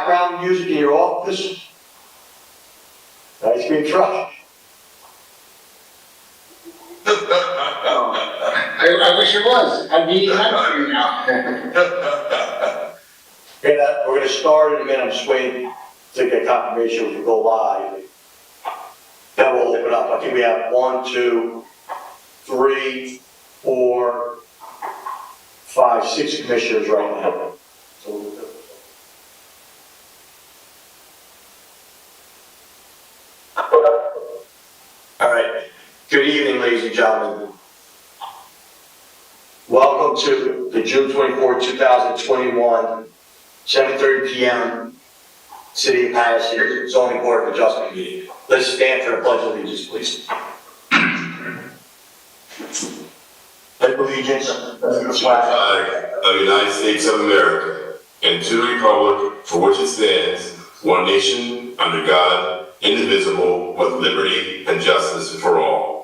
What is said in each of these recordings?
background music in your office? Ice cream truck. I wish it was. I'm eating ice cream now. We're going to start in a minute. I'm just waiting to get confirmation we can go live. Then we'll open up. I think we have 1, 2, 3, 4, 5, 6 commissioners right now. So we'll do it. All right. Good evening, ladies and gentlemen. Welcome to the June 24, 2021, 7:30 p.m. City of Paterson Zoning Board of Adjustment meeting. Let's stand for the Pledge of Allegiance, please. Pledge of Allegiance to the flag of the United States of America and to the republic for which it stands, one nation, under God, indivisible, with liberty and justice for all.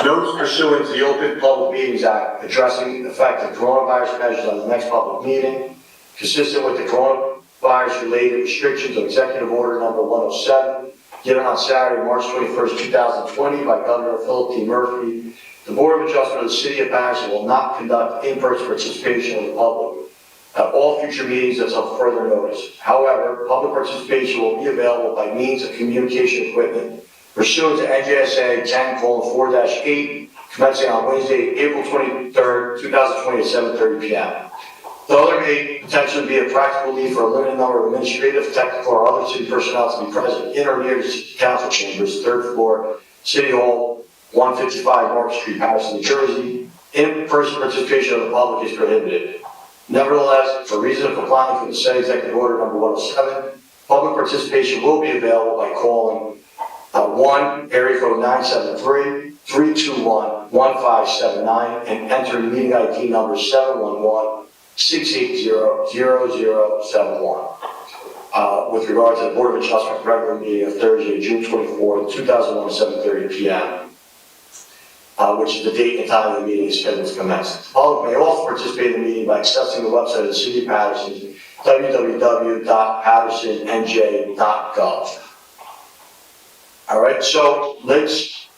Notes pursuant to the Open Public Meetings Act addressing the effect of coronavirus measures on the next public meeting, consistent with the coronavirus-related restrictions of Executive Order Number 107, given on Saturday, March 21st, 2020 by Governor Philip T. Murphy. The Board of Adjustment of the City of Paterson will not conduct in-person participation of the public at all future meetings until further notice. However, public participation will be available by means of communication equipment pursuant to NJSA 10:4-8, commencing on Wednesday, April 23rd, 2020 at 7:30 p.m. Though there may potentially be a practical need for a limited number of administrative, technical, or other city personnel to be present in or near the City Council chambers, 3rd floor, City Hall, 155 Market Street, Paterson, New Jersey, in-person participation of the public is prohibited. Nevertheless, for reason of complying with the said Executive Order Number 107, public participation will be available by calling 1, area code 973-321-1579 and enter meeting ID number 711-680-0071. With regard to the Board of Adjustment regular meeting of Thursday, June 24, 2001 at 7:30 p.m., which is the date and time of the meeting is scheduled to commence. The public may also participate in the meeting by accessing the website of the City of Paterson, www.patersonnj.gov. All right, so let's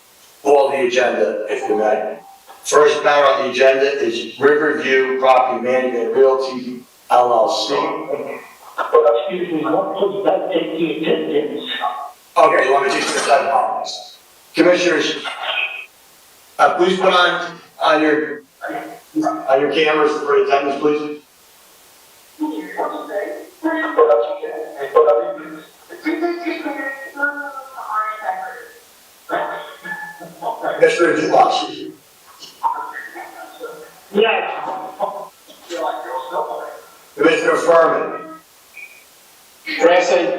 call the agenda, if you may. First matter on the agenda is Riverview Property Management Realty LLC. Excuse me, what was that take the attendance? Okay, you want me to take this side of Commissioners, please put on your cameras for attendance, please. Mr. Dumas. Yes. Commissioner Furman. Present.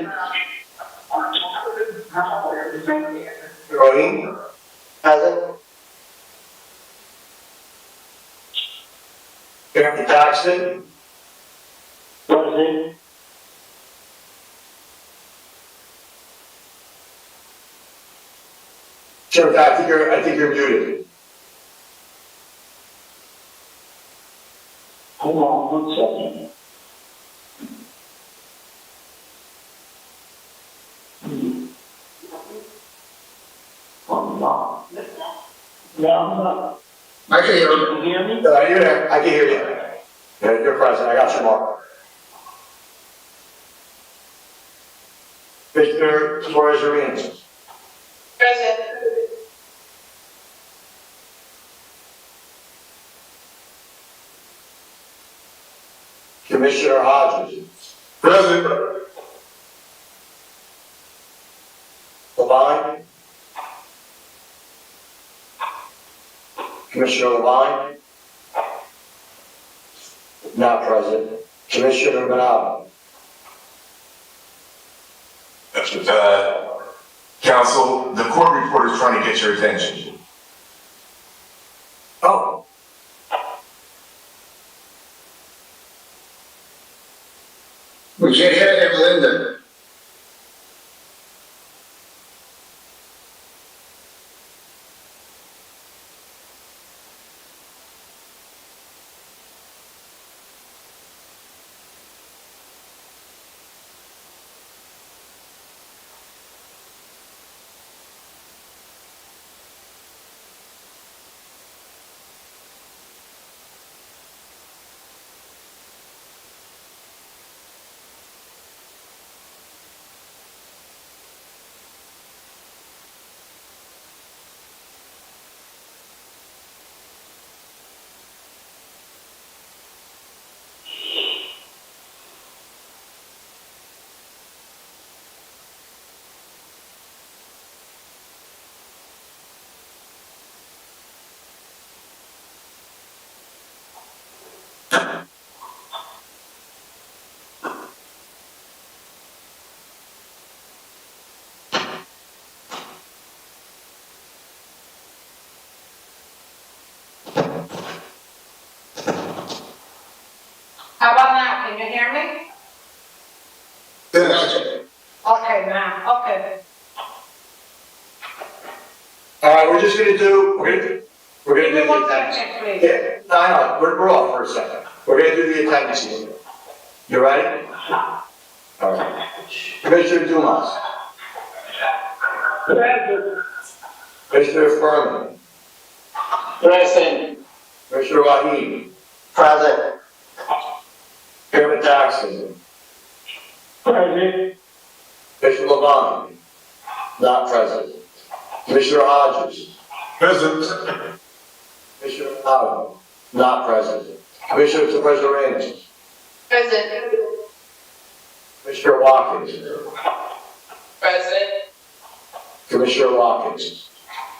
Roheen. Present. Chairman Jackson. Present. Chairman, I think you're muted. Hold on 1 second. I'm not. No, I'm not. I can hear Can you. you hear me? You're there. I can hear you. You're present. I got you, Mark. Mr. Torres-Arena. Present. Commissioner Hodges. Present. Levine. Commissioner Levine. Not present. Commissioner Manalo. Council, the court report is trying to get your attention. Oh. We can't hear Emelinda. Okay, now, okay. All right, we're just gonna do, we're gonna Give me do one the attendance. second, please. Yeah, no, we're off for a second. We're gonna do the attendance. You ready? All right. Commissioner Dumas, Present. Commissioner Furman, Present. Commissioner Wahid, Present. Chairman Paterson, Present. Commissioner Levine, not present. Commissioner Hodges, Present. Commissioner Howard, not present. Commissioner President, Present. Commissioner Watkins, Present. Commissioner Watkins,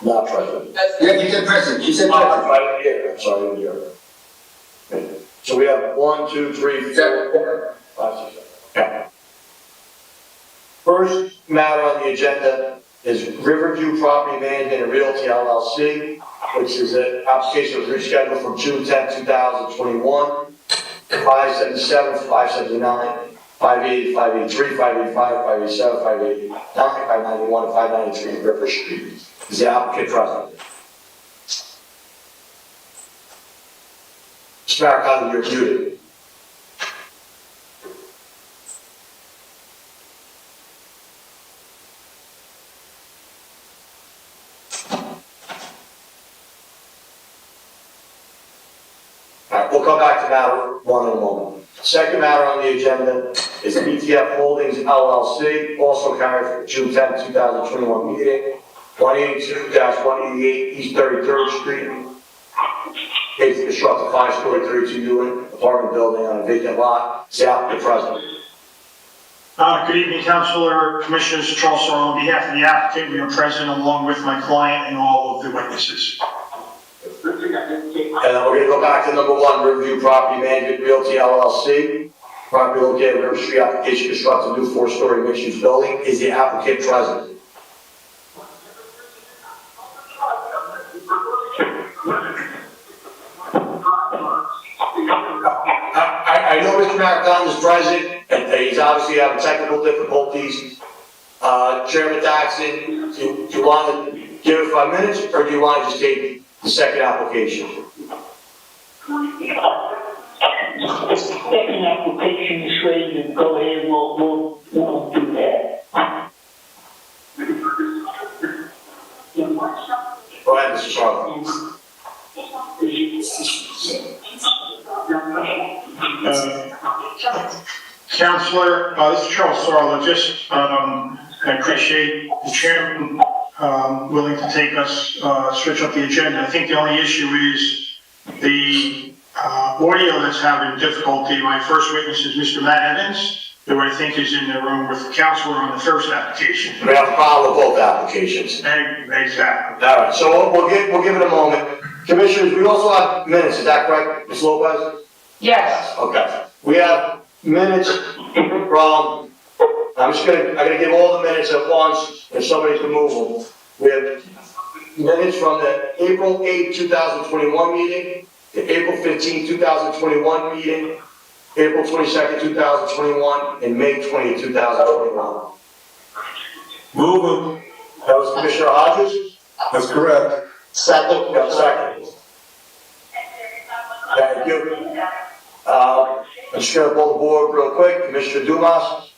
not present. Yeah, you said present, you said Oh, present. right here, I'm sorry, I didn't hear. So we have 1, 2, 3, 4, 5, 6, 7. Okay. First matter on the agenda is Riverview Property Management and Realty LLC, which is an application that was rescheduled from June 10, 2021, 577, 579, 580, 583, 585, 587, 589, 591, and 593 River Street. Is the applicant present? Mr. Maricano, you're muted. All right, we'll come back to matter one in a moment. Second matter on the agenda is BTF Holdings LLC, also carried for June 10, 2021 meeting, 182-188 East 33rd Street. Case to construct a 5-story 32-unit apartment building on a vacant lot. Is the applicant present? Good evening, Councilor, Commissioners, Charles Sorrell. On behalf of the applicant, we are present along with my client and all of the witnesses. And then we're gonna go back to number 1, Riverview Property Management Realty LLC. Property located at River Street, application to construct a new 4-story mixed-use building. Is the applicant present? I know Mr. Maricano is present, and he's obviously having technical difficulties. Chairman Paterson, do you want to give it 5 minutes, or do you want to just take the second application? Second application is ready to go ahead, we'll do that. Go ahead, Mr. Sorrell. Councilor, this is Charles Sorrell. I appreciate the chairman willing to take us, switch up the agenda. I think the only issue is the audio that's having difficulty. My first witness is Mr. Matt Evans, who I think is in the room with the councilor on the first application. We have a problem with both applications. Exactly. All right, so we'll give it a moment. Commissioners, we also have minutes, is that correct, Ms. Lopez? Yes. Okay. We have minutes from, I'm gonna give all the minutes at once, if somebody can move them. We have minutes from the April 8, 2021 meeting, the April 15, 2021 meeting, April 22nd, 2021, and May 20, 2021. Move them. That was Commissioner Hodges? That's correct. Second. We have a second. Thank you. I'm just gonna pull the board real quick. Commissioner Dumas,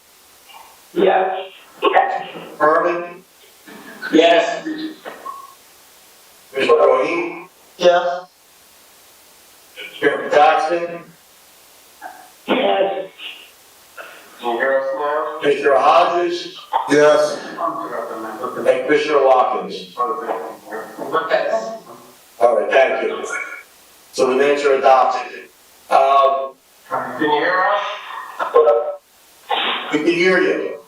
Yes. Herman, Yes. Commissioner Wahid, Yes. Chairman Paterson, Yes. Commissioner Hodges, Yes. and Commissioner Watkins. All right, thank you. So the minutes are adopted. Can you hear us? We can hear you.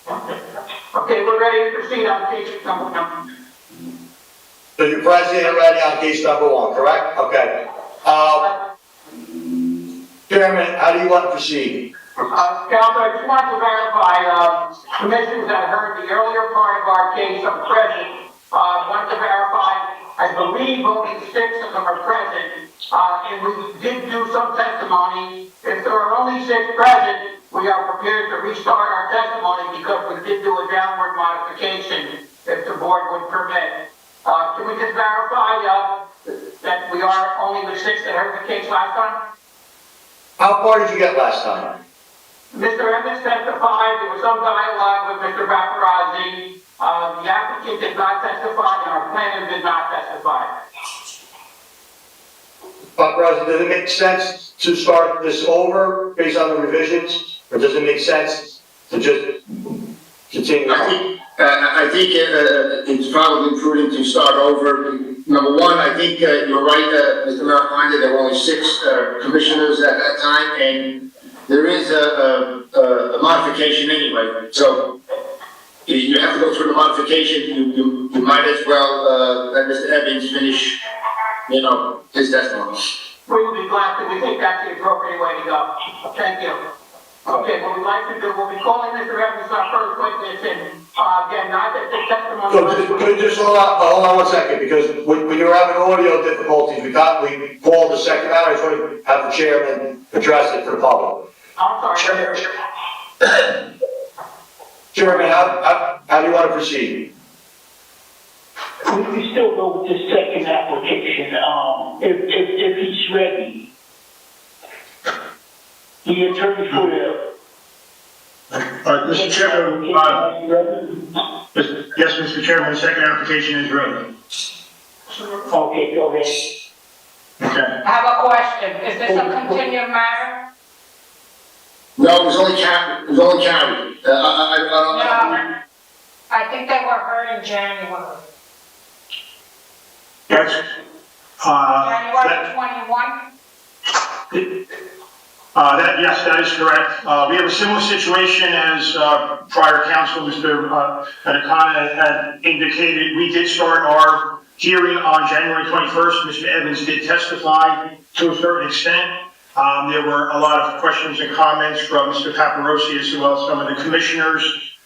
Okay, we're ready to proceed on case number 1. So you're present and ready on case number 1, correct? Okay. Chairman, how do you want to proceed? Council, I just want to verify, commissioners that heard the earlier part of our case are present. Want to verify, I believe only 6 of them are present, and we did do some testimony. If there are only 6 present, we are prepared to restart our testimony because we did do a downward modification if the board would permit. Can we just verify, that we are only the 6 that heard the case last time? How far did you get last time? Mr. Evans testified, there was some dialogue with Mr. Paparazzi. The applicant did not testify, and our planner did not testify. Paparazzi, does it make sense to start this over based on the revisions? Or does it make sense to just continue? I think it's probably prudent to start over. Number one, I think you're right, Mr. Marijuana, there were only 6 commissioners at that time, and there is a modification anyway. So you have to go through the modification. You might as well let Mr. Evans finish, his testimony. We will be glad to. We think that's the appropriate way to go. Thank you. Okay, what we'd like to do, we'll be calling Mr. Evans our first witness, and again, not that the testimony. So could you just hold on 1 second, because when you were having audio difficulties, we called the second matter. I just want to have the chairman address it for the public. I'm sorry. Chairman, how do you want to proceed? We still go with the second application, if he's ready. The attorney for Mr. Chairman, yes, Mr. Chairman, the second application is ready. Okay, go ahead. Okay. I have a question. Is this a continued matter? No, it was only carried. No. I think they were heard in January. Yes. January 21? Yes, that is correct. We have a similar situation as prior counsel, Mr. Nakana had indicated. We did start our hearing on January 21st. Mr. Evans did testify to a certain extent. There were a lot of questions and comments from Mr. Paparazzi as well as some of the commissioners.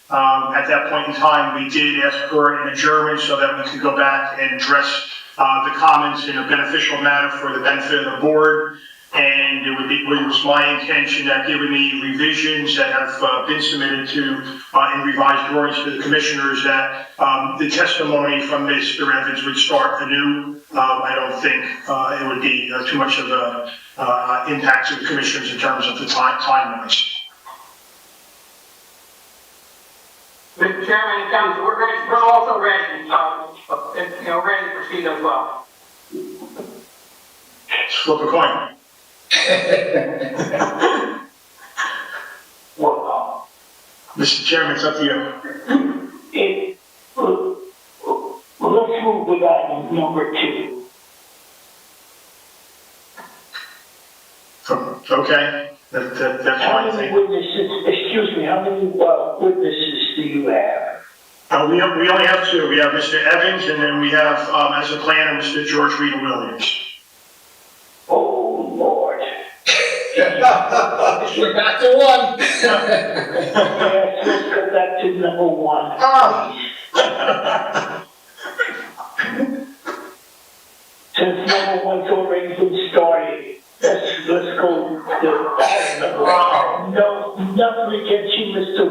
At that point in time, we did ask for an adjournment so that we could go back and address the comments in a beneficial manner for the benefit of the board. And it was my intention that given the revisions that have been submitted to in revised drawings to the commissioners, that the testimony from Mr. Evans would start anew. I don't think it would be too much of an impact to the commissioners in terms of the timelines. Mr. Chairman and Council, we're also ready, ready to proceed as well. Flip a coin. Well, Mr. Chairman, it's up to you. Let's move with item number 2. Okay, that's How fine. many Thank you. witnesses, excuse me, how many witnesses do you have? We only have 2. We have Mr. Evans, and then we have, as a planner, Mr. George Rita Williams. Oh, Lord. We're back to 1. Yes, let's go back to number 1. Since number 1's already been started, let's go to item number 1. No, nothing against you, Mr.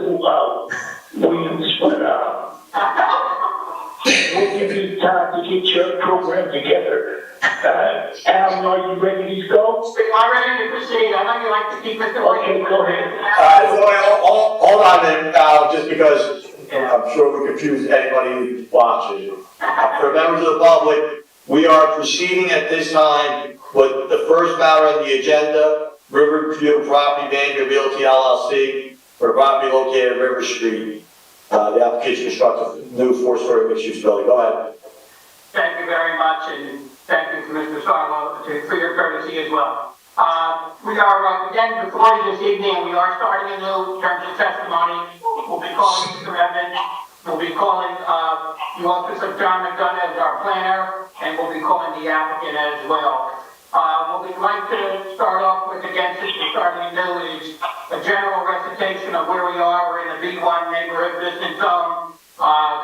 Williams, but we'll give you time to get your program together. Alan, are you ready to go? I'm ready to proceed. I know you like to keep Mr. Okay, Williams. go ahead. Hold on a minute, just because I'm sure we confuse anybody who watches. For members of the public, we are proceeding at this time with the first matter on the agenda, Riverview Property Manager Realty LLC, for the property located at River Street. The application constructs a new 4-story mixed-use building. Go ahead. Thank you very much, and thank you to Mr. Sarlo for your courtesy as well. We are, again, before you this evening, we are starting anew in terms of testimony. We'll be calling Mr. Evans. We'll be calling the office of John McDonough as our planner, and we'll be calling the applicant as well. What we'd like to start off with, again, since we're starting anew, is a general recitation of where we are. We're in the B1 neighborhood business zone.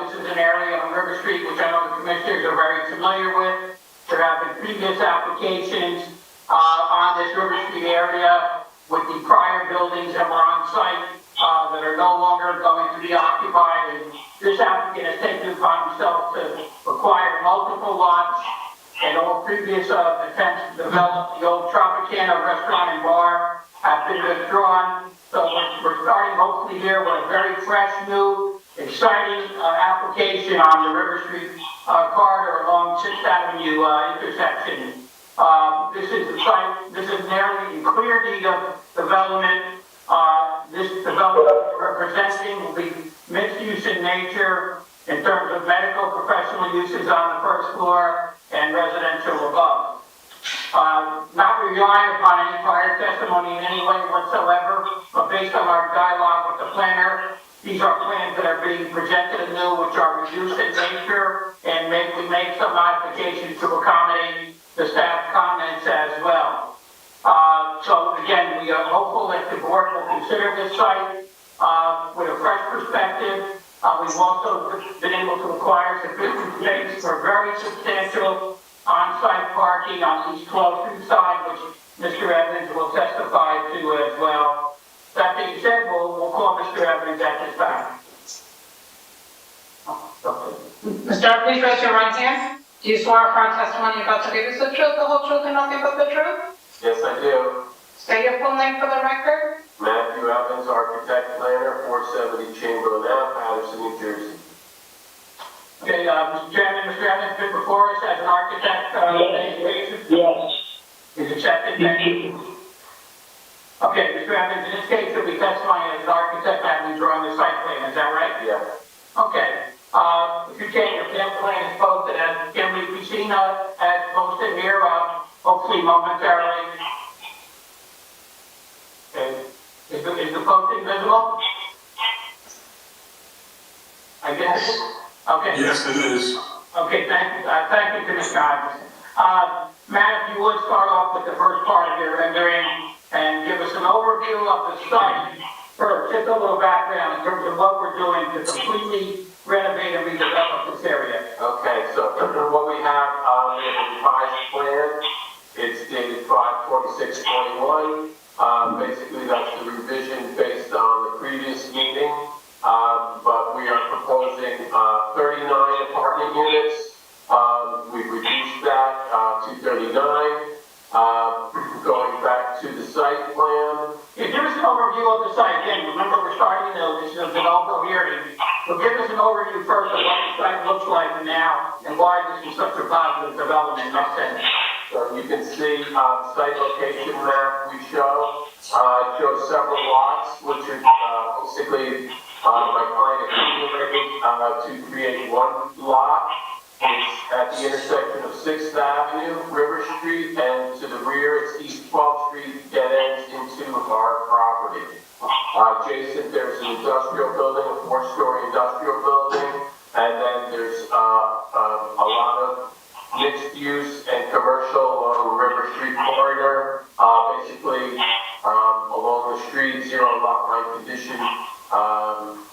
This is an area on River Street which I know the commissioners are very familiar with. There have been previous applications on this River Street area. with the prior buildings that were on site, that are no longer going to be occupied. And this applicant has taken it upon himself to acquire multiple lots, and all previous attempts to develop the old Tropicana restaurant and bar have been withdrawn. So we're starting hopefully here with a very fresh, new, exciting application on the River Street corridor along 6th Avenue intersection. This is the site, this is an area in clear need of development. This development representing will be mixed use in nature in terms of medical professional uses on the first floor and residential above. Not relying upon any prior testimony in any way whatsoever, but based on our dialogue with the planner, these are plans that are being presented anew, which are reduced in nature, and we made some modifications to accommodate the staff comments as well. So again, we are hopeful that the board will consider this site with a fresh perspective. We've also been able to acquire sufficient space for very substantial on-site parking on East 12th Street side, which Mr. Evans will testify to as well. That being said, we'll call Mr. Evans at this time. Mr. Evans, please raise your right hand. Do you swear affirm testimony you're about to give is the truth, the whole truth, and nothing but the truth? Yes, I do. State your full name for the record. Matthew Evans, architect planner, 470 Chamberlain Ave, Paterson, New Jersey. Okay, Mr. Chairman, Mr. Evans been before us as an architect. Yes. Is accepted, thank you. Okay, Mr. Evans, in this case, you'll be testifying as an architect having drawn the site plan, is that right? Yes. Okay, if you can, your plan is posted, as can we be seen as posted here, hopefully momentarily? Okay, is the posting visible? I guess, okay. Yes, it is. Okay, thank you, Commissioner Iverson. Matt, if you would start off with the first part of your rendering and give us an overview of the site first, just a little background in terms of what we're doing to completely renovate and redevelop this area. Okay, so what we have a revised plan. It's dated 5/26/21. Basically, that's the revision based on the previous meeting. But we are proposing 39 apartment units. We've reduced that to 39. Going back to the site plan. Yeah, give us an overview of the site. Again, remember we're starting to, this is an open hearing. So give us an overview first of what the site looks like now and why this is such a positive development in that sense. So you can see site location map we show. It shows several lots, which are basically my client accumulated to create one lot. It's at the intersection of 6th Avenue, River Street, and to the rear, it's East 12th Street, dead ends into our property. Adjacent, there's an industrial building, a 4-story industrial building, and then there's a lot of mixed use and commercial along the River Street corridor. Basically, along the street, zero lot line condition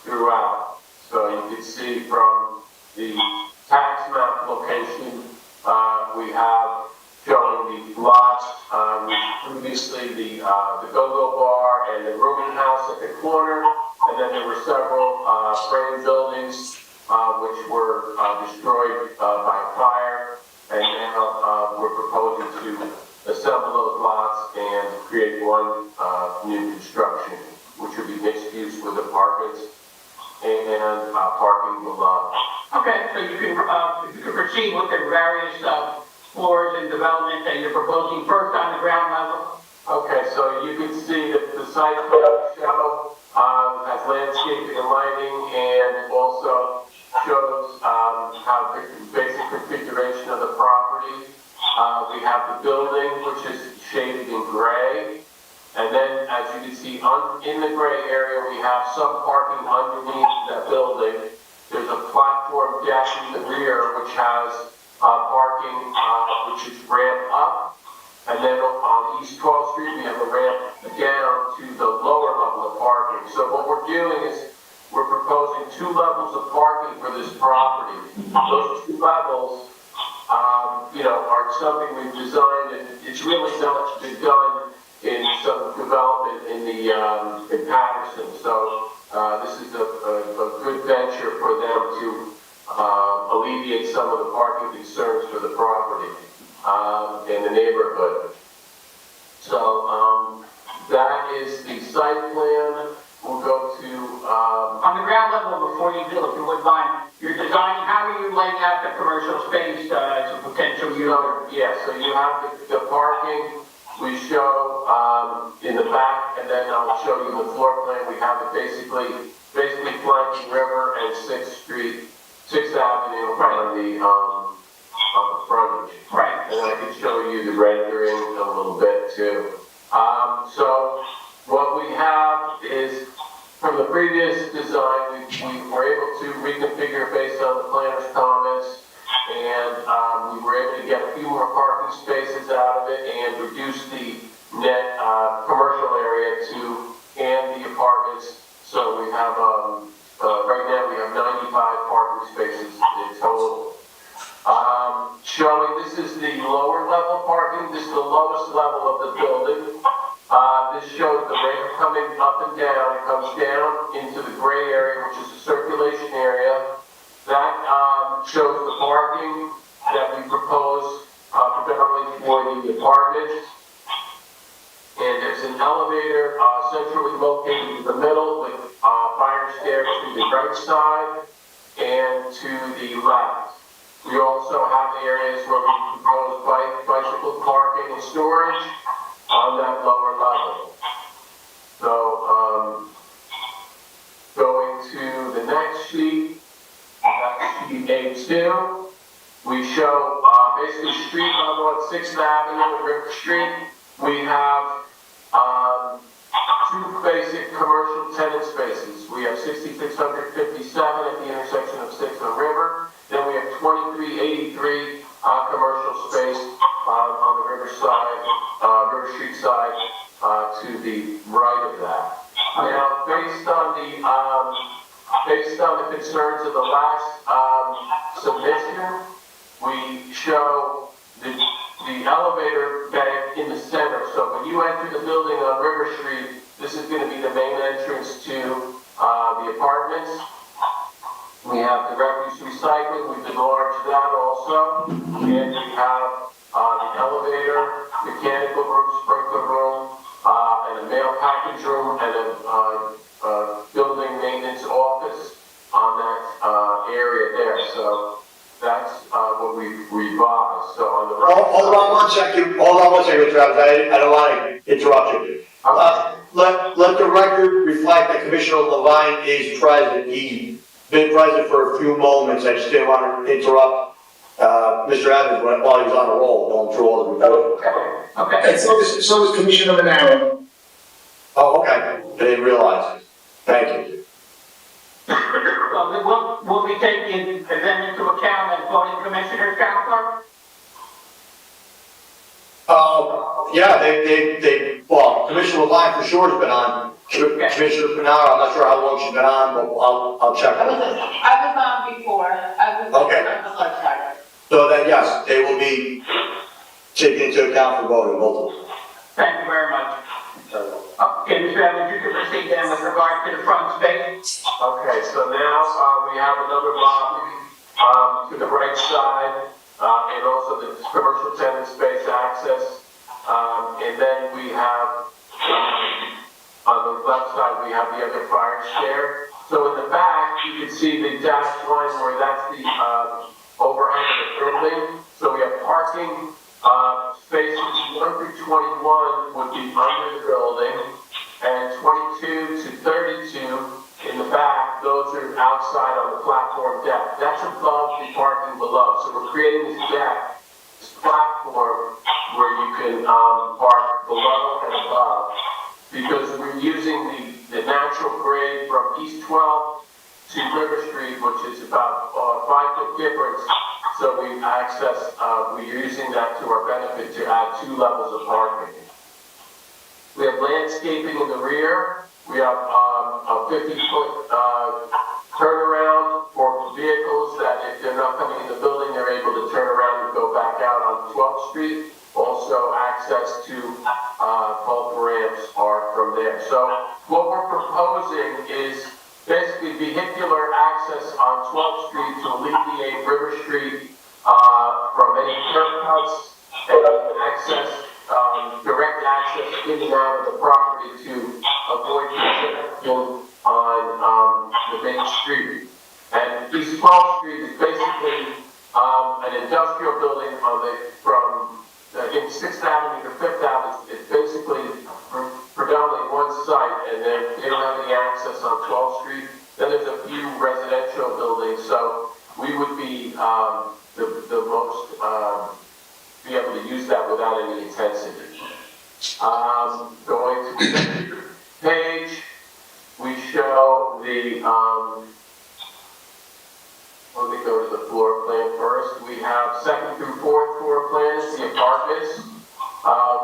throughout. So you can see from the tax map location, we have showing the lots, previously the go-go bar and the rooming house at the corner, and then there were several frame buildings which were destroyed by fire, and now we're proposing to assemble those lots and create one new construction, which would be mixed use with apartments and parking below. Okay, so you can proceed with the various floors and development that you're proposing first on the ground level. Okay, so you can see that the site show has landscaping and lighting, and also shows how the basic configuration of the property. We have the building, which is shaded in gray. And then, as you can see, in the gray area, we have some parking underneath that building. There's a platform deck in the rear, which has parking, which is ramp up. And then on East 12th Street, we have a ramp down to the lower level of parking. So what we're doing is we're proposing 2 levels of parking for this property. Those 2 levels, are something we've designed, and it's really not been done in some development in in Paterson. So, this is a good venture for them to, alleviate some of the parking concerns for the property, in the neighborhood. So, that is the site plan. We'll go to, On the ground level, before you do, if you wouldn't mind, you're designing, how are you laying out the commercial space as a potential user? yeah, so you have the parking, we show, in the back, and then I'll show you the floor plan. We have it basically flanking River and 6th Avenue on the frontage. Right. And I can show you the rendering a little bit too. So what we have is, from the previous design, we were able to reconfigure based on the planner's comments, and we were able to get a few more parking spaces out of it and reduce the net commercial area and the apartments. So we have, right now we have 95 parking spaces in total. Showing, this is the lower level parking, this is the lowest level of the building. This shows the ramp coming up and down. It comes down into the gray area, which is the circulation area. That shows the parking that we propose predominantly for the apartments. And there's an elevator centrally located in the middle with fire stairs to the right side and to the left. We also have the areas where we propose bicycle parking and storage on that lower level. So, going to the next sheet, that's sheet A2, we show basically street level at 6th Avenue and River Street. We have two basic commercial tenant spaces. We have 6657 at the intersection of 6th and River. Then we have 2383 commercial space on the River Street side to the right of that. Now, based on the concerns of the last submission, we show the elevator bank in the center. So when you enter the building on River Street, this is going to be the main entrance to the apartments. We have the refuse recycling, we've enlarged that also. And we have the elevator, mechanical room, sprinkler room, and a mail package room, and a building maintenance office on that area there. So that's what we revised. So on the right Hold on one second, Travis, I don't want to interrupt you. Let the record reflect that Commissioner Levine is present. He's been present for a few moments. I just didn't want to interrupt Mr. Evans while he was on a roll, going through all the reports. Okay. And so is Commissioner Manaro. Oh, okay, I didn't realize. Thank you. So we'll be taking them into account as voting commissioners, Counselor? Yeah, well, Commissioner Levine for sure has been on. Commissioner Pinaro, I'm not sure how long she's been on, but I'll check. I was on before. Okay. On the left side. So then, yes, they will be taken into account for voting, both of them. Thank you very much. Okay, Mr. Evans, you can proceed then with regard to the front space. Okay, so now we have another lobby to the right side, and also the commercial tenant space access. And then we have, on the left side, we have the other fire stair. So in the back, you can see the dashed line where that's the overhang of the building. So we have parking spaces 1 through 21 would be under the building, and 22 to 32 in the back, those are outside on the platform deck. That's above the parking below. So we're creating this deck, this platform, where you can park below and above, because we're using the natural grade from East 12th to River Street, which is about 5-foot difference. So we're using that to our benefit to add 2 levels of parking. We have landscaping in the rear. We have a 50-foot turnaround for vehicles that if they're not coming in the building, they're able to turn around and go back out on 12th Street. Also access to both proposing is basically vehicular access on 12th Street to alleviate River Street from any curb cuts and direct access in and out of the property to avoid congestion on the main street. And East 12th Street is basically an industrial building from in 6th Avenue to 5th Avenue. It's basically predominantly one site, and they don't have any access on 12th Street. Then there's a few residential buildings, so we would be the most be able to use that without any intensity. Going to the next page, we show the let me go to the floor plan first. We have 2nd through 4th floor plans, the apartments.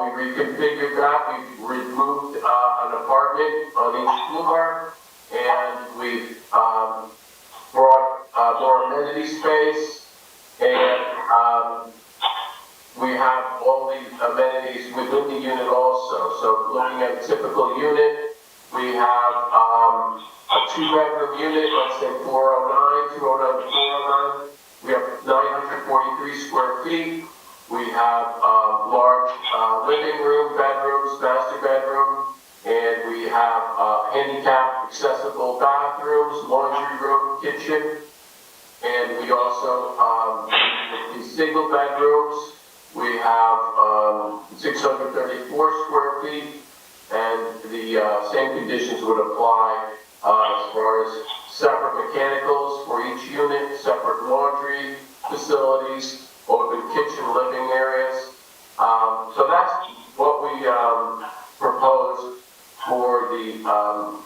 We reconfigured that. We've removed an apartment on each floor, and we've brought more amenity space, and we have all the amenities within the unit also. So looking at a typical unit, we have a 2-bedroom unit, let's say 409, 209 to 409. We have 943 square feet. We have large living room, bedrooms, master bedroom, and we have handicap accessible bathrooms, laundry room, kitchen, and we also, the single bedrooms, we have 634 square feet, and the same conditions would apply as far as separate mechanicals for each unit, separate laundry facilities, open kitchen living areas. So that's what we proposed for the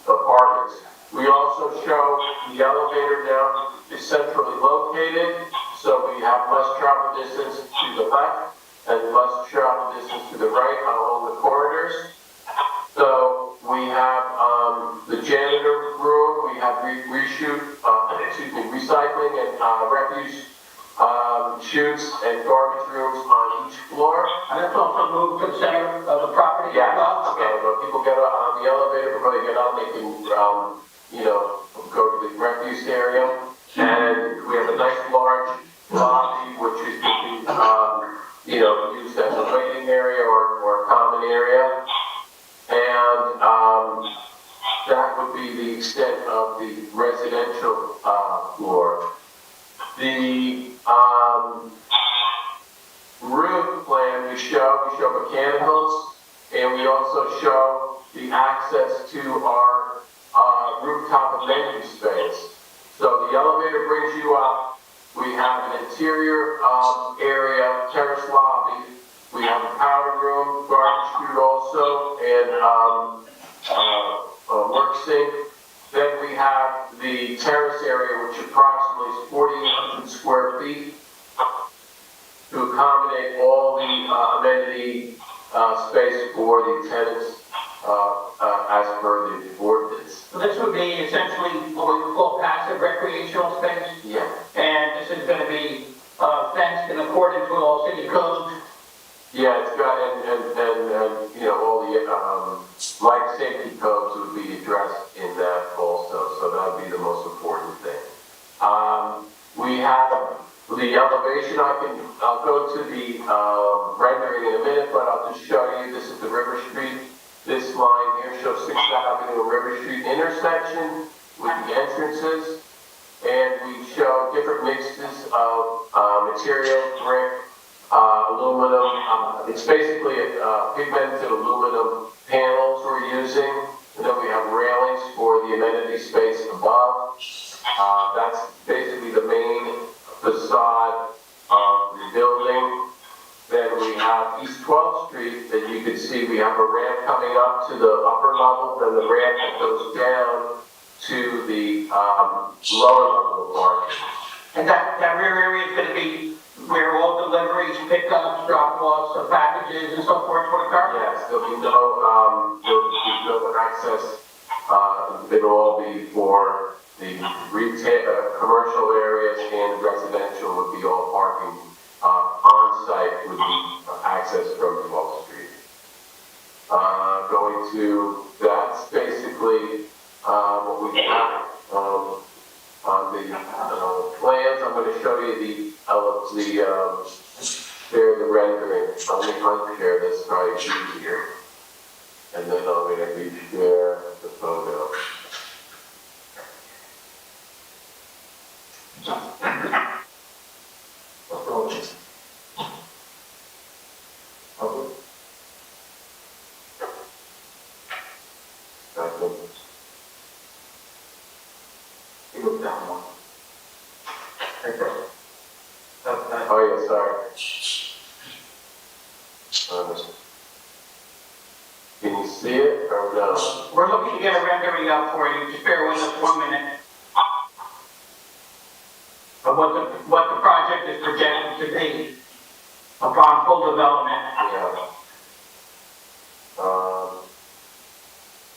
apartments. We also show the elevator now is centrally located, so we have less travel distance to the left and less travel distance to the right along the corridors. So we have the janitor room, we have recycling and refuse chutes and garbage rooms on each floor. And that's also moved to the center of the property as Yeah, well? okay, when people get on the elevator, before they get on, they can, go to the refuse area. And we have a nice large lobby, which is used as a waiting area or a common area. And that would be the extent of the residential floor. The roof plan we show mechanicals, and we also show the access to our rooftop amenity space. So the elevator brings you up. We have an interior area, terrace lobby. We have a powder room, garbage chute also, and a work sink. Then we have the terrace area, which approximately is 4,800 square feet, to accommodate all the amenity space for the tenants as per the ordinance. So this would be essentially what we would call passive recreational space? Yeah. And this is going to be fenced in accordance with all city codes? Yeah, it's got, and all the life safety codes would be addressed in that also, so that would be the most important thing. We have the elevation. I'll go to the rendering in a minute, but I'll just show you. This is the River Street. This line here shows 6th Avenue and River Street intersection with the entrances, and we show different mixes of material, brick, aluminum. It's basically pigmented aluminum panels we're using, and then we have railings for the amenity space above. That's basically the main facade of the building. Then we have East 12th Street, that you can see we have a ramp coming up to the upper level, then the ramp that goes down to the lower level of parking. And that rear area is going to be where all deliveries, pickups, drop-offs of packages and so forth will occur? Yes, there'll be no access. It'll all be for the retail, commercial areas, and residential would be all parking on-site with the access from 12th Street. Going to, that's basically show you the rendering. Let me unshare this right here. And then I'm going to reshare the photo. Oh, yeah, sorry. Can you see it or no? We're looking to get a rendering up for you, just bear with us 1 minute. Of what the project is projected to be upon full development. Yeah.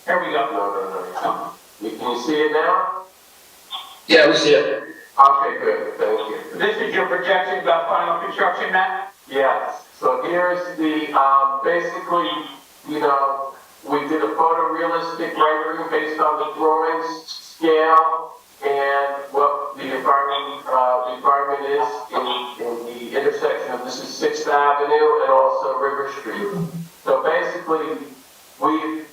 There we go. No. Can you see it now? Yeah, we see it. Okay, good, thank you. This is your projection about final construction, Matt? Yes, so here's the, basically, we did a photorealistic rendering based on the drawings, scale, and what the environment is in the intersection of, this is 6th Avenue and also River Street. So basically, we've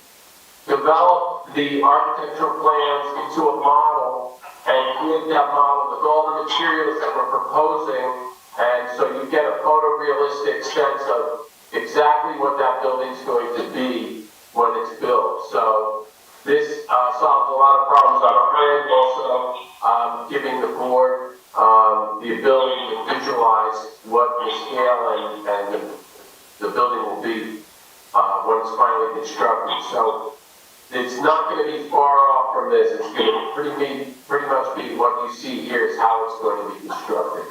developed the architectural plans into a model and create that model with all the materials that we're proposing, and so you get a photorealistic sense of exactly what that building's going to be when it's built. So this solves a lot of problems on our end, also giving the board the ability to visualize what the scale and the building will be when it's finally constructed. So it's not going to be far off from this. It's going to pretty much be what you see here is how it's going to be constructed.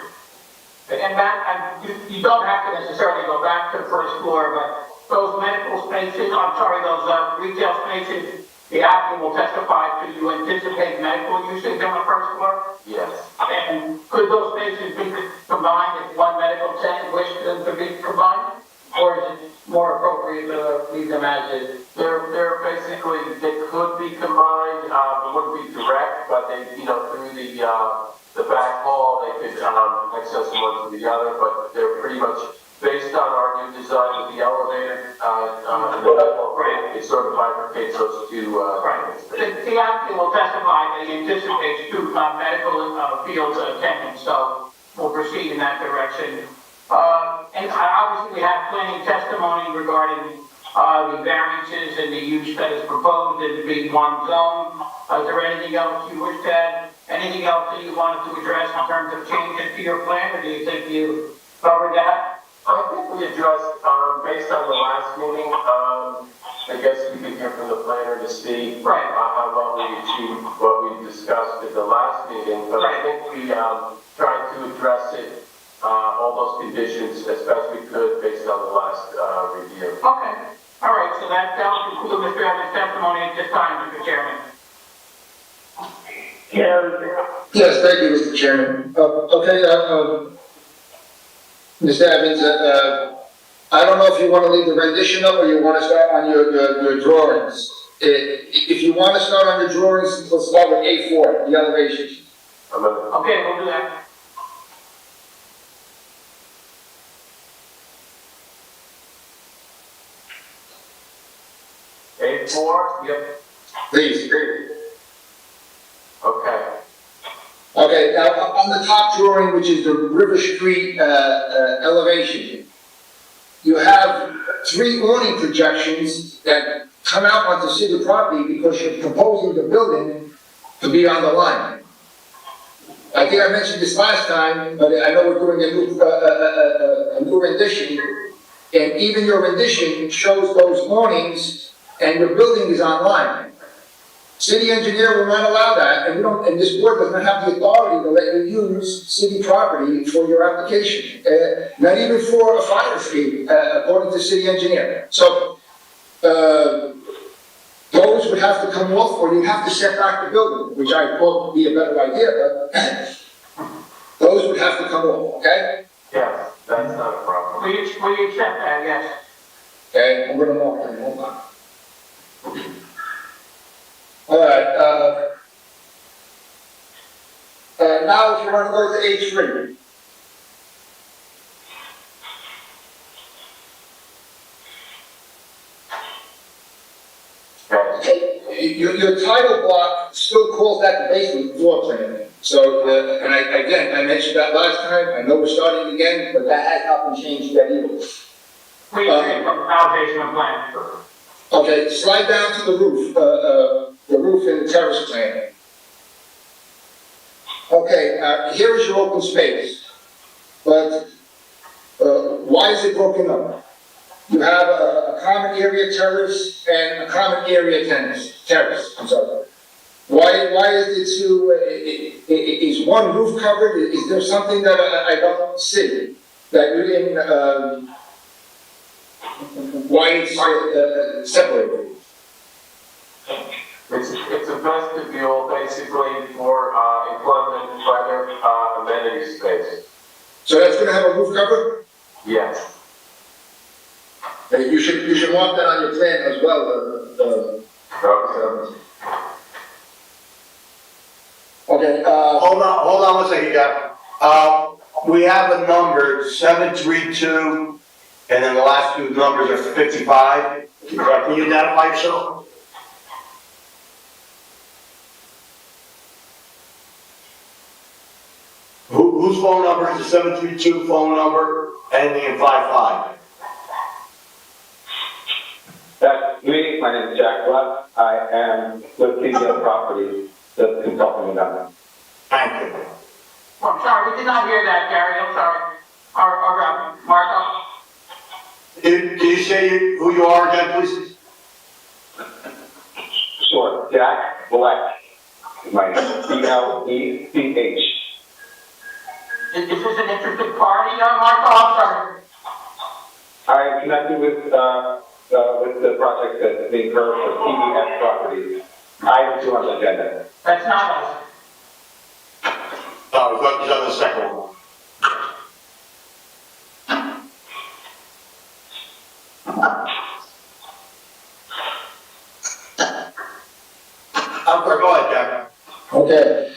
And Matt, you don't have to necessarily go back to the first floor, but those medical spaces, those retail spaces, the applicant will testify to you anticipate medical usage on the first floor? Yes. And could those spaces be combined if one medical tenant wished them to be combined? Or is it more appropriate to leave them as is? They're basically, they could be combined, it wouldn't be direct, but they, through the back hall, they could access one to the other, but they're pretty much based on our new design with the elevator, it sort of bifurcates those two. Right. The applicant will testify that he anticipates two medical field attendants, so we'll proceed in that direction. And obviously we have plenty of testimony regarding the variances and the use that is proposed in being one zone. Is there anything else you wish to add? Anything else that you wanted to address in terms of changes to your plan, or do you think you covered that? I think we addressed, based on the last meeting, I guess we could hear from the planner to see Right. how well we achieved what we discussed at the last meeting, but I think we tried to address it, all those conditions as best we could based on the last review. Okay. All right, so that will conclude Mr. Evans' testimony at this time, Mr. Chairman. Yes, thank you, Mr. Chairman. Mr. Evans, I don't know if you want to leave the rendition up or you want to start on your drawings. If you want to start on your drawings, let's start with A4, the elevation. Okay, we'll do that. A4? Yep. Please. Okay. Okay, now on the top drawing, which is the River Street elevation, you have 3 awning projections that come out onto city property because you're proposing the building to be on the line. I think I mentioned this last time, but I know we're doing a new rendition, and even your rendition shows those awnings, and your building is on line. City engineer will not allow that, and and this board does not have the authority to let you use city property for your application, not even for a fire escape, according to city engineer. So, those would have to come off, or you have to set back the building, which I thought would be a better idea, but those would have to come off, okay? Yes, that's not a problem. We accept that, yes. Okay, I'm gonna mark them, hold on. All right, now if you want to go to A3. Your title block still calls that the basement floor plan. So, and I mentioned that last time, I know we're starting again, but that has not been changed yet either. We agree with the foundation plan. Okay, slide down to the roof in the terrace plan. Okay, here is your open space, but why is it broken up? You have a common area terrace and a common area terrace, I'm sorry. Why is it two, is one roof covered? Is there something that I don't see? That you didn't, why it's separated? It's a vestibule basically for employment, weather, amenity space. So that's gonna have a roof cover? Yes. You should mark that on your plan as well, Okay, Hold on one second, Gavin. We have a number, 732, and then the last two numbers are 55. Can you identify yourself? Whose phone number is the 732 phone number ending in 55? That's me. My name is Jack West. I am with TDS Properties, the consulting vendor. Thank you. Oh, I'm sorry, we did not hear that, Gary, I'm sorry. Marco? Can you say who you are again, please? Sure. Jack Black is my name. B-L-E-C-H. Is this an interested party, Marco? I'm sorry. I am connected with the project that's being heard for TDS Properties. Item 2 on the agenda. That's not us. Oh, he's on the second one. Go ahead, Jack. okay.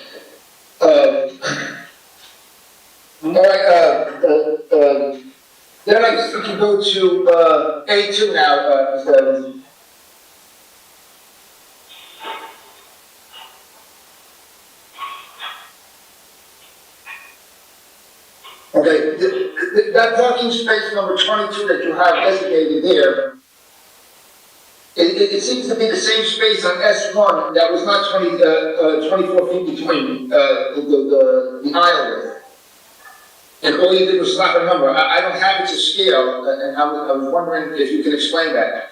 All right, then I guess we can go to, A2 now, Okay, that parking space number 22 that you have designated there, it seems to be the same space on S1 that was not 24 feet between the aisle width. And all you did was slap a number. I don't have it to scale, and I was wondering if you could explain that.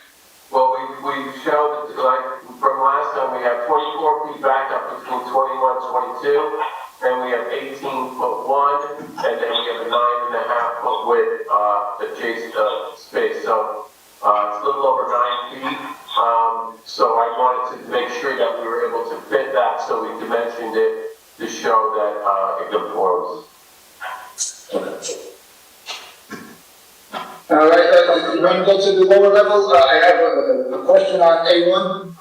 Well, we showed, like, from last time, we have 24 feet back up between 21, 22, and we have 18'1", and then we have a 9.5 foot width, adjacent space, so, it's a little over 9 feet. So I wanted to make sure that we were able to fit that, so we dimensioned it to show that, it conforms. All right, you want to go to the lower level? I have a question on A1.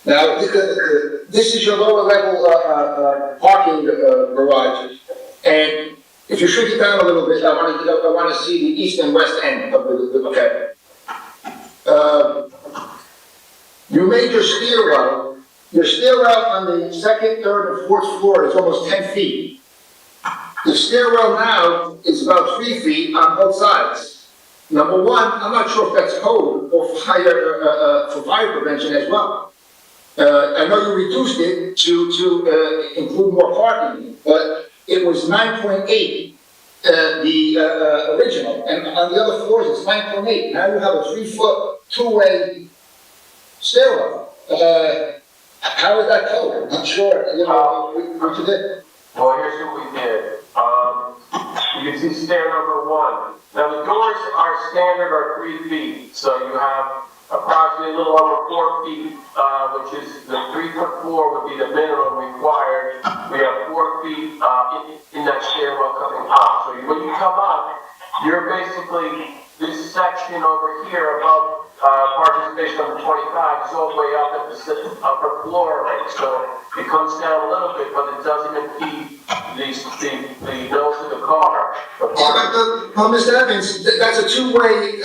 Now, this is your lower level parking garage, and if you shrink it down a little bit, I want to see the east and west end of the okay. You made your stairwell. Your stairwell on the second, third, and fourth floor is almost 10 feet. The stairwell now is about 3 feet on both sides. Number one, I'm not sure if that's code or for fire prevention as well. I know you reduced it to include more parking, but it was 9.8, the original, and on the other floors it's 9.8. Now you have a 3-foot, two-way stairwell. How is that code? I'm not sure, what you did. Well, here's what we did. You can see stair number 1. Now the doors are standard are 3 feet, so you have approximately a little over 4 feet, which is the 3-foot floor would be the minimum required. We have 4 feet in that stairwell coming up. So when you come up, you're basically this section over here above parking space number 25 is all the way up at the upper floor rate, so it comes down a little bit, but it doesn't impede the nose of the car. The parking- Well, Mr. Evans, that's a two-way,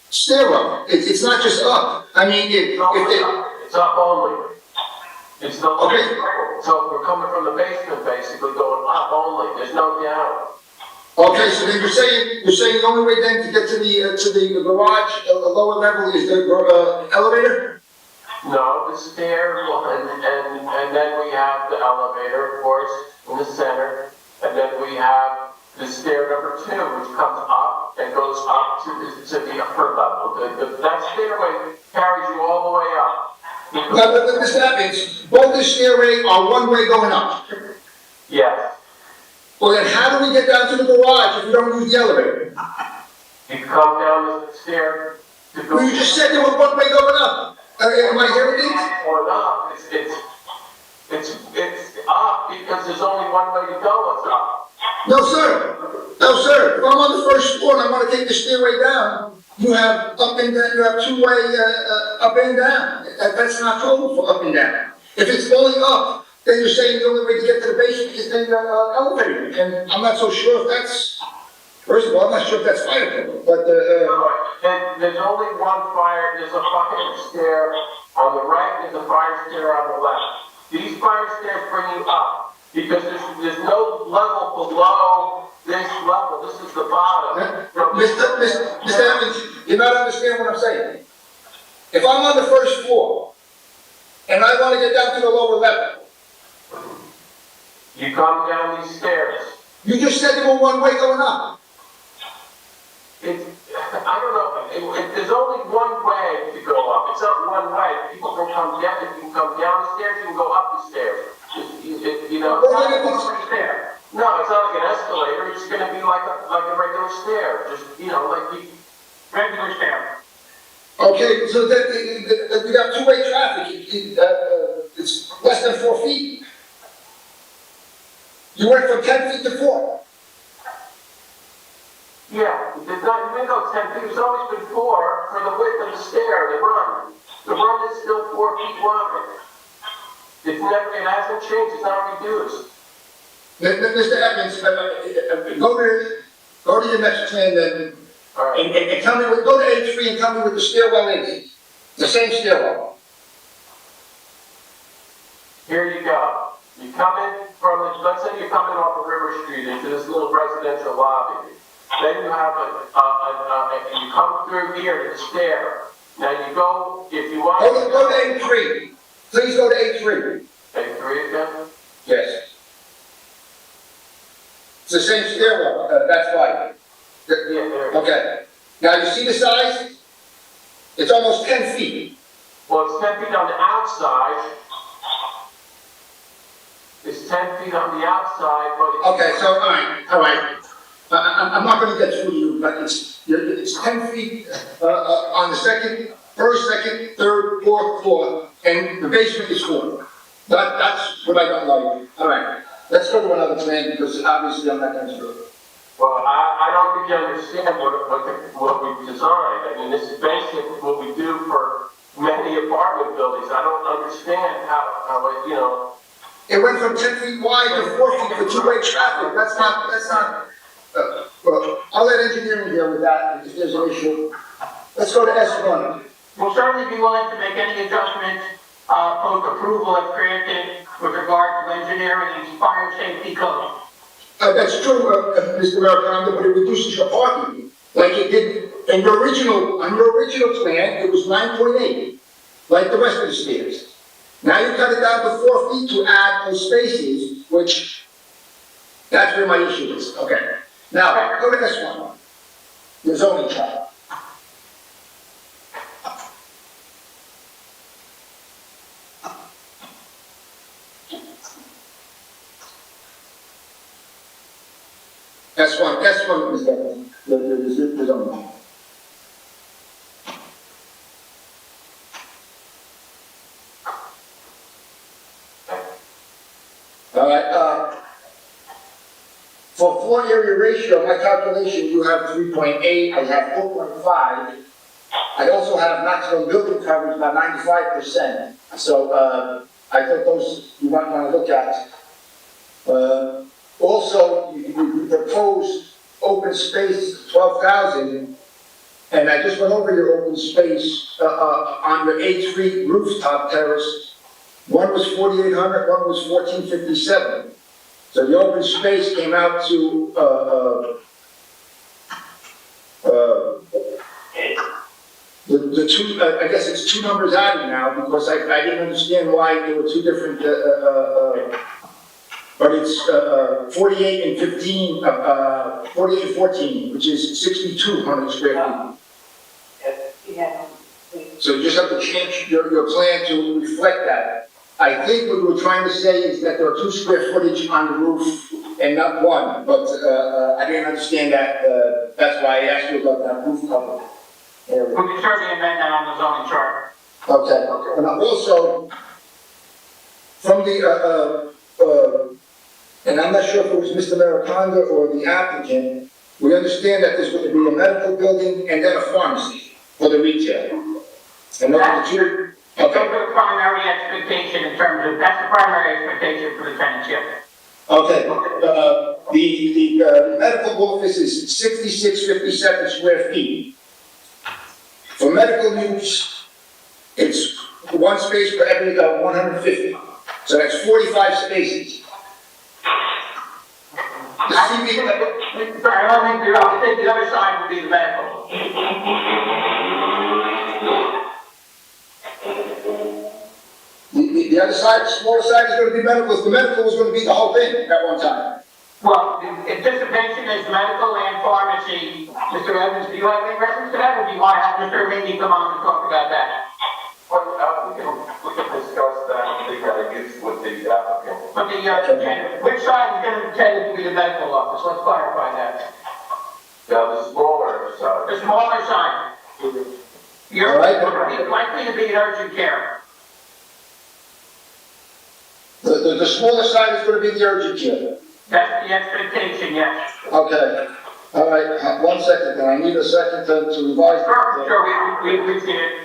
stairwell. It's not just up. I mean, It's up only. It's no, Okay. so we're coming from the basement, basically, going up only, there's no down. okay, so then you're saying the only way then to get to the garage, the lower level is the, elevator? No, the stair, and then we have the elevator, of course, in the center, and then we have the stair number 2, which comes up and goes up to the upper level. That stairway carries you all the way up. But Mr. Evans, both the stairway are one way going up. Yes, Well, then how do we get down to the garage if we don't use the elevator? you come down the stair to go. Well, you just said there was one way going up. Am I hearing things? Or not, it's up because there's only one way to go, it's up. No, sir. No, sir. If I'm on the first floor and I want to take the stairway down, you have up and down, you have two-way, up and down. That's not total for up and down. If it's only up, then you're saying the only way to get to the basement is the, elevator. And I'm not so sure if that's, first of all, I'm not sure if that's fire code, but, There's only one fire, there's a fire stair on the right, there's a fire stair on the left. These fire stairs bring you up, because there's no level below this level, this is the bottom. Mr. Evans, you're not understanding what I'm saying. If I'm on the first floor, and I want to get down to the lower level, You come down these stairs, you just said there were one way going up. I don't know, there's only one way to go up, it's not one way. People can come down, you can come down the stairs, you can go up the stairs. You know, it's not like a stair. No, it's not like an escalator, it's gonna be like a regular stair, just, you know, like the regular stair. Okay, so that, we got two-way traffic, it's less than 4 feet. You went from 10 feet to 4. Yeah, it did not, even though 10 feet, it's always been 4 for the width of the stair, the run. The run is still 4 feet wide. It hasn't changed, it's not reduced. Mr. Evans, go to your next plan then, All right. and tell me, go to A3 and tell me what the stairwell is. The same stairwell. Here you go. You come in from the, let's say you come in off of River Street into this little residential lobby. Then you have you come through here to the stair. Now you go, if you want. Go to A3. Please go to A3. A3 again? Yes. It's the same stairwell, that's fine. Yeah, there. Okay. Now you see the size? It's almost 10 feet. Well, it's 10 feet on the outside. It's 10 feet on the outside, but it's. Okay, so, all right. I'm not gonna get through you, but it's 10 feet, on the first, second, third, fourth floor, and the basement is 4. That's what I don't like. All right, let's go to another plan, because obviously I'm not going to do it. Well, I don't think you understand what we designed. I mean, this is basically what we do for many apartment buildings. I don't understand how it, you know. It went from 10 feet wide to 4 feet for two-way traffic. That's not, well, I'll let engineering deal with that if there's an issue. Let's go to S1. We'll certainly be willing to make any adjustments, post-approval if granted with regard to engineering and fire safety code. That's true, Mr. Americano, but it reduces your parking. Like it did, on your original plan, it was 9.8, like the rest of the stairs. Now you cut it down to 4 feet to add those spaces, which, that's where my issue is. Okay. Now, go to this one. The zoning chart. S1 is that, the zoning. All right, for floor area ratio, my calculation, you have 3.8, I have 4.5. I also have maximum building coverage about 95%. So, I thought those you might want to look at. Also, you proposed open space 12,000, and I just went over your open space, on your A3 rooftop terrace. One was 4,800, one was 1,457. So the open space came out to, the two, I guess it's two numbers added now, because I didn't understand why there were two different, but it's, 48 and 15, 48 and 14, which is 6,200 square feet. So you just have to change your plan to reflect that. I think what we're trying to say is that there are 2 square footage on the roof and not one, but, I didn't understand that, that's why I asked you about that roof cover area. We can certainly amend that on the zoning chart. Okay, and also, from the, and I'm not sure if it was Mr. Maricondo or the applicant, we understand that there's going to be a medical building and then a pharmacy for the retail. And those are the two, Those okay, are the primary expectation in terms of, that's the primary expectation for the tenants, yes. okay. The medical office is 6657 square feet. For medical use, it's one space for every 150. So that's 45 spaces. The CB, Sorry, I don't think you're, I think the other side would be the medical. the other side, the smaller side is going to be medical. The medical was going to be the whole thing at one time. Well, the anticipation is medical and pharmacy. Mr. Evans, do you have any reference to that, or do you want to have Mr. Mindy come on and talk about that? Well, we can discuss that, with the applicant. But which side is going to intend to be the medical office? Let's clarify that. Now, the smaller side. The smaller side. You're All right. likely to be in urgent care. The smaller side is going to be the urgent care. That's the expectation, yes. Okay. All right. 1 second. Then I need a second to revise. Sure, we appreciate it.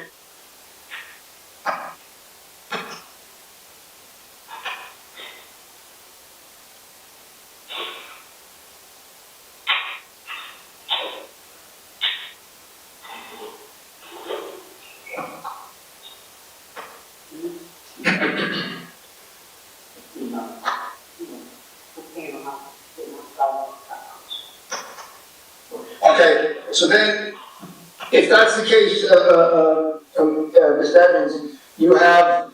Okay, so then, if that's the case, Mr. Evans, you have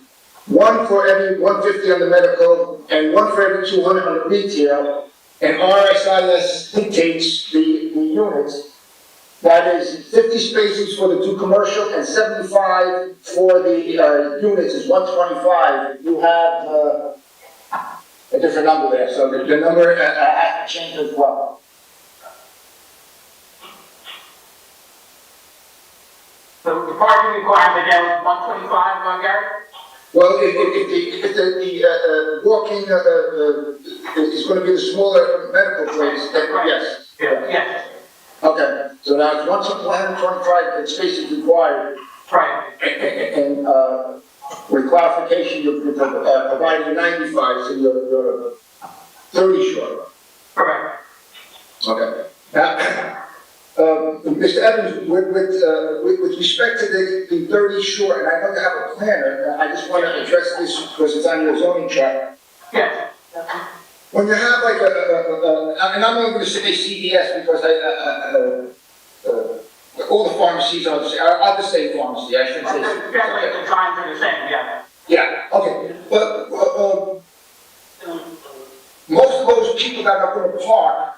one for every 150 on the medical and one for every 200 on the retail, and RSIS dictates the units. That is 50 spaces for the 2 commercial and 75 for the units is 125. You have a different number there, so the number has to change as well. So the parking requirement then is 125, Gary? Well, if the walk-in is going to be the smaller medical place, then yes. Yes. Okay, so now it's 125 spaces required, Right. and with clarification, you're providing 95, so you're 30 short. Correct. Okay. Now, Mr. Evans, with respect to the 30 short, and I know you have a planner, I just want to address this because it's on your zoning chart. Yes. When you have like and I'm not going to say CVS because all the pharmacies, I'll just say pharmacy, I shouldn't say CVS. Generally, the times are the same, yeah. Yeah, okay, but most of those people that are going to park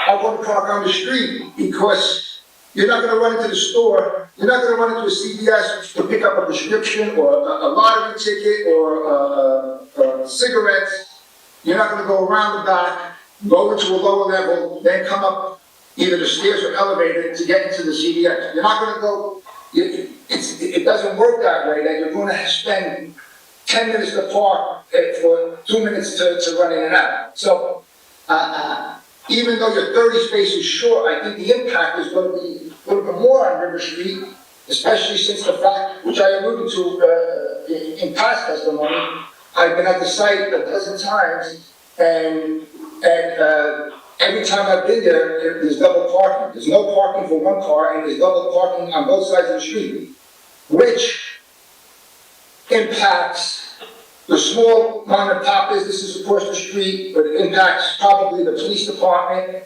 are going to park on the street because you're not going to run into the store, you're not going to run into a CVS to pick up a prescription or a lottery ticket or cigarettes. You're not going to go around the back, go into a lower level, then come up either the stairs or elevator to get into the CVS. You're not going to go, it doesn't work that way, that you're going to spend 10 minutes to park for 2 minutes to run in and out. So, even though you're 30 spaces short, I think the impact is going to be a little bit more on River Street especially since the fact, which I alluded to in past testimony, I've been at the site a dozen times, and every time I've been there, there's double parking. There's no parking for one car, and there's double parking on both sides of the street, which impacts the small mom and pop businesses across the street, but it impacts probably the police department,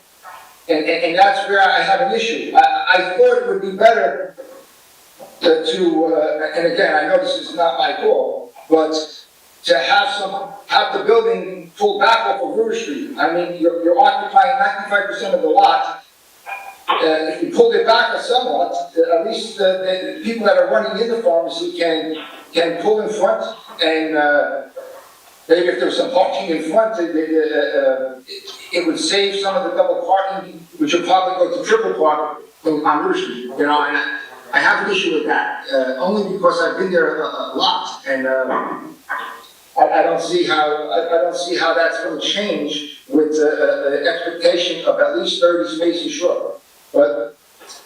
and that's where I have an issue. I thought it would be better and again, I know this is not my call, but to have the building pulled back off of River Street. I mean, you're occupying 95% of the lot. If you pulled it back somewhat, at least the people that are running in the pharmacy can pull in front, and maybe if there's some parking in front, it would save some of the double parking, which would probably go to triple park on River Street. You know, and I have an issue with that, only because I've been there a lot, and I don't see how that's going to change with the expectation of at least 30 spaces short. But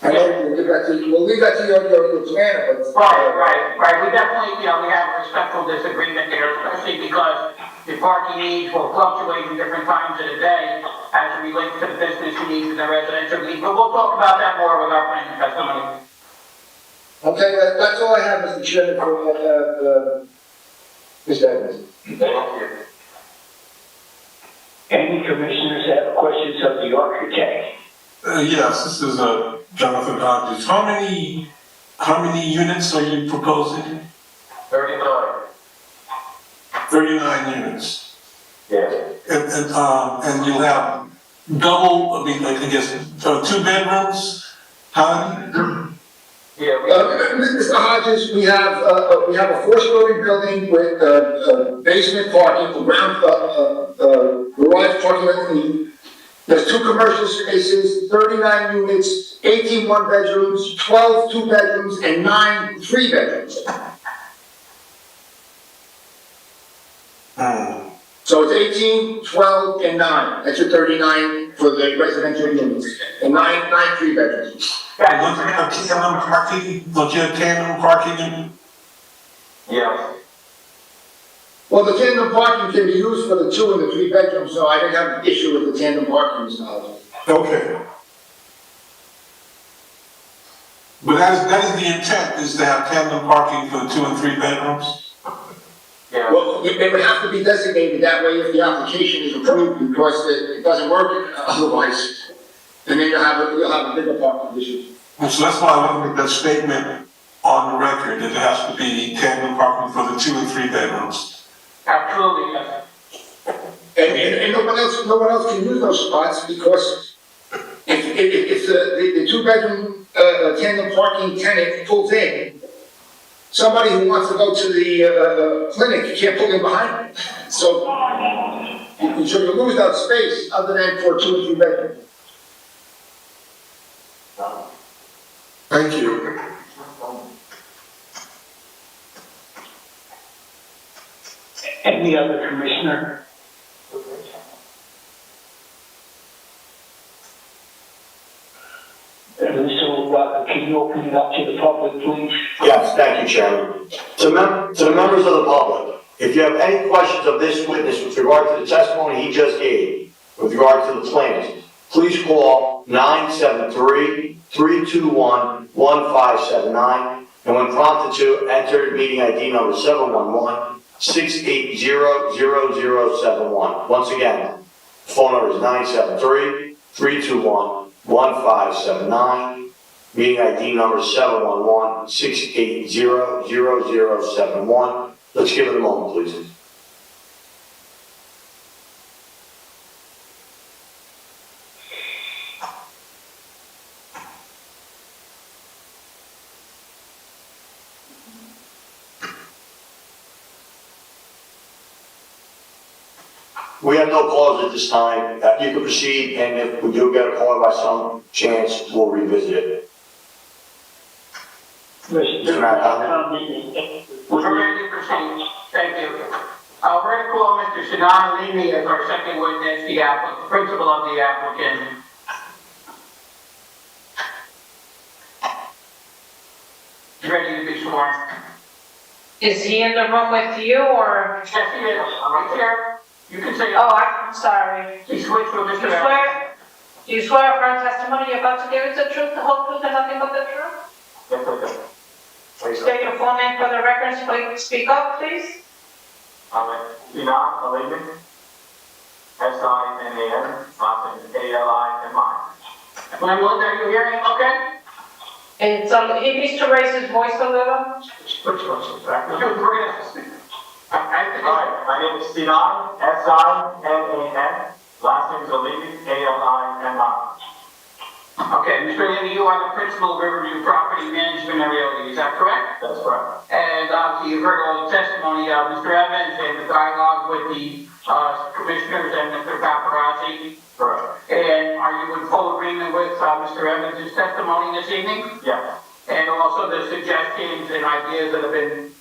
I know we'll leave that to your planner. But Right. We definitely, we have a respectful disagreement there, especially because the parking needs will fluctuate in different times of the day as it relates to the business needs and the residential needs. But we'll talk about that more with our planning testimony. Okay, that's all I have, Mr. Chairman, for Mr. Evans. Thank you. Any commissioners have questions of the architect? Yes, this is Jonathan Hodges. How many units are you proposing? 39. 39 units. Yes. And you'll have double, I guess, 2 bedrooms? How many? Yeah, Mr. Hodges, we have a 4-story building with basement parking, ground garage parking. There's 2 commercial spaces, 39 units, 18 one-bedrooms, 12 two-bedrooms, and 9 three-bedrooms. So it's 18, 12, and 9. That's your 39 for the residential units, and 9 three-bedrooms. Don't you have tandem parking? Don't you have tandem parking? yes. Well, the tandem parking can be used for the 2 and the 3 bedrooms, so I didn't have an issue with the tandem parking, Mr. Hodges. Okay. But that is the intent, is to have tandem parking for the 2 and 3 bedrooms? Yeah. Well, it would have to be designated that way if the application is approved, because it doesn't work otherwise. And then you'll have a bigger parking issue. And so that's why I want to make that statement on the record, that it has to be tandem parking for the 2 and 3 bedrooms. Absolutely, yes. And no one else can use those spots, because if the 2-bedroom tandem parking tenant pulls in, somebody who wants to go to the clinic can't pull in behind him. So you lose that space other than for 2 and 3 bedrooms. Thank you. Any other commissioner? So, can you open it up to the public, please? Yes, thank you, Chairman. To the members of the public, if you have any questions of this witness with regard to the testimony he just gave, with regard to the plans, please call 973-321-1579, and when prompted to, enter meeting ID number 711-680-0071. Once again, phone number is 973-321-1579, meeting ID number 711-680-0071. Let's give it a moment, please. We have no calls at this time. You can proceed, and if we do get a call by some chance, we'll revisit it. Mr. Matt, We're ready to proceed. Thank you. We're going to call Mr. Sinan Alimi as our second witness, the principal of the applicant. Is he in the room with you or? Yes, he is. Right here. You can say, Oh, I'm sorry. he switched with You Mr. Evans. swear, do you swear affirm testimony you're about to give is the truth, the whole truth, and nothing but the truth? Yes, I do. State your full name for the record, speak up, please. Sinan Alimi, S-I-N-A-N, last name is A-L-I-M-I. Glenn, are you hearing him okay? It's, he needs to raise his voice a little. Which one's back? You bring us. Hi, my name is Sinan, S-I-N-A-N, last name is Alimi, A-L-I-M-I. Okay, Mr. Levy, you are the principal of Riverview Property Management and Realty, is that correct? That's correct. And obviously, you've heard all the testimony of Mr. Evans and the dialogue with the commissioners and Mr. Paparazzi. Correct. And are you in full agreement with Mr. Evans' testimony this evening? Yes. And also the suggestions and ideas that have been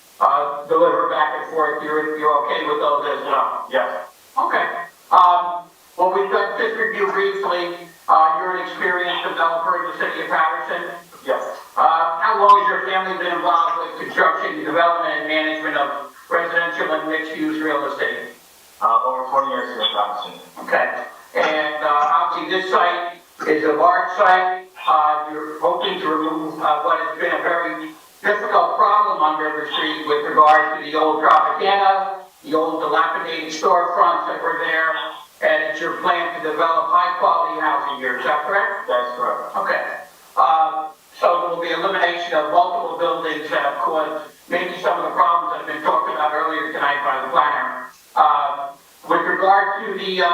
delivered back and forth, you're okay with those as well? Yes. Okay. Well, we've got just review briefly. You're an experienced developer in the city of Paterson. Yes. How long has your family been involved with construction, development, and management of residential and mixed-use real estate? Over 20 years here in Paterson. Okay. And obviously, this site is a large site. You're hoping to remove what has been a very difficult problem on River Street with regard to the old Tropicana, the old dilapidated storefronts that were there, and it's your plan to develop high-quality housing here. Is that correct? That's correct. Okay. So there will be elimination of multiple buildings that have caused maybe some of the problems that have been talked about earlier tonight by the planner. With regard to the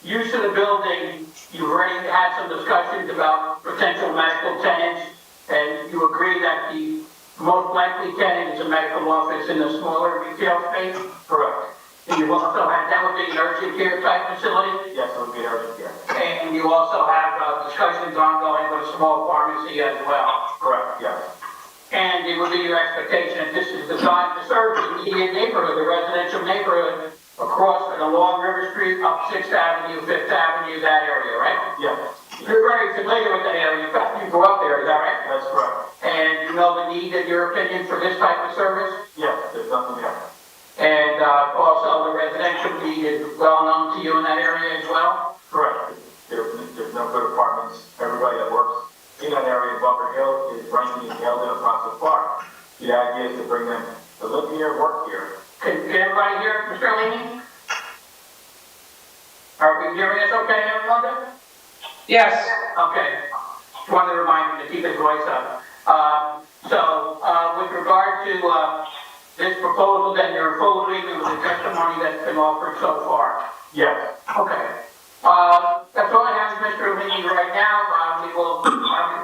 use of the building, you've already had some discussions about potential medical tenants, and you agree that the most likely tenant is a medical office in the smaller retail space? Correct. And you've also had, that would be an urgent care type facility? Yes, it would be urgent care. And you also have discussions ongoing with a small pharmacy as well? Correct, yes. And it would be your expectation that this is designed to serve the immediate neighborhood, the residential neighborhood across and along River Street, up 6th Avenue, 5th Avenue, that area, right? Yes. You're very familiar with that area. In fact, you grew up there, is that right? That's correct. And you know the need, in your opinion, for this type of service? Yes, there's nothing there. And also the residential need is well known to you in that area as well? Correct. There's no good apartments. Everybody that works in that area in Bunker Hill is renting in Hale Prospect Park. The idea is to bring them to live here, work here. Can everybody hear Mr. Alini? Are we hearing us okay, everyone? Yes. Okay. Just wanted to remind him to keep his voice up. With regard to this proposal, then you're in full agreement with the testimony that's been offered so far? Yes. Okay. That's all I have, Mr. Alini, right now.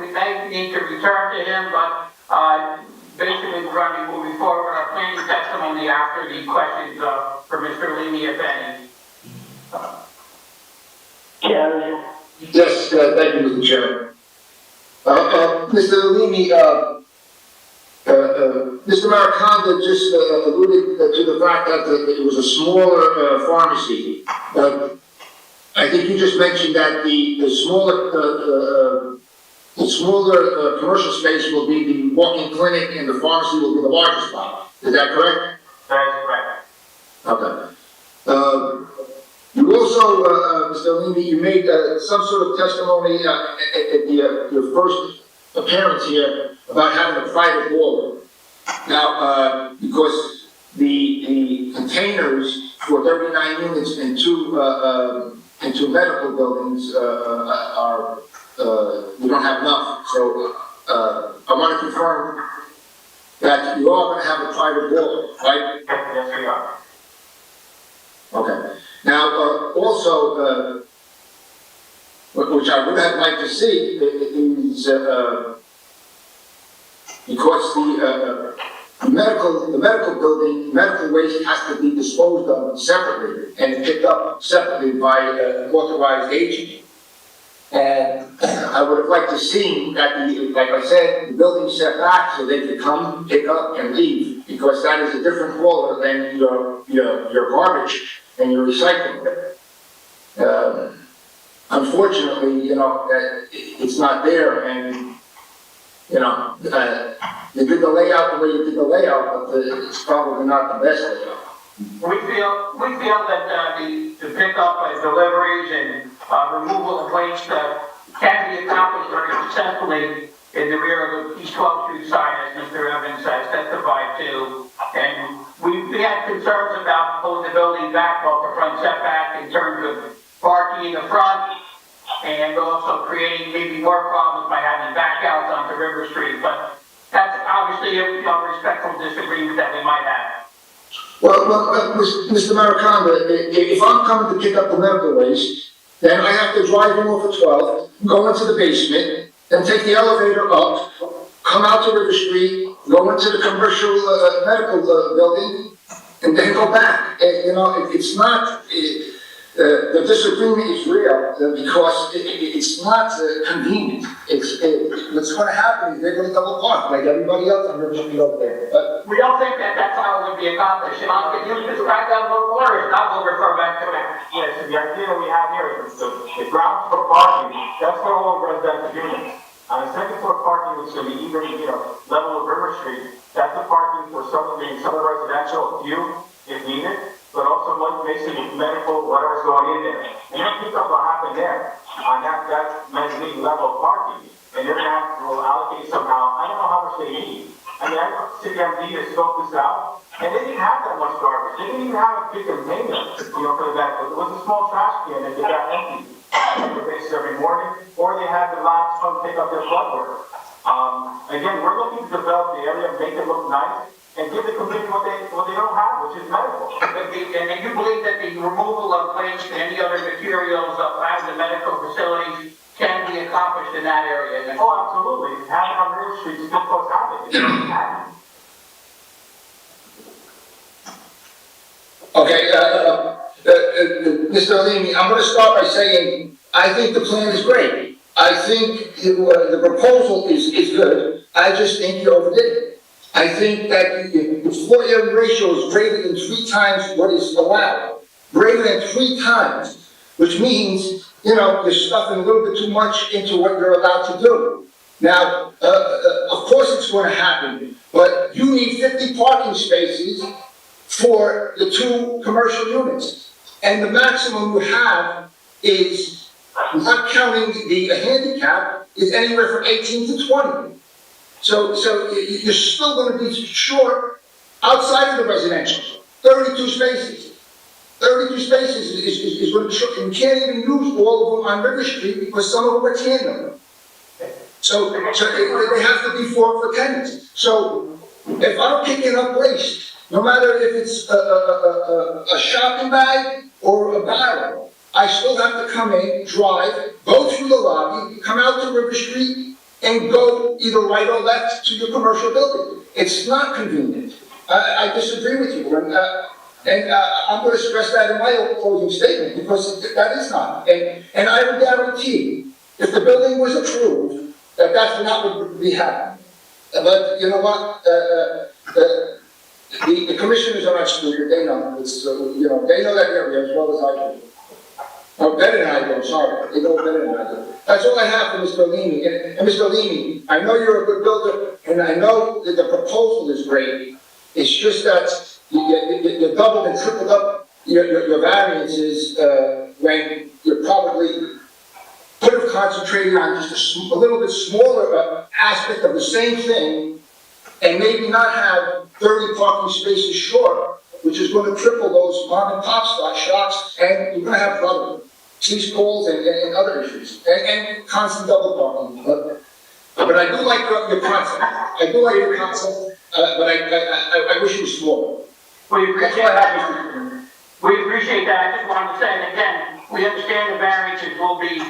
We may need to return to him, but basically we're going to be moving forward with our planning testimony after the questions for Mr. Alini, if any. Gary, Yes, thank you, Mr. Chairman. Mr. Alimi, Mr. Maracanda just alluded to the fact that it was a smaller pharmacy. I think you just mentioned that the smaller commercial space will be the walk-in clinic and the pharmacy will be the larger spot. Is that correct? That is correct. Okay. You also, Mr. Alimi, you made some sort of testimony at your first appearance here about having a private boiler. Now, because the containers for 39 units in two medical buildings are we don't have enough. So I want to confirm that you are going to have a private boiler, right? Yes, we are. Okay. Now, also, which I would have liked to see is because the medical building, medical waste has to be disposed of separately and picked up separately by an authorized agent. And I would have liked to see that, like I said, the building set back so they could come, pick up, and leave, because that is a different hauler than your garbage and your recycling. Unfortunately, it's not there, and You did the layout the way you did the layout, but it's probably not the best layout. We feel that the pickup and deliveries and removal of waste can be accomplished very successfully in the rear of the East 12th Street sign, as Mr. Evans has testified to. And we had concerns about pulling the building back off the front setback in terms of parking in the front and also creating maybe more problems by having backouts onto River Street. But that's obviously a respectful disagreement that we might have. Well, Mr. Maracanda, if I'm coming to pick up the medical waste, then I have to drive in off of 12th, go into the basement, then take the elevator up, come out to River Street, go into the commercial medical building, and then go back. It's not, the disagreement is real because it's not convenient. What's going to happen is they're going to double park like everybody else on River Street over there. We don't think that that's how it would be accomplished. Can you describe that a little more, or not, we'll refer back to that? Yes, the idea that we have here is the ground floor parking, that's for all residential units. On the second floor parking, which will be even, level of River Street, that's the parking for some of the residential view, if needed, but also basically medical, whatever's going in there. And that pickup will happen there, on that mezzanine level of parking. And they're going to allocate somehow, I don't know how much they need. I mean, I know City MD has scoped this out, and they didn't have that much garbage. They didn't even have a big container, for the medical. It was a small trash can that they got empty on the basis every morning, or they had the labs come pick up their blood work. Again, we're looking to develop the area, make it look nice, and give the community what they don't have, which is medical. And you believe that the removal of waste and any other materials out of the medical facilities can be accomplished in that area? Oh, absolutely. Have it on River Street, still close have it. Okay, Mr. Alimi, I'm going to start by saying I think the plan is great. I think the proposal is good. I just think you overdid it. I think that the floor area ratio is greater than 3 times what is allowed. Greater than 3 times, which means, you're stuffing a little bit too much into what you're allowed to do. Now, of course it's going to happen, but you need 50 parking spaces for the 2 commercial units. And the maximum you have is, not counting the handicap, is anywhere from 18 to 20. So you're still going to be short outside of the residential. 32 spaces. 32 spaces is going to be short. You can't even use all of them on River Street because some of them are tandem. So they have to be for tenants. So if I'm picking up waste, no matter if it's a shopping bag or a barrel, I still have to come in, drive, go through the lobby, come out to River Street, and go either right or left to your commercial building. It's not convenient. I disagree with you, and I'm going to stress that in my closing statement, because that is not. And I would guarantee, if the building was approved, that's not what would be happening. But you know what? The commissioners are not stupid. They know. They know that area as well as I do. Oh, better than I do, I'm sorry. They know better than I do. That's all I have for Mr. Alimi. And Mr. Alimi, I know you're a good builder, and I know that the proposal is great. It's just that you doubled and tripled up your variances when you probably could have concentrated on just a little bit smaller aspect of the same thing, and maybe not have 30 parking spaces short, which is going to triple those mom and pop shops, and you're going to have other police calls and other issues, and constant double parking. But I do like your concept. I do like your concept, but I wish it was smaller. We appreciate that. We appreciate that. I just wanted to say, and again, we understand the variances will be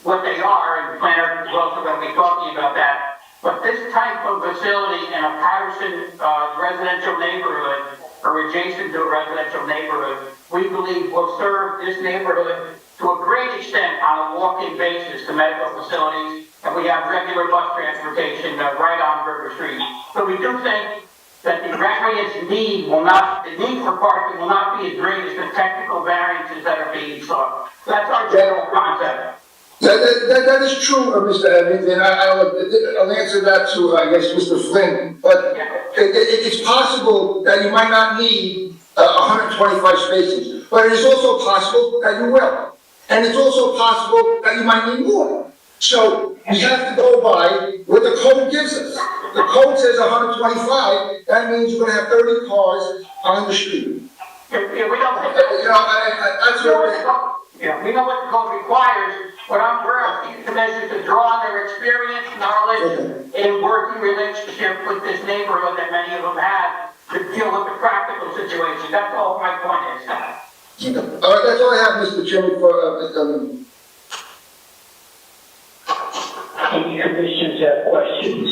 what they are, and the planner is also going to be talking about that. But this type of facility in a Paterson residential neighborhood, or adjacent to a residential neighborhood, we believe will serve this neighborhood to a great extent on a walk-in basis to medical facilities, and we have regular bus transportation right on River Street. So we do think that the variance need for parking will not be as great as the technical variances that are being sought. That's our general concept. That is true, Mr. Evans, and I'll answer that to, I guess, Mr. Flynn. But it's possible that you might not need 125 spaces, but it is also possible that you will. And it's also possible that you might need more. So we have to go by what the code gives us. The code says 125, that means you're gonna have 30 cars on the street. If we don't think You know, that's what. Yeah, we know what the code requires, but we're asking the commission to draw on their experience, knowledge, and working relationship with this neighborhood that many of them have to deal with the practical situation. That's all my point is. All right, that's all I have, Mr. Chairman, for, Any commissioners have questions?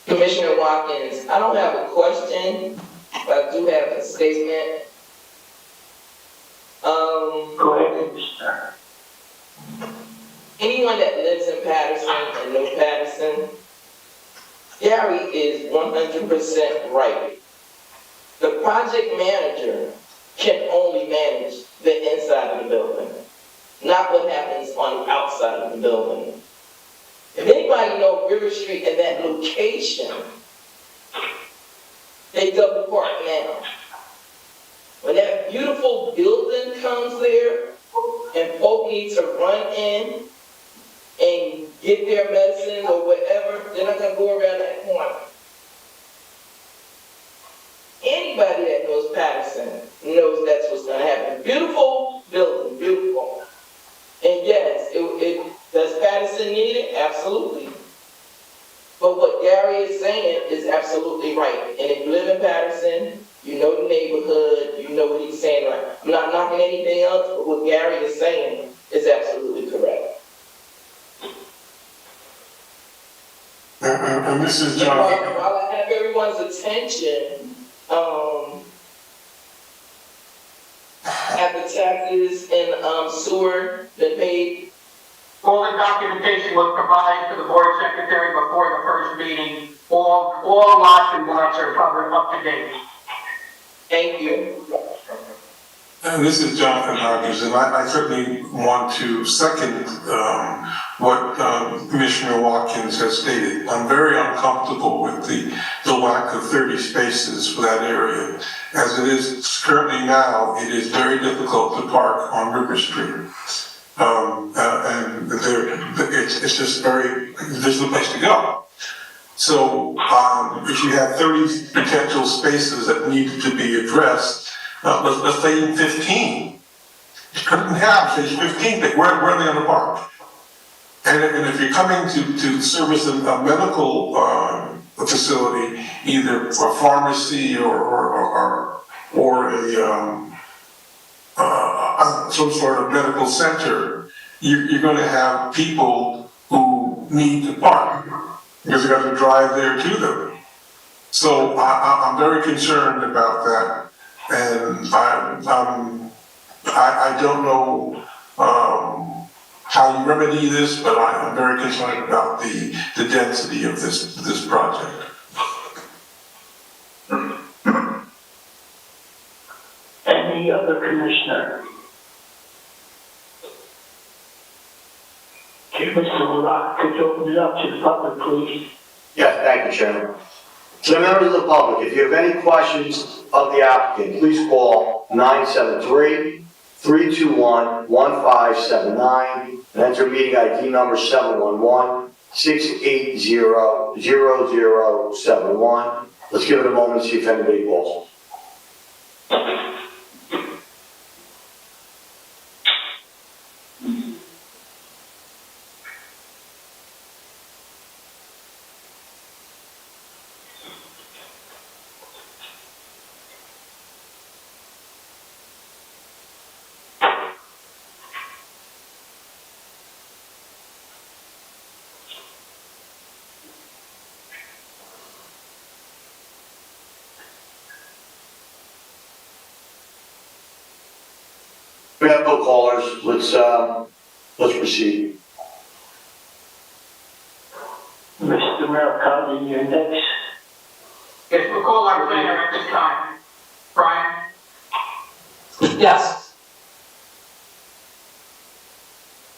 Commissioner Watkins, I don't have a question, but I do have a statement. Go ahead, Commissioner. Anyone that lives in Paterson and knows Paterson, Gary is 100% right. The project manager can only manage the inside of the building, not what happens on the outside of the building. If anybody knows River Street and that location, they double park now. When that beautiful building comes there and folk need to run in and get their medicine or whatever, they're not gonna go around that corner. Anybody that knows Paterson knows that's what's gonna happen. Beautiful building, beautiful. And yes, does Paterson need it? Absolutely. But what Gary is saying is absolutely right. And if you live in Paterson, you know the neighborhood, you know what he's saying right. I'm not knocking anything else, but what Gary is saying is absolutely correct. And this is And John. while I have everyone's attention, have the taxes and sewer been paid? All the documentation was provided to the board secretary before the first meeting. All lots and lots are covered up to date. Thank you. And this is Jonathan Hodges, and I certainly want to second what Commissioner Watkins has stated. I'm very uncomfortable with the lack of 30 spaces for that area. As it is currently now, it is very difficult to park on River Street. And it's just there's no place to go. So if you have 30 potential spaces that need to be addressed, let's say even 15. You couldn't have, say, 15, but where are they going to park? And if you're coming to service a medical facility, either a pharmacy or some sort of medical center, you're going to have people who need to park because they're going to drive there to them. So I'm very concerned about that. And I don't know how you remedy this, but I'm very concerned about the density of this project. Any other commissioner? Okay, Mr. Rock, could you open it up to the public, please? Yes, thank you, Chairman. To the members of the public, if you have any questions of the applicant, please call 973-321-1579 and enter meeting ID number 711-680-0071. Let's give it a moment and see if anybody calls. We have no callers. Let's proceed. Mr. Mercado, you're next. Yes, we'll call our planner at this time. Brian? Yes.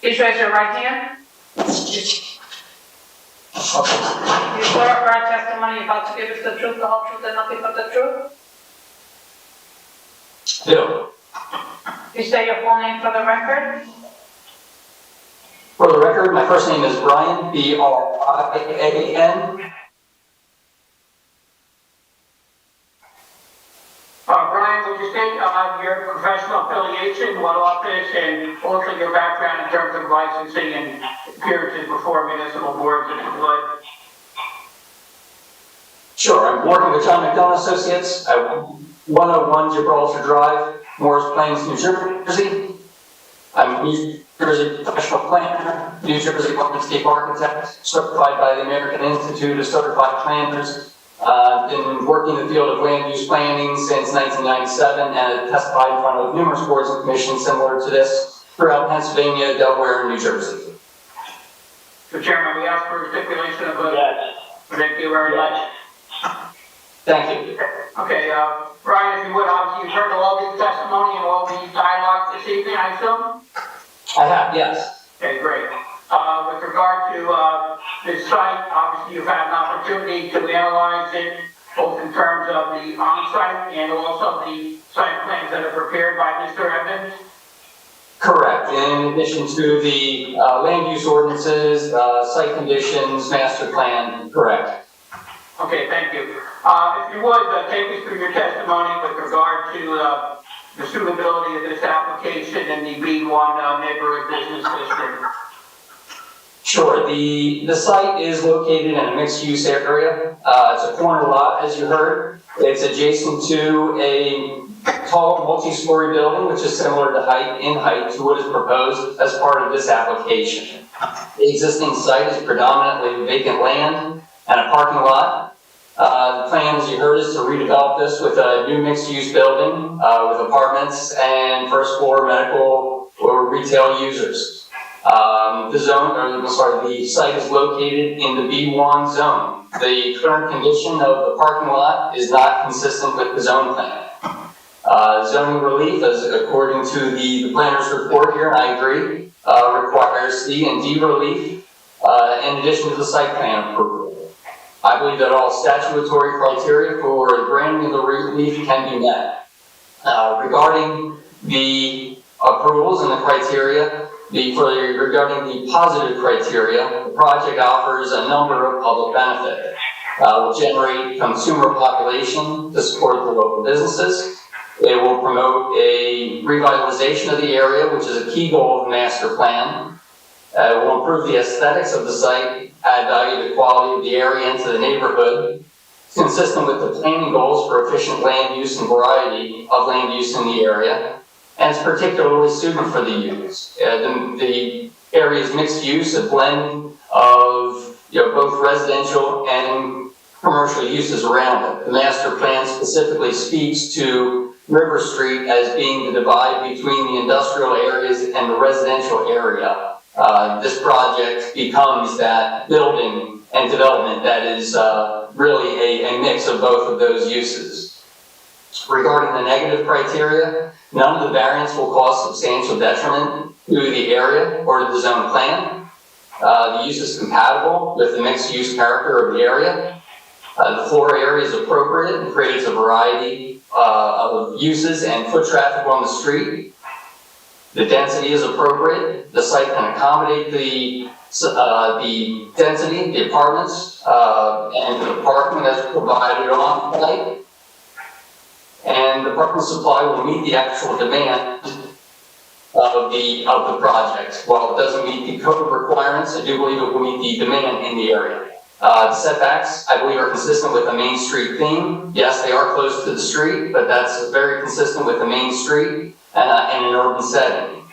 Please raise your right hand. Do you swear affirm testimony you're about to give us the truth, the whole truth, and nothing but the truth? Do. You say your full name for the record? For the record, my first name is Brian, B-R-I-A-N. Brian, would you state your professional affiliation, what office, and also your background in terms of licensing and appearances before municipal boards, if you would? Sure, I'm working with John McDonough Associates at 101 Gibraltar Drive, Morris Plains, New Jersey. I'm a New Jersey professional planner, New Jersey landscape architect, certified by the American Institute of Certified Planners. Been working in the field of land use planning since 1997 and have testified in front of numerous boards and commissions similar to this throughout Pennsylvania, Delaware, and New Jersey. So Chairman, we ask for a stipulation of vote. Yes. Thank you very much. Thank you. Okay, Brian, if you would, obviously you've heard all the testimony and all the dialogue this evening, I assume? I have, yes. Okay, great. With regard to this site, obviously you've had an opportunity to analyze it, both in terms of the on-site and also the site plans that are prepared by Mr. Evans. Correct. In addition to the land use ordinances, site conditions, master plan, correct. Okay, thank you. If you would, take us through your testimony with regard to the suitability of this application in the B1 neighborhood business district. Sure. The site is located in a mixed-use area. It's a corner lot, as you heard. It's adjacent to a tall multi-story building, which is similar to height to what is proposed as part of this application. The existing site is predominantly vacant land and a parking lot. The plan, as you heard, is to redevelop this with a new mixed-use building with apartments and first-floor medical or retail users. The site is located in the B1 zone. The current condition of the parking lot is not consistent with the zone plan. Zoning relief, as according to the planner's report here, and I agree, requires C and D relief in addition to the site plan approval. I believe that all statutory criteria for granting the relief can be met. Regarding the approvals and the criteria, regarding the positive criteria, the project offers a number of public benefits. Will generate consumer population to support the local businesses. It will promote a revitalization of the area, which is a key goal of the master plan. It will improve the aesthetics of the site, add value to the quality of the area and to the neighborhood. It's consistent with the planning goals for efficient land use and variety of land use in the area. And it's particularly suited for the use. The area is mixed use, a blend of both residential and commercial uses around it. The master plan specifically speaks to River Street as being the divide between the industrial areas and the residential area. This project becomes that building and development that is really a mix of both of those uses. Regarding the negative criteria, none of the variants will cause substantial detriment to the area or to the zone plan. The use is compatible with the mixed-use character of the area. The floor area is appropriate and creates a variety of uses and foot traffic on the street. The density is appropriate. The site can accommodate the density, the apartments, and the parking that's provided on site. And the parking supply will meet the actual demand of the project. While it doesn't meet the code requirements, I do believe it will meet the demand in the area. The setbacks, I believe, are consistent with the Main Street theme. Yes, they are close to the street, but that's very consistent with the Main Street and an urban setting.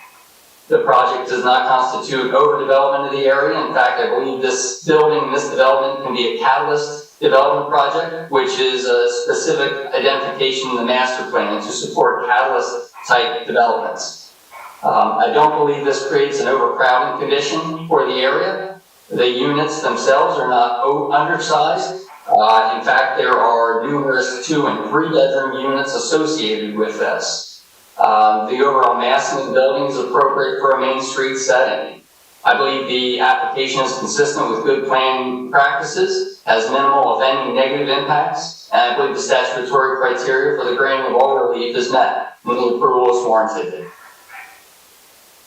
The project does not constitute overdevelopment of the area. In fact, I believe this building, this development can be a catalyst development project, which is a specific identification in the master plan to support catalyst type developments. I don't believe this creates an overcrowding condition for the area. The units themselves are not undersized. In fact, there are numerous 2- and 3-bedroom units associated with this. The overall massing of the building is appropriate for a Main Street setting. I believe the application is consistent with good planning practices, has minimal, if any, negative impacts, and I believe the statutory criteria for the granting of all relief is met, and the approval is warranted.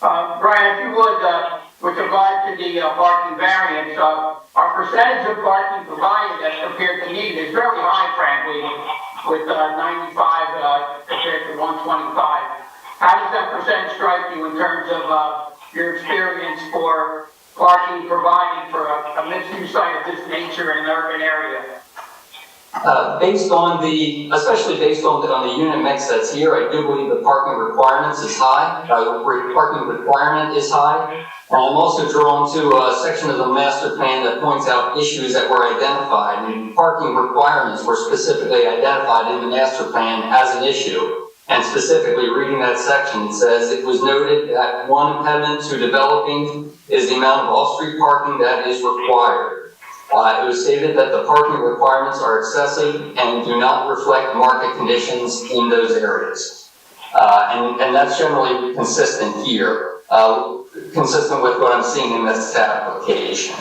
Brian, if you would, with regard to the parking variance, our percentage of parking provided as compared to needed is very high, frankly, with 95 compared to 125. How does that percent strike you in terms of your experience for parking provided for a mixed-use site of this nature in an urban area? Especially based on the unit mix that's here, I do believe the parking requirements is high. Parking requirement is high. And I'm also drawn to a section of the master plan that points out issues that were identified, and parking requirements were specifically identified in the master plan as an issue. And specifically reading that section, it says it was noted that one impediment to developing is the amount of off-street parking that is required. It was stated that the parking requirements are excessive and do not reflect market conditions in those areas. And that's generally consistent here, consistent with what I'm seeing in this application.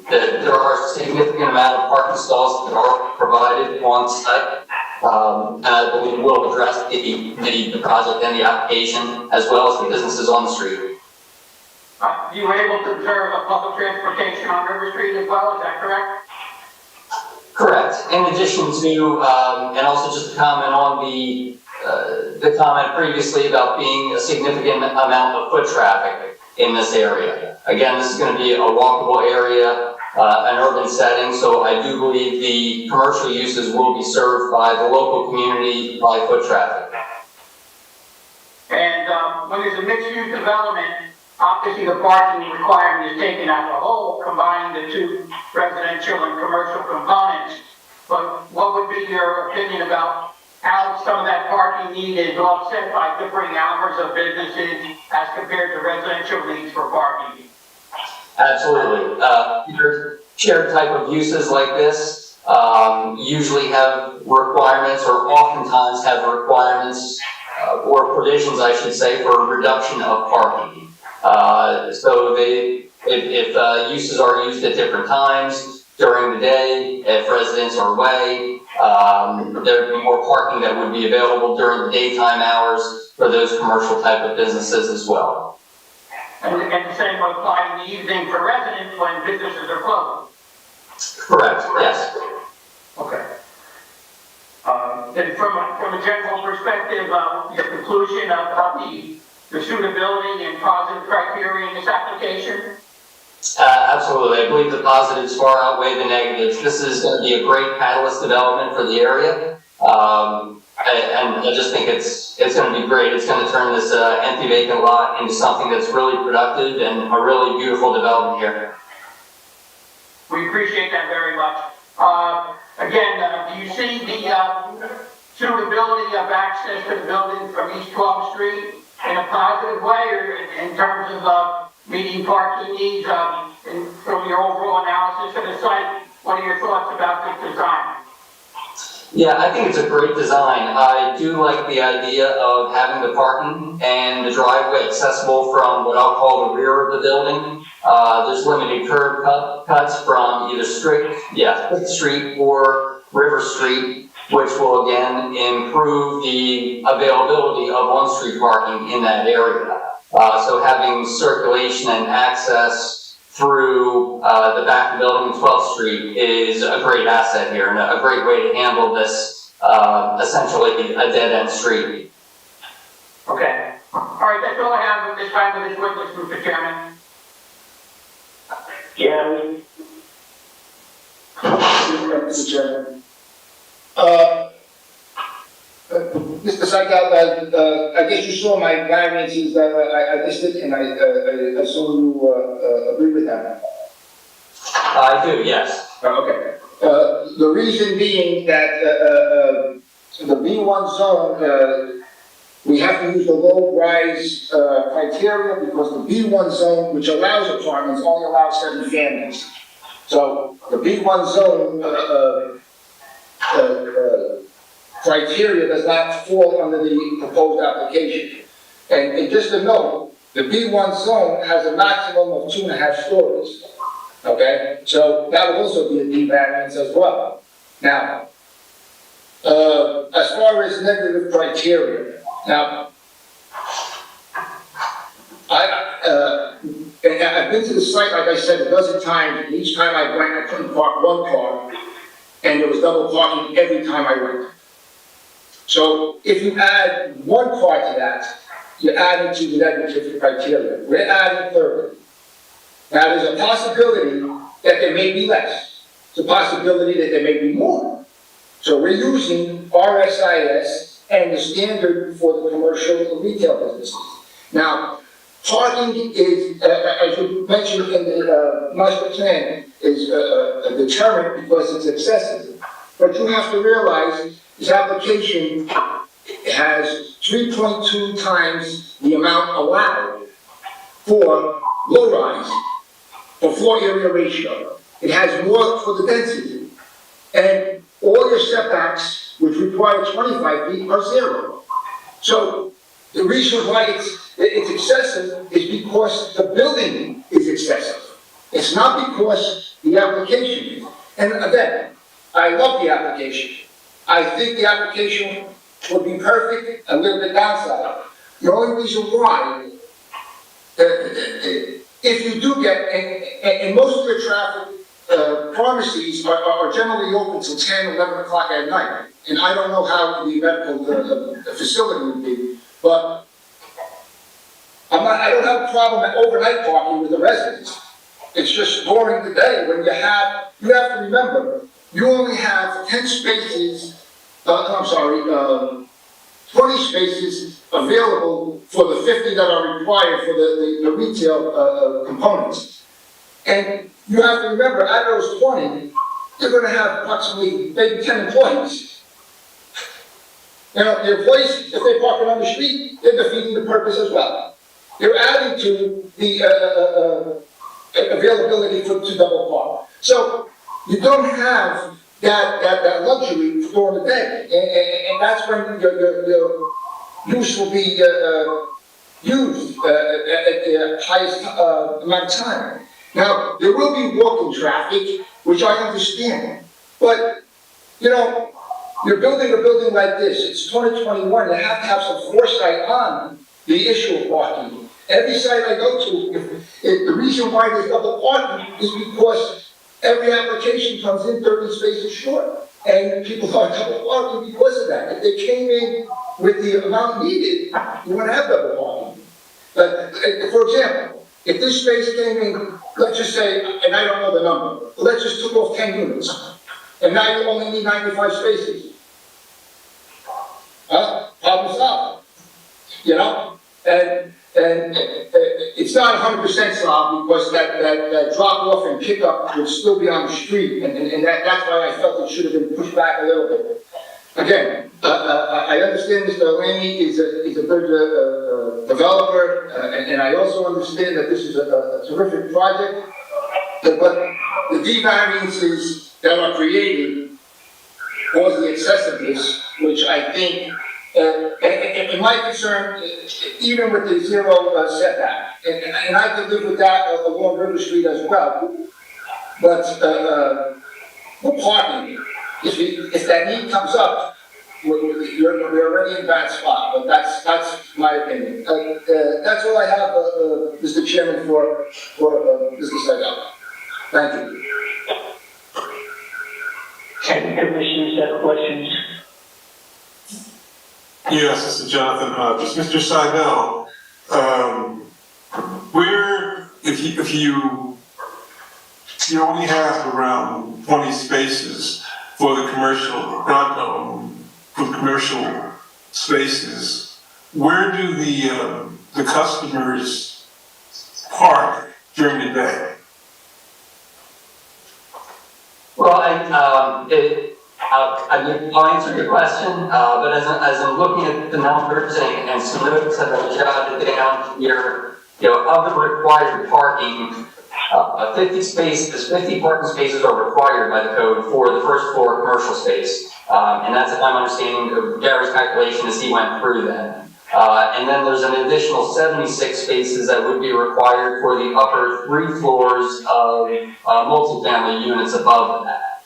There are a significant amount of parking stalls that are provided on site, and I believe we'll address the project and the application as well as the businesses on the street. You were able to observe a public transportation on River Street as well, is that correct? Correct. In addition to, and also just to comment on the comment previously about being a significant amount of foot traffic in this area. Again, this is going to be a walkable area, an urban setting, so I do believe the commercial uses will be served by the local community by foot traffic. And when there's a mixed-use development, obviously the parking requirement is taken as a whole, combining the two residential and commercial components. But what would be your opinion about how some of that parking need is offset by differing hours of businesses as compared to residential needs for parking? Absolutely. Shared type of uses like this usually have requirements, or oftentimes have requirements or provisions, I should say, for reduction of parking. So if uses are used at different times during the day, if residents are away, there would be more parking that would be available during the daytime hours for those commercial type of businesses as well. And the same would apply in the evening for residents when businesses are closed? Correct, yes. Okay. And from a general perspective, your conclusion of the suitability and positive criteria in this application? Absolutely. I believe the positives far outweigh the negatives. This is going to be a great catalyst development for the area. And I just think it's going to be great. It's going to turn this empty vacant lot into something that's really productive and a really beautiful development here. We appreciate that very much. Again, do you see the suitability of access to the building from East 12th Street in a positive way, or in terms of meeting parking needs from your overall analysis of the site? What are your thoughts about this design? Yeah, I think it's a great design. I do like the idea of having the parking and the driveway accessible from what I'll call the rear of the building. There's limited curb cuts from either Fifth Street or River Street, which will again improve the availability of on-street parking in that area. So having circulation and access through the back of the building, 12th Street, is a great asset here and a great way to handle this essentially a dead-end street. Okay. All right, that's all I have at this time for this witness, Mr. Chairman. Yeah. Mr. Chairman. Mr. Seigel, I guess you saw my variances that I listed, and I assume you agree with them. I do, yes. Okay. The reason being that the B1 zone, we have to use the low-rise criteria because the B1 zone, which allows apartments, only allows 7 families. So the B1 zone criteria does not fall under the proposed application. And just to note, the B1 zone has a maximum of 2.5 stories. Okay, so that would also be a D variance as well. Now, as far as negative criteria, now, I've been to the site, like I said, a dozen times, and each time I went, I couldn't park one car, and there was double parking every time I went. So if you add one car to that, you're adding to the negative criteria. We're adding 30. Now, there's a possibility that there may be less. There's a possibility that there may be more. So we're using RSIS and the standard for the commercial and retail businesses. Now, parking is, as you mentioned in the master plan, is determined because it's excessive. But you have to realize this application has 3.2 times the amount allowed for low-rise, for floor area ratio. It has more for the density. And all your setbacks, which require 25 feet, are 0. So the reason why it's excessive is because the building is excessive. It's not because the application is. And again, I love the application. I think the application would be perfect, a little bit downside. The only reason why, if you do get, and most of the traffic pharmacies are generally open till 10, 11 o'clock at night. And I don't know how the medical facility would be, but I don't have a problem at overnight parking with the residents. It's just during the day when you have to remember, you only have 10 spaces, 20 spaces available for the 50 that are required for the retail components. And you have to remember, out of those 20, you're going to have approximately maybe 10 employees. You know, the employees, if they're parking on the street, they're defeating the purpose as well. You're adding to the availability to double park. So you don't have that luxury during the day, and that's when your use will be used at the highest amount of time. Now, there will be walking traffic, which I understand, but, you know, you're building a building like this, it's 2021, you have to have some foresight on the issue of parking. Every site I go to, the reason why there's double parking is because every application comes in 30 spaces short, and people are double parking because of that. If they came in with the amount needed, you wouldn't have double parking. For example, if this space came in, let's just say, and I don't know the number, but let's just took off 10 units, and now you only need 95 spaces. Problem solved. You know? And it's not 100% solved because that drop off and pickup would still be on the street, and that's why I felt it should have been pushed back a little bit. Again, I understand Mr. Laney is a good developer, and I also understand that this is a terrific project, but the D variances that are created cause the excessiveness, which I think, and my concern, even with the 0 setback, and I could live with that along River Street as well, but the parking, if that need comes up, we're already in a bad spot, but that's my opinion. That's all I have, Mr. Chairman, for Mr. Segal. Thank you. Any commissioners have questions? Yes, this is Jonathan Hodges. Mr. Seidel, where, if you only have around 20 spaces for the commercial spaces, where do the customers park during the day? Well, I'll answer your question, but as I'm looking at the numbers and some notes that I've jotted down here, of the required parking, 50 parking spaces are required by the code for the first floor commercial space. And that's if I'm understanding Gary's calculation as he went through that. And then there's an additional 76 spaces that would be required for the upper 3 floors of multifamily units above that.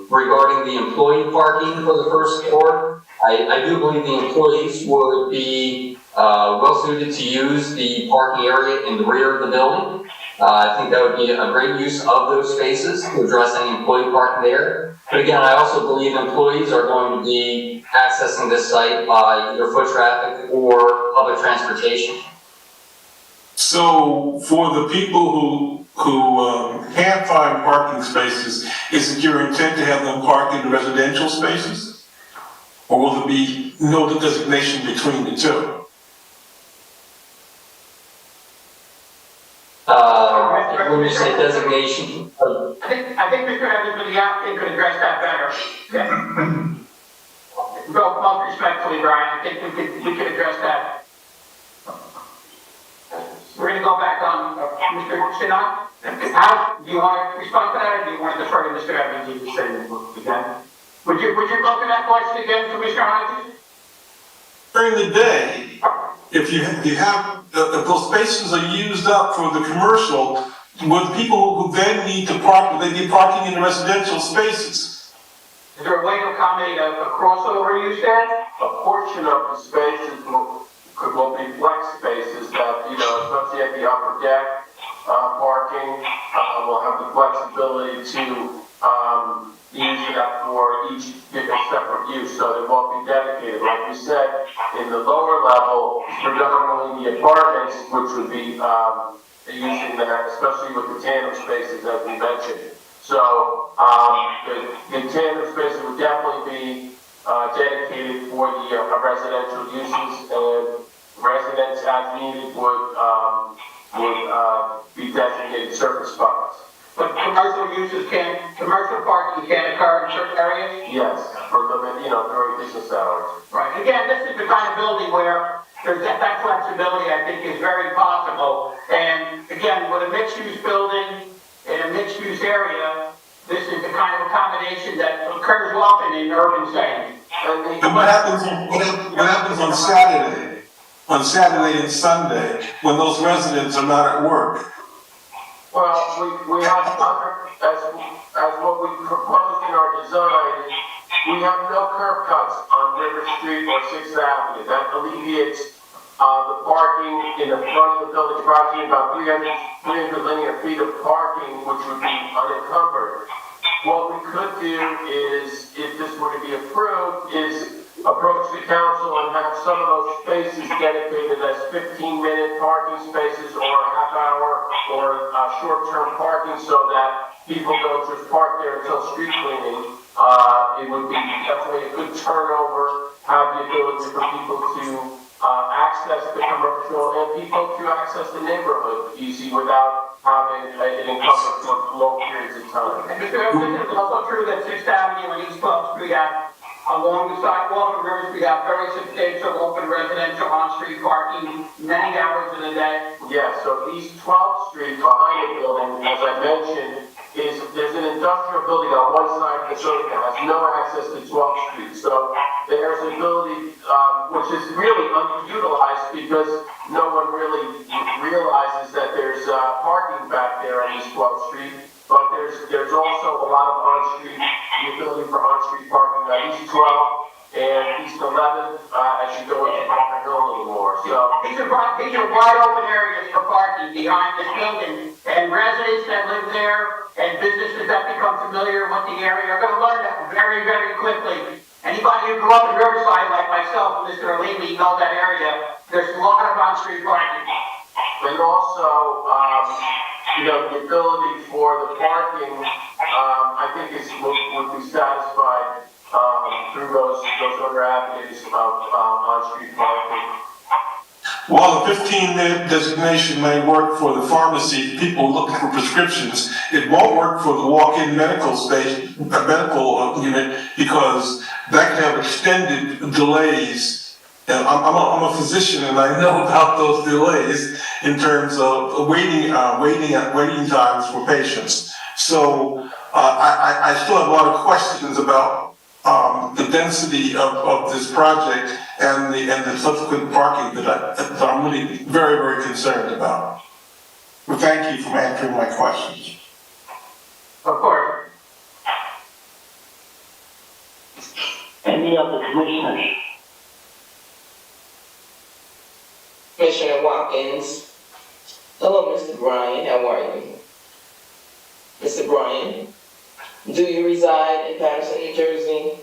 Regarding the employee parking for the first floor, I do believe the employees would be well suited to use the parking area in the rear of the building. I think that would be a great use of those spaces to address any employee parking there. But again, I also believe employees are going to be accessing this site by either foot traffic or public transportation. So for the people who can't find parking spaces, is it your intent to have them park in the residential spaces? Or will there be no designation between the two? When you say designation, I think Mr. Evans with the applicant could address that better. Okay. Most respectfully, Brian, I think we could address that. We're gonna go back on Mr. Sinat. How, do you want to respond to that, or do you want to defer to Mr. Evans? You say again. Would you go to that question again for Mr. Hodges? During the day, if those spaces are used up for the commercial, would people who then need to park, would they be parking in the residential spaces? Is there a way to accommodate a crossover use there? A portion of the spaces will be flex spaces that, especially at the upper deck, parking, will have the flexibility to, use it up for each separate use, so they won't be dedicated. Like we said, in the lower level, predominantly the apartments, which would be, using that, especially with the tandem spaces that we mentioned. So, the tandem spaces would definitely be, dedicated for the residential uses, and residents as needed would be designated certain spots. But commercial parking can't occur in certain areas? Yes, for during business hours. Right, again, this is the kind of building where there's that flexibility, I think, is very possible. And again, with a mixed-use building in a mixed-use area, this is the kind of accommodation that occurs often in urban settings. And what happens on Saturday? On Saturday and Sunday, when those residents are not at work? Well, we have, as what we proposed in our design, we have no curb cuts on River Street or 6th Avenue. That alleviates the parking in the front of the building, approximately about 300 linear feet of parking, which would be unencumbered. What we could do is, if this were to be approved, is approach the council and have some of those spaces dedicated as 15-minute parking spaces or a half-hour or short-term parking, so that people don't just park there until street cleaning. It would be definitely a good turnover, have the ability for people to access the commercial and people to access the neighborhood easy without having it encumbered for long periods of time. And Mr. Evans, it's also true that 6th Avenue and East 12th Street have, along the sidewalk of River Street, have very substantial open residential on-street parking many hours in a day. Yeah, so East 12th Street behind the building, as I mentioned, there's an industrial building on one side of the building that has no access to 12th Street. So there's an ability, which is really underutilized because no one really realizes that there's parking back there on East 12th Street. But there's also a lot of the ability for on-street parking on East 12 and East 11 as you go into Parker Hill a little more. So these are wide open areas for parking behind this building, and residents that live there and businesses that become familiar with the area are going to learn that very, very quickly. Anybody who grew up in Riverside, like myself and Mr. Alimi, know that area. There's a lot of on-street parking. And also, the ability for the parking, I think would be satisfied through those other avenues of on-street parking. While the 15-minute designation may work for the pharmacy, people looking for prescriptions, it won't work for the walk-in medical unit, because that can have extended delays. And I'm a physician, and I know about those delays in terms of waiting times for patients. So I still have a lot of questions about the density of this project and the subsequent parking that I'm really very, very concerned about. Well, thank you for answering my questions. Of course. Any other commissioners? Commissioner Watkins. Hello, Mr. Bryan, how are you? Mr. Bryan, do you reside in Paterson, New Jersey?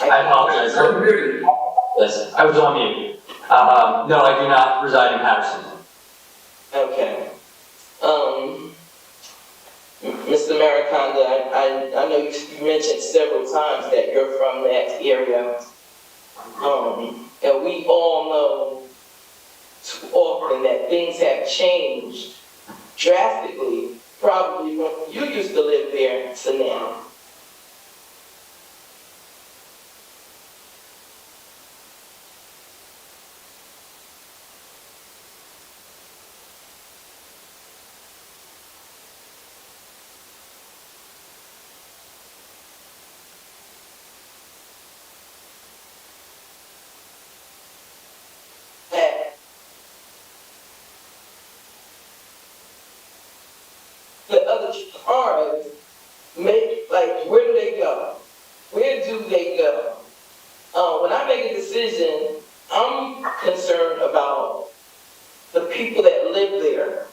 I apologize. Yes, I was on mute. No, I do not reside in Paterson. Okay. Mr. Mariconda, I know you mentioned several times that you're from that area. And we all know too often that things have changed drastically, probably when you used to live there to now. The other cars make, like, where do they go? Where do they go? When I make a decision, I'm concerned about the people that live there.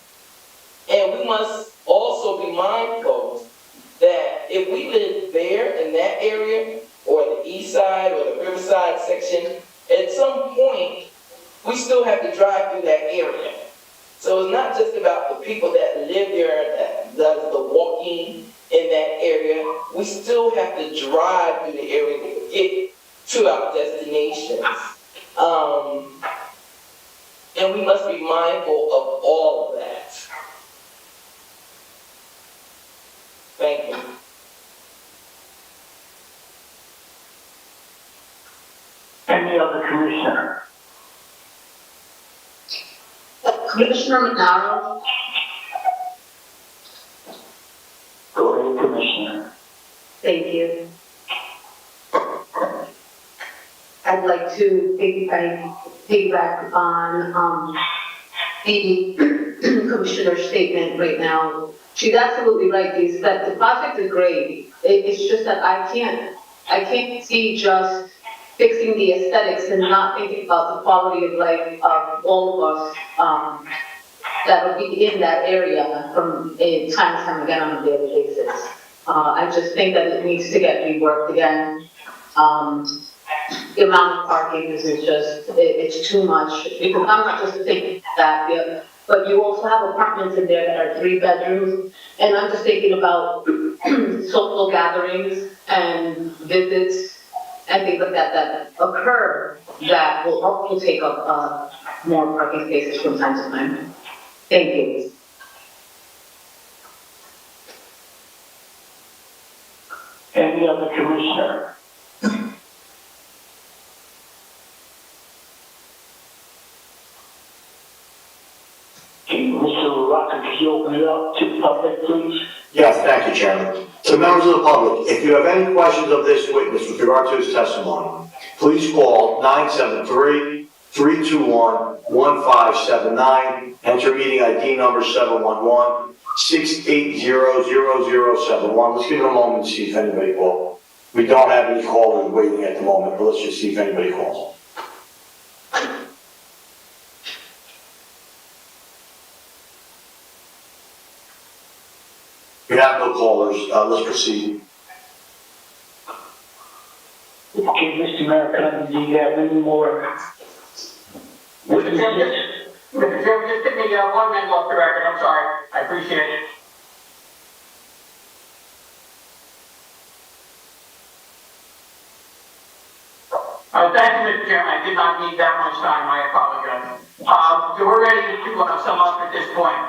And we must also be mindful that if we live there in that area, or the east side or the riverside section, at some point, we still have to drive through that area. So it's not just about the people that live there, that does the walking in that area. We still have to drive through the area to get to our destinations. And we must be mindful of all of that. Thank you. Any other commissioner? Commissioner McNaro? Go ahead, Commissioner. Thank you. I'd like to piggyback on the commissioner's statement right now. She's absolutely right. The project is great. It's just that I can't see just fixing the aesthetics and not thinking about the quality of life of all of us that will be in that area from time to time again on a daily basis. I just think that it needs to get reworked again. The amount of parking is just, it's too much, because I'm not just thinking that, yeah, but you also have apartments in there that are 3 bedrooms, and I'm just thinking about social gatherings and visits and things like that occur that will also take up more parking spaces from time to time. Thank you. Any other commissioner? Okay, Mr. Rocker, could you open it up to the public, please? Yes, thank you, Chairman. So members of the public, if you have any questions of this witness with regard to his testimony, please call 973-321-1579, enter meeting ID number 711-680-0071. Let's give it a moment to see if anybody calls. We don't have any callers waiting at the moment, but let's just see if anybody calls. We have no callers. Let's proceed. Okay, Mr. Maricondo, do you have any more? Mr. Chairman, just give me 1 minute off the record. I'm sorry. I appreciate it. Thank you, Mr. Chairman. I did not need that much time. I apologize. So we're ready to sum up at this point.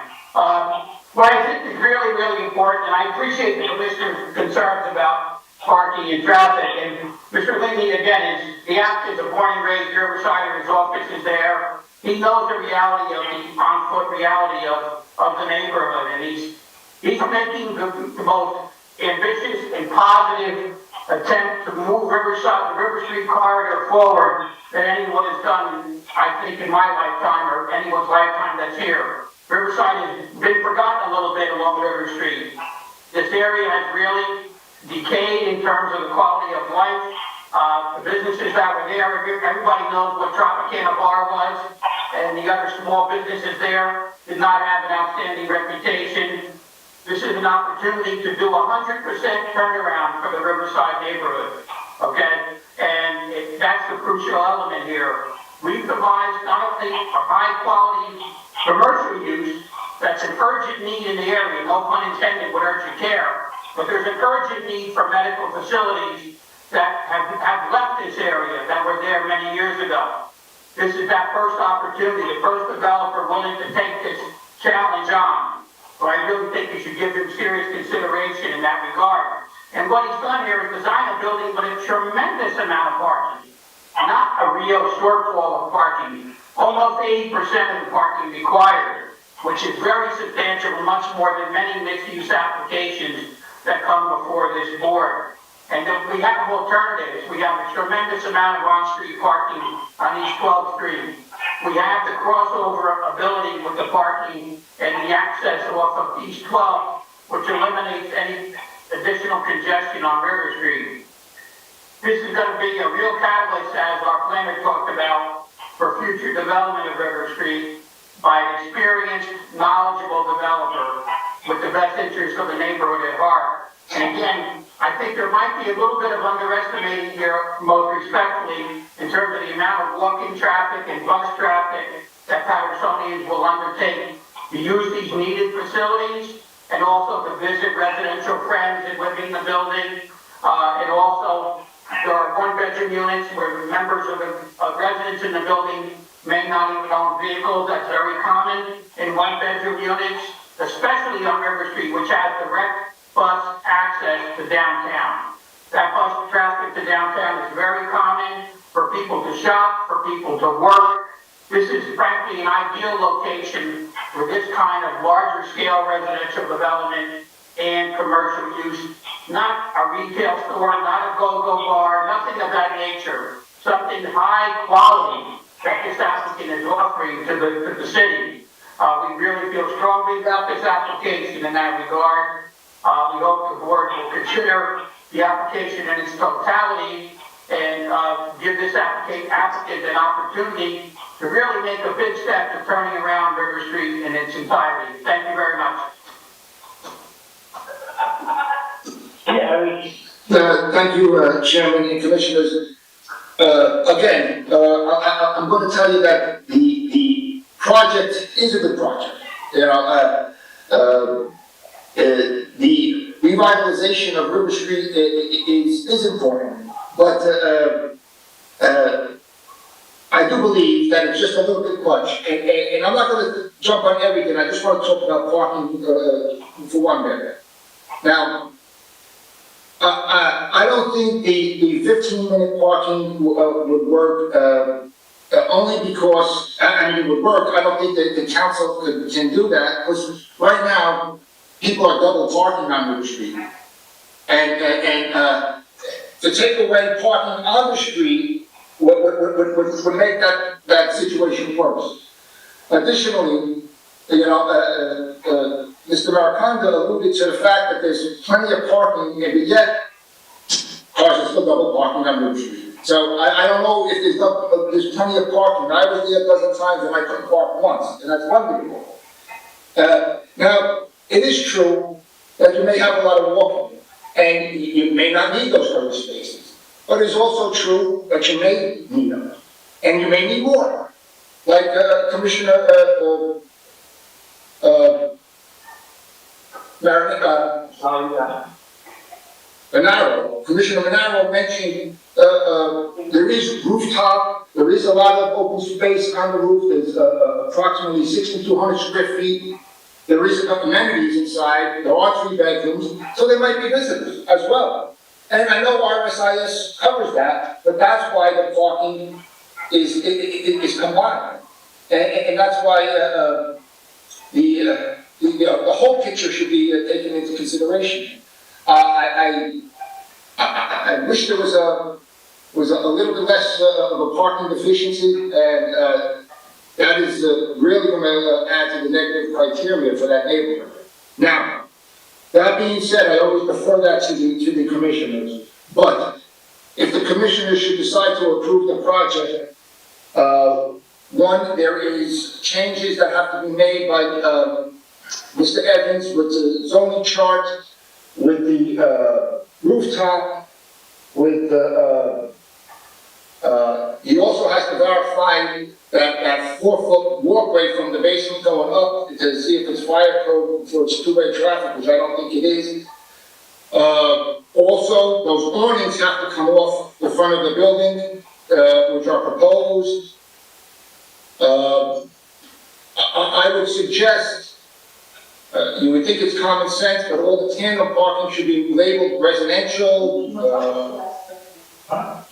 What I think is really, really important, and I appreciate the commissioner's concerns about parking and traffic, and Mr. Lindsay, again, the applicant is a born and raised Riverside, his office is there. He knows the reality of the on-foot reality of the neighborhood, and he's making the most ambitious and positive attempt to move Riverside, the River Street corridor forward than anyone has done, I think, in my lifetime or anyone's lifetime that's here. Riverside has been forgotten a little bit along River Street. This area has really decayed in terms of the quality of life. The businesses that were there, everybody knows what Tropicana Bar was, and the other small businesses there did not have an outstanding reputation. This is an opportunity to do 100% turnaround for the Riverside neighborhood, okay? And that's the crucial element here. We've devised not only a high-quality commercial use that's an urgent need in the area, no pun intended with urgent care, but there's an urgent need for medical facilities that have left this area, that were there many years ago. This is that first opportunity, the first developer willing to take this challenge on. So I really think you should give him serious consideration in that regard. And what he's done here is design a building with a tremendous amount of parking, not a real shortfall of parking. Almost 80% of the parking required, which is very substantial, much more than many mixed-use applications that come before this board. And then we have alternatives. We have a tremendous amount of on-street parking on East 12th Street. We have the crossover ability with the parking and the access off of East 12th, which eliminates any additional congestion on River Street. This is going to be a real catalyst, as our planner talked about, for future development of River Street by an experienced, knowledgeable developer with the best interest of the neighborhood at heart. And again, I think there might be a little bit of underestimating here, most respectfully, in terms of the amount of walking traffic and bus traffic that Patersonians will undertake to use these needed facilities, and also to visit residential friends and living in the building. And also, there are one-bedroom units where members of residents in the building may not even own vehicles. That's very common in one-bedroom units, especially on River Street, which has direct bus access to downtown. That bus traffic to downtown is very common for people to shop, for people to work. This is frankly an ideal location for this kind of larger scale residential development and commercial use. Not a retail store, not a go-go bar, nothing of that nature. Something high quality that this applicant is offering to the city. We really feel strongly about this application in that regard. We hope the board will consider the application in its totality and give this applicant an opportunity to really make a big step to turning around River Street in its entirety. Thank you very much. Thank you, Chairman and Commissioners. Again, I'm going to tell you that the project is a good project. You know, the revitalization of River Street is important, but I do believe that it's just a little bit much. And I'm not going to jump on everything. I just want to talk about parking for one minute. Now, I don't think the 15-minute parking would work, only because, I mean, it would work. I don't think that the council can do that, because right now, people are double parking on River Street. And to take away parking on the street would make that situation worse. Additionally, you know, Mr. Maracanda alluded to the fact that there's plenty of parking, and yet cars are still double parking on River Street. So I don't know if there's plenty of parking. I was there a dozen times and I couldn't park once, and that's wonderful. Now, it is true that you may have a lot of walking, and you may not need those 30 spaces. But it's also true that you may need them, and you may need more. Like Commissioner Commissioner Monaro mentioned there is rooftop, there is a lot of open space on the roof. There's approximately 6,200 square feet. There is amenities inside. There are 3 bedrooms, so there might be visitors as well. And I know RSIS covers that, but that's why the parking is combined, and that's why the whole picture should be taken into consideration. I wish there was a little bit less of a parking deficiency, and that is really going to add to the negative criteria for that neighborhood. Now, that being said, I always defer that to the commissioners. But if the commissioners should decide to approve the project, one, there is changes that have to be made by Mr. Evans with the zoning chart, with the rooftop, with the, he also has to verify that 4-foot walkway from the basement going up to see if it's fire code for its two-way traffic, which I don't think it is. Also, those awnings have to come off the front of the building, which are proposed. I would suggest, you would think it's common sense, but all the tandem parking should be labeled residential. I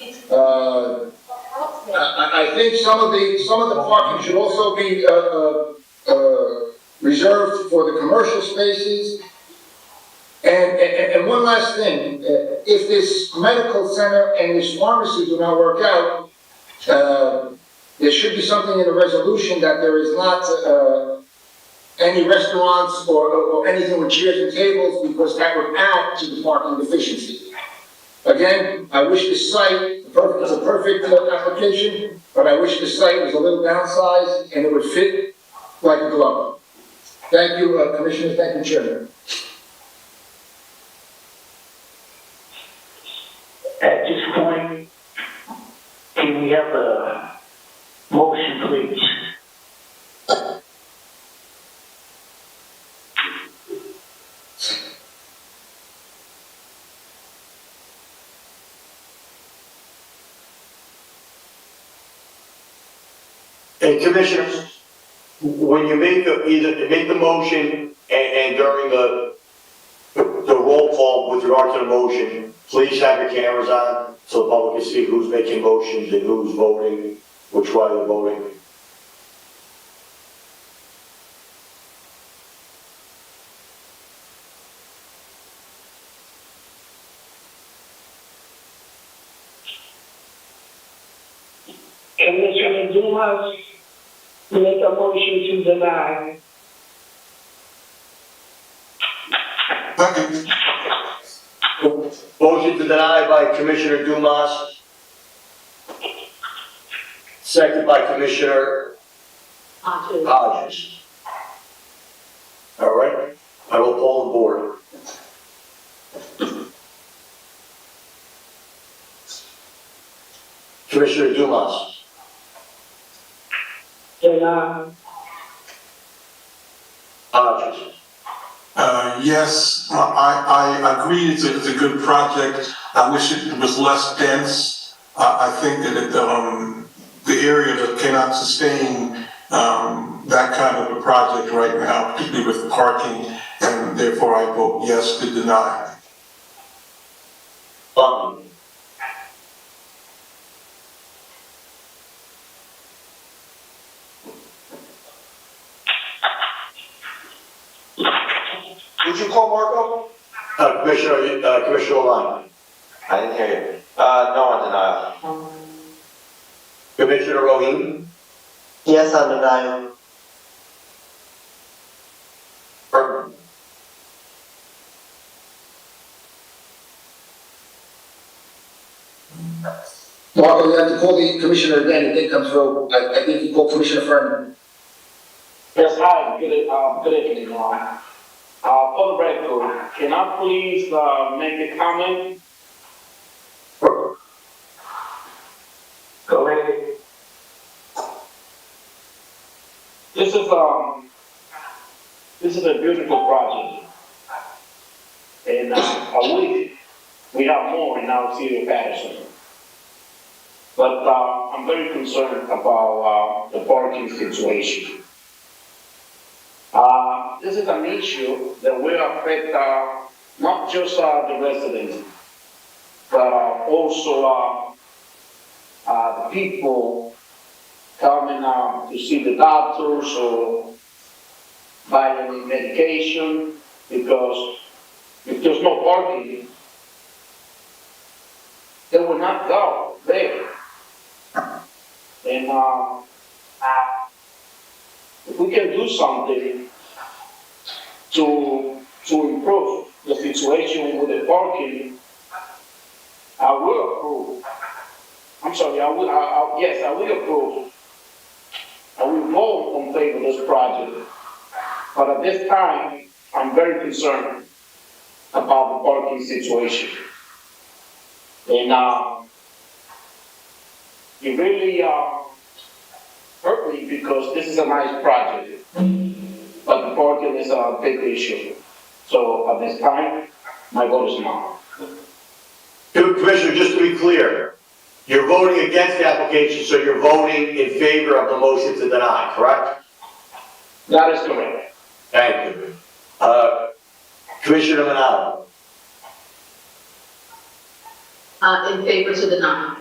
think some of the parking should also be reserved for the commercial spaces. And one last thing, if this medical center and this pharmacy do not work out, there should be something in the resolution that there is not any restaurants or anything with chairs and tables, because that would add to the parking deficiency. Again, I wish the site, it's a perfect application, but I wish the site was a little downsized and it would fit like a glove. Thank you, Commissioners. Thank you, Chairman. At this point, can we have a motion, please? And Commissioners, when you make the motion and during the roll call with regard to the motion, please have your cameras on so the public can see who's making motions and who's voting, which way they're voting. Commissioner Dumas, make a motion to deny. Second. Motion to deny by Commissioner Dumas. Second by Commissioner Hodges. All right, I will poll the board. Commissioner Dumas. Deny. Hodges. Yes, I agree, it's a good project. I wish it was less dense. I think that the area that cannot sustain that kind of a project right now, particularly with parking, and therefore I vote yes to deny. Would you call Marco? Commissioner O'Reilly. I didn't hear you. No on denial. Commissioner Rohini? Yes on denial. Marco, you have to call the commissioner again. It did come through. I think you called Commissioner Furman. Yes, hi, good evening, for the record, can I please, make a comment? Go ahead. This is a beautiful project. And, I wish we have more in our city of Paterson. But, I'm very concerned about, the parking situation. This is an issue that will affect not just the residents, but also the people coming to see the doctors or buy any medication, because if there's no parking, they will not go there. And, if we can do something to improve the situation with the parking, I will approve. I'm sorry, yes, I will approve. I will vote in favor of this project. But at this time, I'm very concerned about the parking situation. And, it really, hurt me because this is a nice project, but the parking is a big issue. So at this time, my vote is no. Commissioner, just to be clear, you're voting against the application, so you're voting in favor of the motion to deny, correct? That is correct. Thank you. Commissioner Manalo. In favor to deny.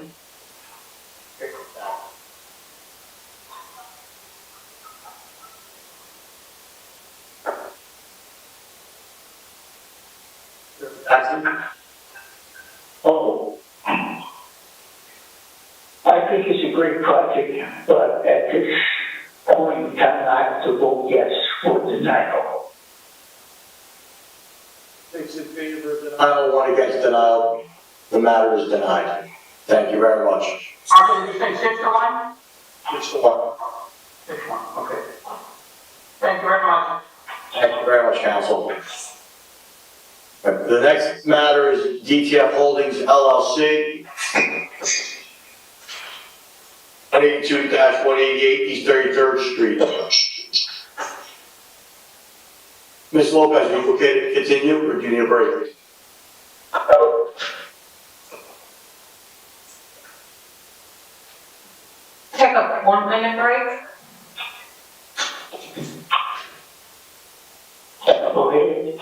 Oh, I think it's a great project, but at this point in time, I have to vote yes for denial. Six in favor of denial, one against denial. The matter is denied. Thank you very much. Arthur, did you say 6-1? 6-1. 6-1, okay. Thank you very much. Thank you very much, counsel. The next matter is DTF Holdings LLC. 182-188 East 33rd Street. Ms. Lopez, are you okay to continue, or do you need a break? Take a 1-minute break. Go ahead.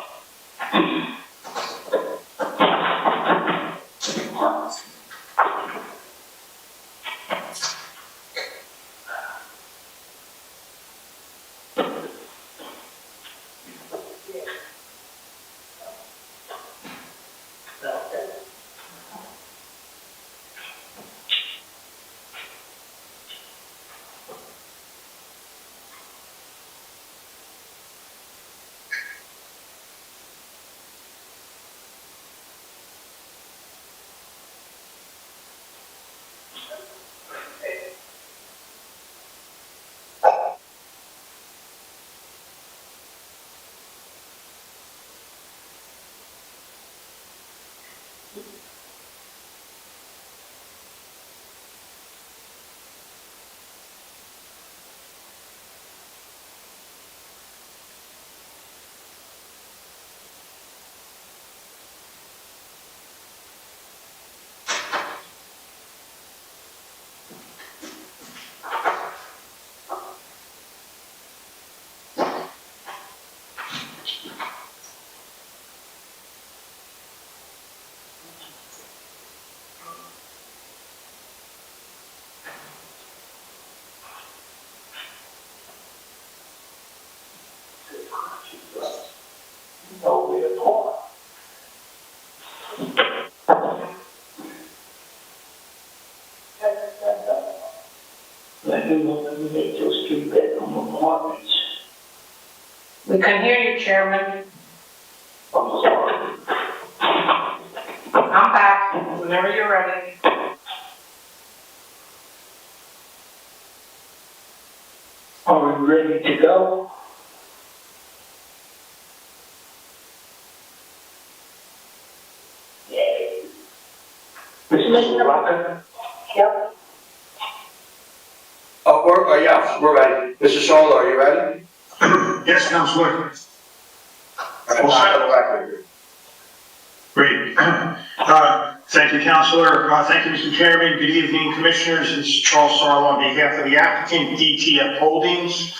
We can hear you, Chairman. I'm back, whenever you're ready. Are we ready to go? Mr. Walker? Yep. Oh, yeah, we're ready. Mr. Sarlo, are you ready? Yes, Councilor. All right, on the record. Great. Thank you, Councilor. Thank you, Mr. Chairman. Good evening, Commissioners. This is Charles Sarlo on behalf of the applicant, DTF Holdings,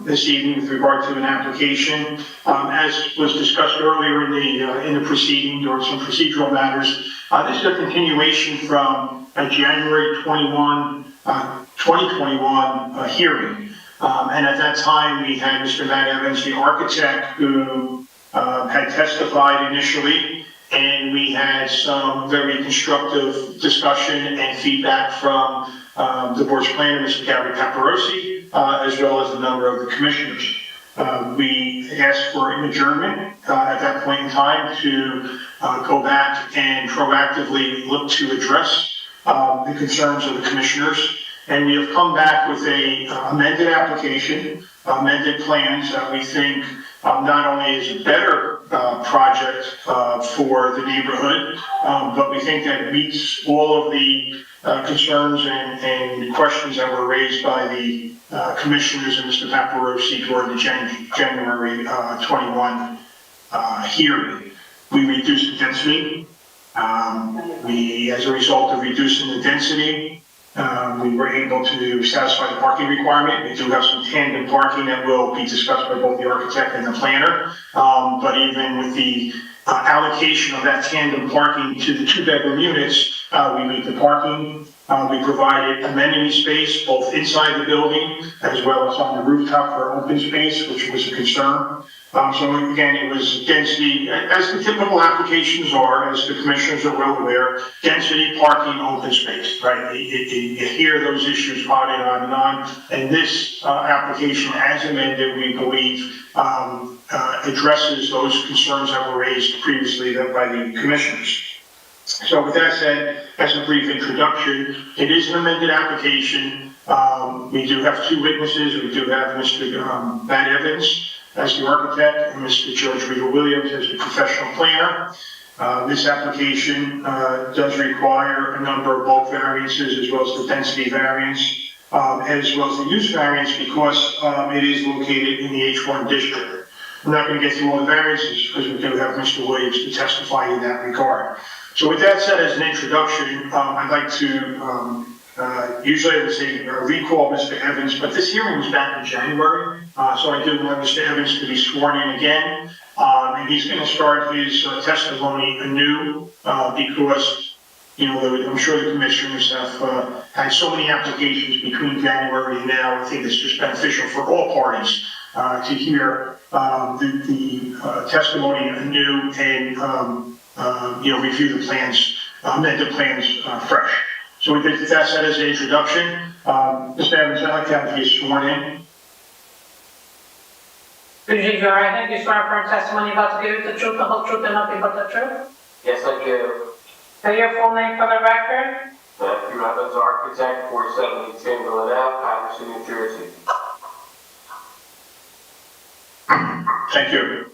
this evening with regard to an application. As was discussed earlier in the proceeding, there were some procedural matters. This is a continuation from a January 2021 hearing. And at that time, we had Mr. Matt Evans, the architect, who had had testified initially, and we had some very constructive discussion and feedback from the board's planner, Mr. Gary Paterson, as well as a number of the commissioners. We asked for an adjournment at that point in time to go back and proactively look to address the concerns of the commissioners. And we have come back with a amended application, amended plans that we think not only is a better project for the neighborhood, but we think that meets all of the concerns and questions that were raised by the commissioners and Mr. Paparosi during the January 21 hearing. We reduced the density. As a result of reducing the density, we were able to satisfy the parking requirement. We do have some tandem parking that will be discussed by both the architect and the planner. But even with the allocation of that tandem parking to the 2-bedroom units, we meet the parking. We provided amenity space both inside the building as well as on the rooftop for open space, which was a concern. So again, it was density, as the typical applications are, as the commissioners are well aware, density, parking, open space, right? You hear those issues on and on and on. And this application, as amended, we believe addresses those concerns that were raised previously by the commissioners. So with that said, as a brief introduction, it is an amended application. We do have 2 witnesses. We do have Mr. Matt Evans as the architect and Mr. George Rita Williams as the professional planner. This application does require a number of bulk variances as well as the density variance, as well as the use variance because it is located in the H1 district. I'm not going to get through all the variances because we do have Mr. Williams to testify in that regard. So with that said, as an introduction, I'd like to, usually I would say recall Mr. Evans, but this hearing was back in January, so I do want Mr. Evans to be sworn in again, and he's going to start his testimony anew because, you know, I'm sure the commissioners have had so many applications between January and now. I think it's just beneficial for all parties to hear the testimony anew and you know, review the plans, amend the plans fresh. So with that said as an introduction, Mr. Evans, I'd like to have you sworn in. Please raise your right hand. Do you swear affirm testimony about to give the truth, the whole truth, and nothing but the truth? Yes, I do. Say your full name for the record. Matthew Evans, architect, 470 Chamberlain Ave, Paterson, New Jersey. Thank you.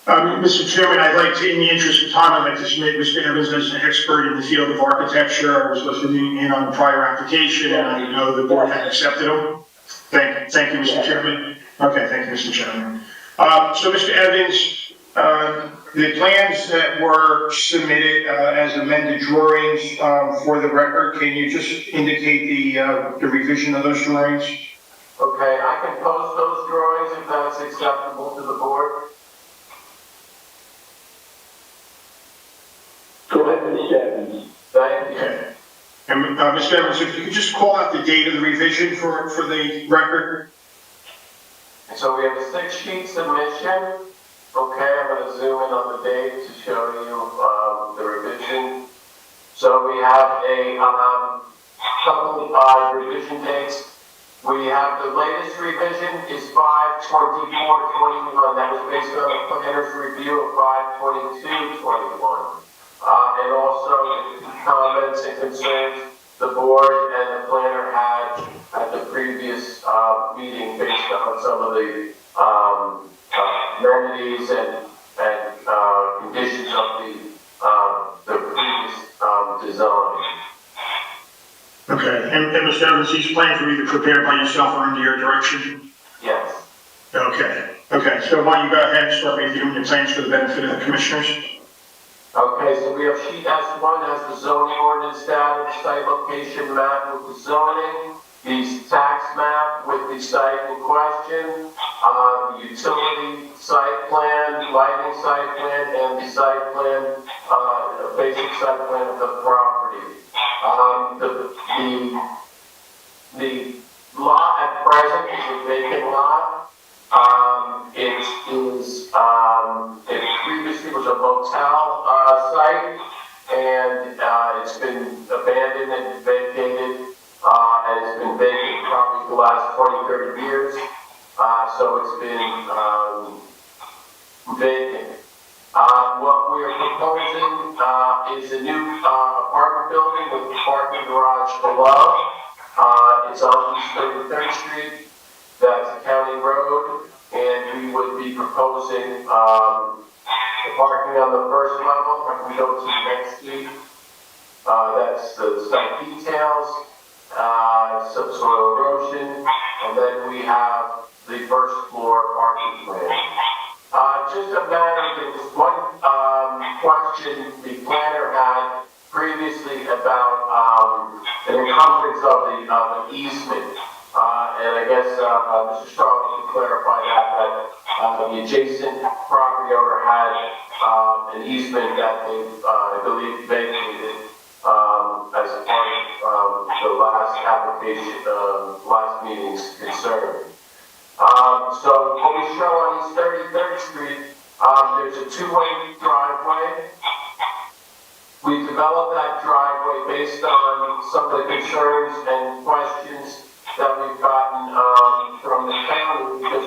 Mr. Chairman, I'd like to, in the interest of time, I'd like to submit Mr. Evans as an expert in the field of architecture. I was listening in on the prior application, and I know the board had accepted him. Thank you, Mr. Chairman. Okay, thank you, Mr. Chairman. So, Mr. Evans, the plans that were submitted as amended drawings for the record, can you just indicate the revision of those drawings? Okay, I can post those drawings if that's acceptable to the board. Go ahead, Mr. Evans. Thank you. Okay. And Mr. Evans, if you could just call out the date of the revision for the record? So we have a 6-sheet submission. Okay, I'm going to zoom in on the date to show you the revision. So we have a couple of revision dates. We have the latest revision is 5/24/21. That was based on the planner's review of 5/22/21. And also the comments and concerns the board and the planner had at the previous meeting based on some of the amenities and conditions of the previous design. Okay, and Mr. Evans, these plans were either prepared by yourself or under your direction? Yes. Okay, so why don't you go ahead and start reviewing the plans for the benefit of the commissioners? Okay, so we have sheet S1 has the zoning ordinance status, site location map with the zoning, the tax map with the site in question, the utility site plan, lighting site plan, and the site plan, basic site plan of the property. The lot at present is a vacant lot. It is It previously was a motel, site, and, it's been abandoned and vacated, and it's been vacant probably the last 20, 30 years. So it's been, vacant. What we are proposing, is a new, apartment building with a parking garage below. It's on East 33rd Street. That's a county road, and we would be proposing, the parking on the first level. If we go to the next sheet, that's the site details, subsoil erosion, and then we have the first floor parking plan. Just a matter, there was one, question the planner had previously about, an encumbrance of an easement. And I guess, Mr. Strong can clarify that the adjacent property owner had, an easement that they, I believe vacated, as part of, the last application, last meeting's concern. So what we show on East 33rd Street, there's a two-way driveway. We developed that driveway based on some of the concerns and questions that we've gotten, from the county, because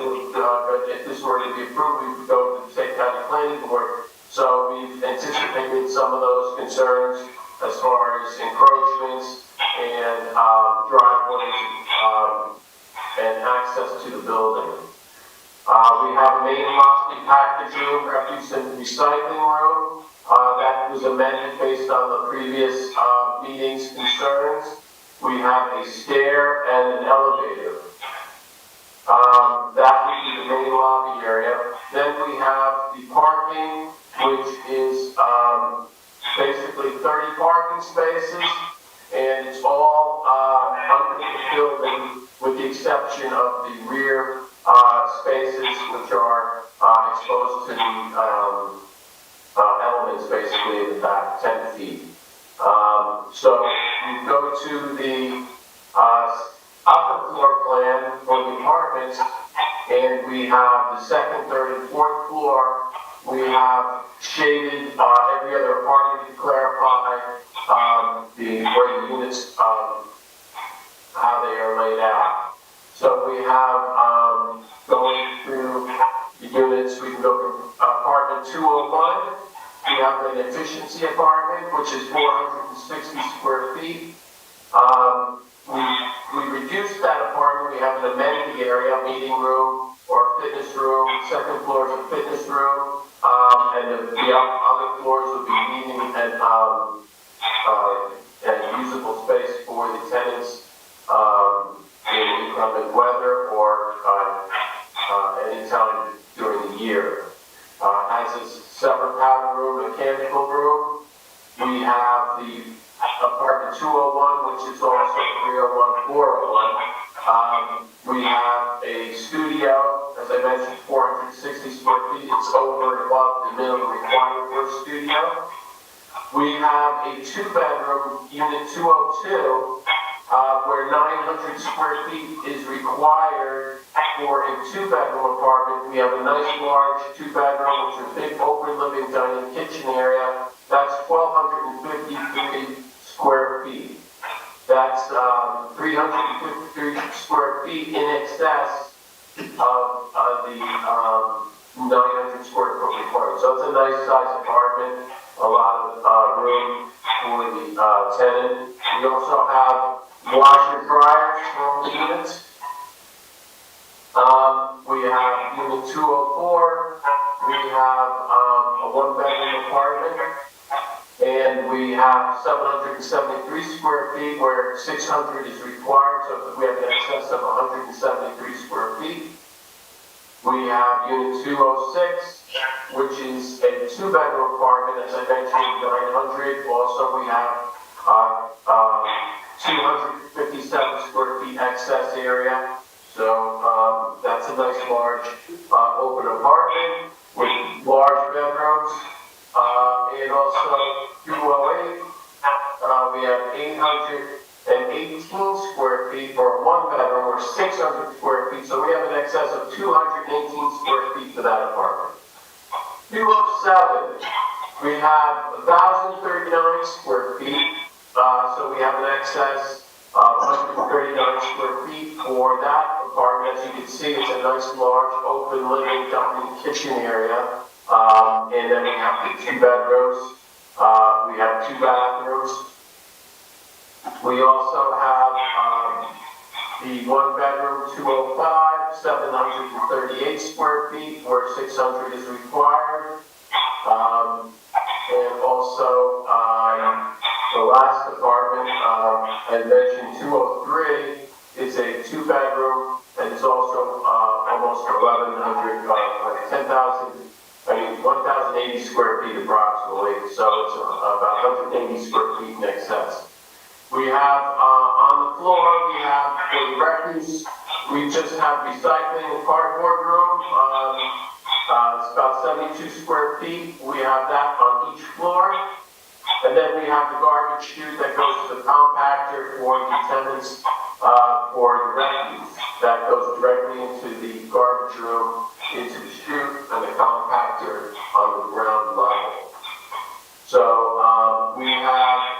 if this were to be approved, we would go to the State County Planning Board. So we've anticipated some of those concerns as far as encroachments and, driveways, and access to the building. We have a main lobby package room, refuse and recycling room, that was amended based on the previous, meeting's concerns. We have a stair and an elevator. That would be the main lobby area. Then we have the parking, which is, basically 30 parking spaces, and it's all, under the building, with the exception of the rear, spaces, which are, exposed to the, elements basically in the back, 10 feet. So we go to the, upper floor plan for the apartments, and we have the second, third, and fourth floor. We have shaded, every other apartment to clarify, where the units, how they are laid out. So we have, going through the units, we can go from apartment 201. We have an efficiency apartment, which is 460 square feet. We reduced that apartment. We have an amenity area, meeting room or fitness room. Second floor is a fitness room, and the other floors would be meeting and usable space for the tenants in inclement weather or any time during the year. Has a separate powder room, mechanical room. We have the apartment 201, which is also 301, 401. We have a studio, as I mentioned, 460 square feet. It's over and above the minimum requirement for a studio. We have a two-bedroom, unit 202, where 900 square feet is required for a two-bedroom apartment. We have a nice large two-bedroom, which is a big open living dining kitchen area. That's 1,253 square feet. That's 353 square feet in excess of the 900 square foot requirement. So it's a nice size apartment, a lot of room for the tenant. We also have washer dryers for all the units. We have unit 204. We have a one-bedroom apartment. And we have 773 square feet where 600 is required, so we have an excess of 173 square feet. We have unit 206, which is a two-bedroom apartment, as I mentioned, 900. Also, we have 257 square feet excess area. So that's a nice large open apartment with large bedrooms. And also 208, we have 818 square feet for a one bedroom or 600 square feet. So we have an excess of 218 square feet for that apartment. 207, we have 1,039 square feet, so we have an excess of 139 square feet for that apartment. As you can see, it's a nice, large, open living, dining, kitchen area. And then we have the 2 bedrooms. We have 2 bathrooms. We also have the 1 bedroom, 205, 738 square feet, where 600 is required. And also, the last apartment, I mentioned 203, is a 2 bedroom, and it's also almost 1,080 square feet approximately, so it's about 180 square feet in excess. We have, on the floor, we have for the refuse, we just have recycling and cardboard room. It's about 72 square feet. We have that on each floor. And then we have the garbage chute that goes to the compactor for the tenants, for the refuse. That goes directly into the garbage room, into the chute, and the compactor on the ground level. So, we have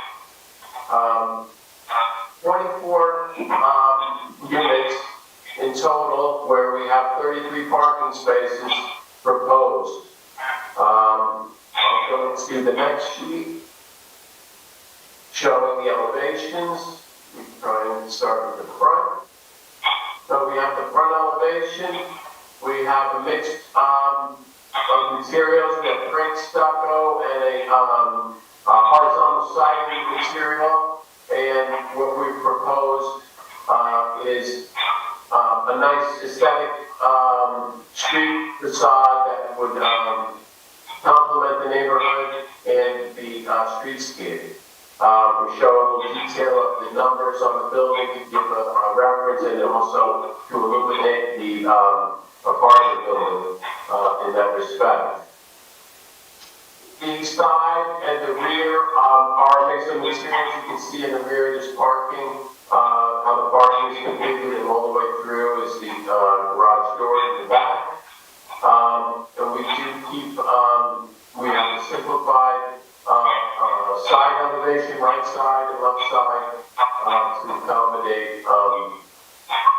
24 units in total, where we have 33 parking spaces proposed. I'll go to the next sheet, showing the elevations. We try and start with the front. So we have the front elevation. We have a mix of materials. We have brick, stucco, and a horizontal siding material. And what we propose is a nice aesthetic street facade that would complement the neighborhood and the streetscape. We show a little detail of the numbers on the building to give a reference, and also to illuminate the apartment building in that respect. The side and the rear are a mix of materials. You can see in the rear there's parking. How the parking is configured, and all the way through is the garage door in the back. And we do keep, we have a simplified side elevation, right side and left side, to accommodate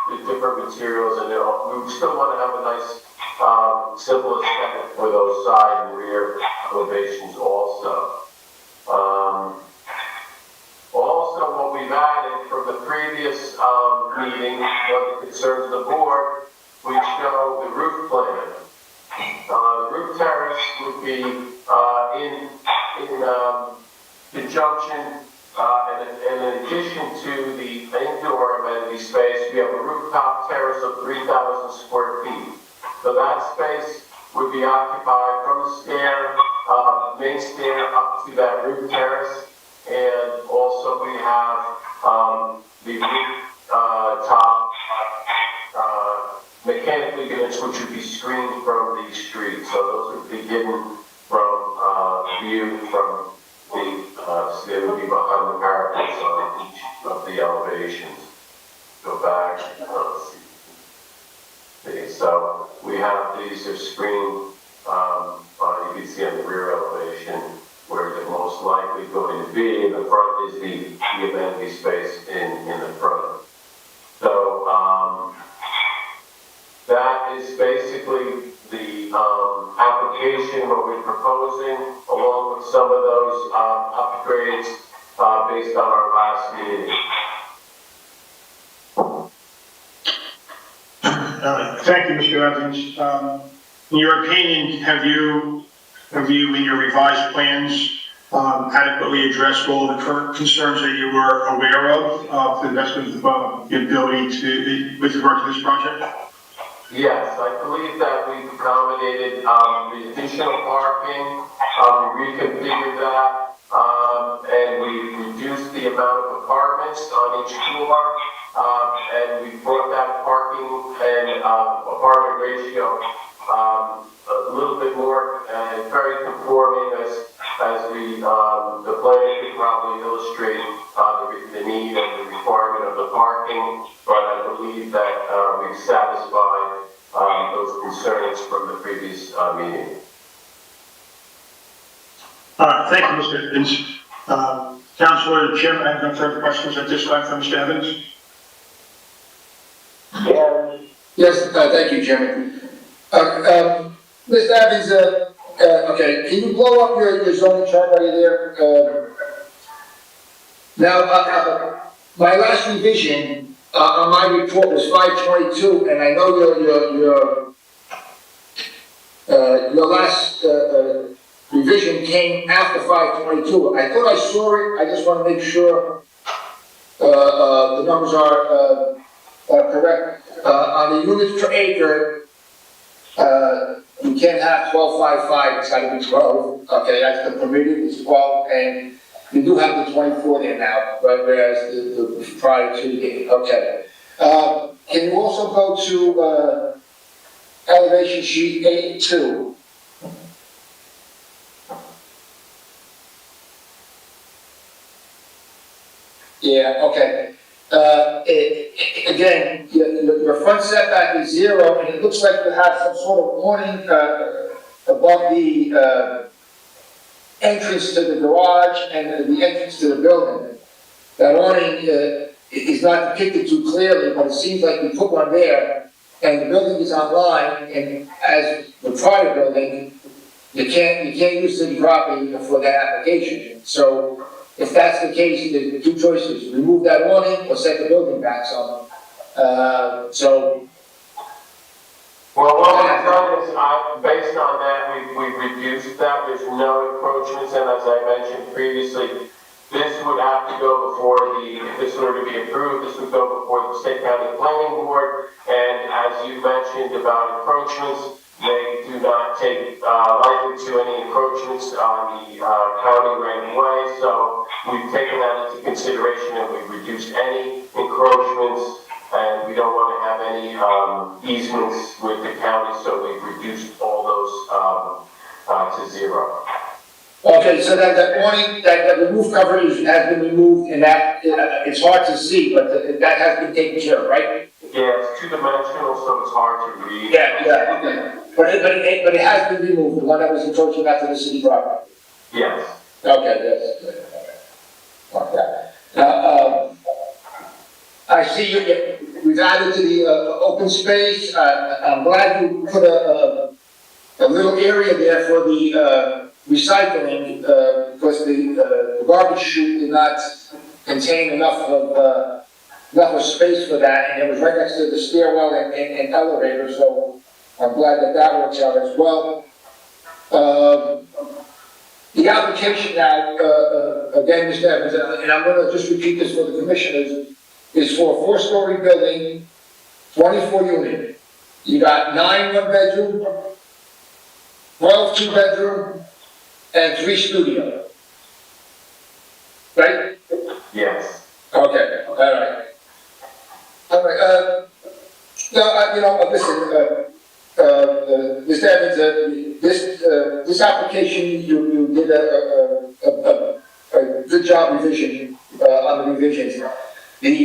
the different materials. And we still want to have a nice, simple aesthetic for those side and rear elevations also. Also, what we've added from the previous meeting, what concerns the board, we show the roof plan. The roof terrace would be in conjunction and in addition to the indoor amenity space, we have a rooftop terrace of 3,000 square feet. So that space would be occupied from the stair, main stair up to that roof terrace. And also we have the rooftop mechanical units, which would be screened from the street. So those would be hidden from view from the, they would be behind the parapets on each of the elevations. Go back, let's see. Okay, so we have these are screened, you can see on the rear elevation, where they're most likely going to be. In the front is the amenity space in the front. So that is basically the application, what we're proposing, along with some of those upgrades based on our last meeting. Thank you, Mr. Evans. In your opinion, have you in your revised plans adequately addressed all the current concerns that you were aware of the investment the ability to, with regard to this project? Yes, I believe that we've accommodated the additional parking, we reconfigured that, and we reduced the amount of apartments on each floor, and we brought that parking and apartment ratio a little bit more very conforming as we, the plan could probably illustrate the need and the requirement of the parking, but I believe that we've satisfied those concerns from the previous meeting. Thank you, Mr. Evans. Councilor Jim, I have no further questions at this time for Mr. Evans. Yeah, Yes, thank you, Chairman. Mr. Evans, okay, can you blow up your zoning chart while you're there? Now, my last revision, on my report was 522, and I know your last, revision came after 522. I thought I saw it, I just want to make sure, the numbers are correct. On the units per acre, you can't have 12.55, it's gotta be 12, okay, that's the permitted, is 12, and you do have the 24 there now, but whereas the prior to the, okay. Can you also go to, elevation sheet 82? Yeah, okay. Again, your front setback is 0, and it looks like you have some sort of awning, above the, entrance to the garage and the entrance to the building. That awning, is not depicted too clearly, but it seems like you put one there, and the building is online, and as the prior building, you can't use city property for that application. So, if that's the case, there's two choices: remove that awning or set the building back some. Well, what we've done is, based on that, we've reduced that. There's no encroachments, and as I mentioned previously, this would have to go before if this were to be approved, this would go before the State County Planning Board. And as you mentioned about encroachments, they do not take lightly to any encroachments on the county right of way. So we've taken that into consideration and we've reduced any encroachments, and we don't want to have any easements with the county, so we've reduced all those to 0. Okay, so that awning, that the roof coverage has been removed, and that, it's hard to see, but that has been taken care of, right? Yeah, it's two-dimensional, so it's hard to read. Yeah. But it has been removed, the one that was encroaching out to the city property. Yes. Okay, yes. Okay. Now, I see we've added to the open space. I'm glad you put a little area there for the recycling, because the garbage chute did not contain enough of space for that, and it was right next to the stairwell and elevator, so I'm glad that works out as well. The application now, again, Mr. Evans, and I'm going to just repeat this for the commissioners, is for a 4-story building, 24 unit. You got 9 one-bedroom, 12 two-bedroom, and 3 studio. Right? Yes. Okay, all right. Listen, Mr. Evans, this application, you did a good job revision, on the revisions. The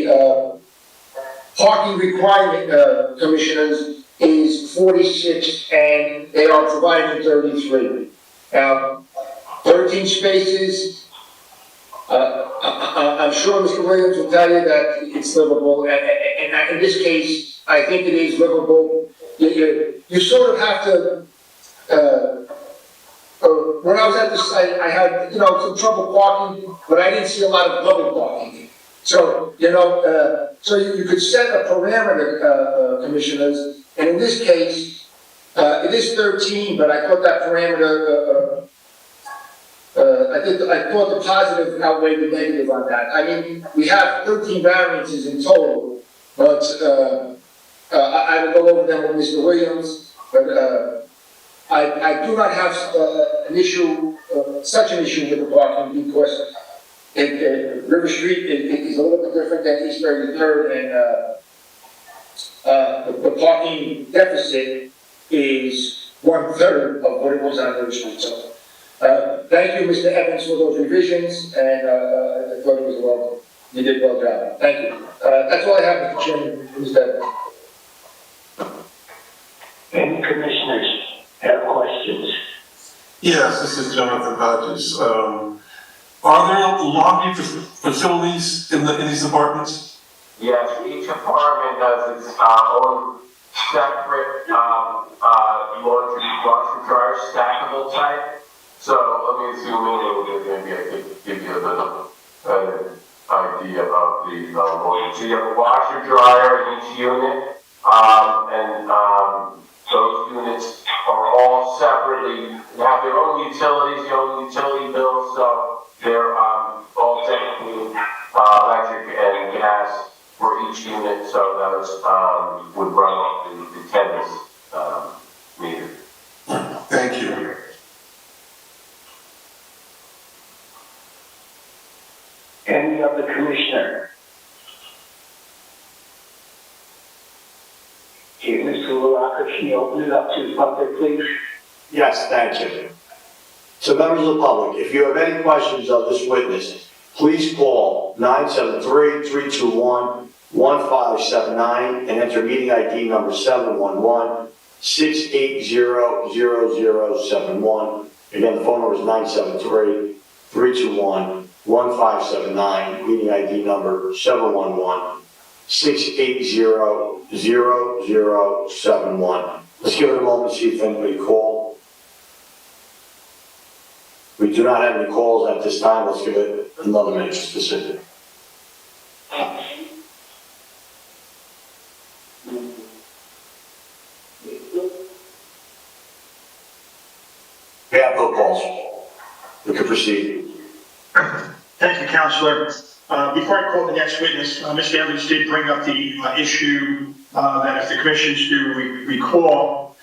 parking requirement, commissioners, is 46, and they are providing 33. Now, 13 spaces, I'm sure Mr. Williams will tell you that it's livable, and in this case, I think it is livable. You sort of have to, when I was at the site, I had, some trouble parking, but I didn't see a lot of double parking. So, so you could set a parameter, commissioners, and in this case, it is 13, but I thought that parameter, I thought the positive outweighed the negative on that. I mean, we have 13 variances in total, but I will go over them with Mr. Williams, but I do not have such an issue with the parking, because River Street is a little bit different than East 33rd, and the parking deficit is 1/3 of what it was on River Street. So, thank you, Mr. Evans, for those revisions, and I thought it was you did well job. Thank you. That's all I have, Mr. Chairman, Mr. Evans. any commissioners have questions? Yes, this is Jonathan Hodges. Are there laundry facilities in these apartments? Yes, each apartment has its own separate laundry washer dryer stackable type. So let me zoom in a little bit, maybe I could give you an idea of the laundry. So you have a washer dryer in each unit, and those units are all separately, they have their own utilities, their own utility bills, so they're all dedicated electric and gas for each unit, so those would run off the tenant's meter. Thank you. Any other commissioner? Okay, Mr. LaRocca, can you open it up to the public, please? Yes, thank you. So members of the public, if you have any questions of this witness, please call 973-321-1579 and enter meeting ID number 711-680-0071. Again, the phone number is 973-321-1579, meeting ID number 711-680-0071. Let's give it a moment to see if anybody called. We do not have any calls at this time. Let's give it another minute specific. We have no calls. We can proceed. Thank you, Counselor. Before I call the next witness, Mr. Evans did bring up the issue that if the commissioners do recall,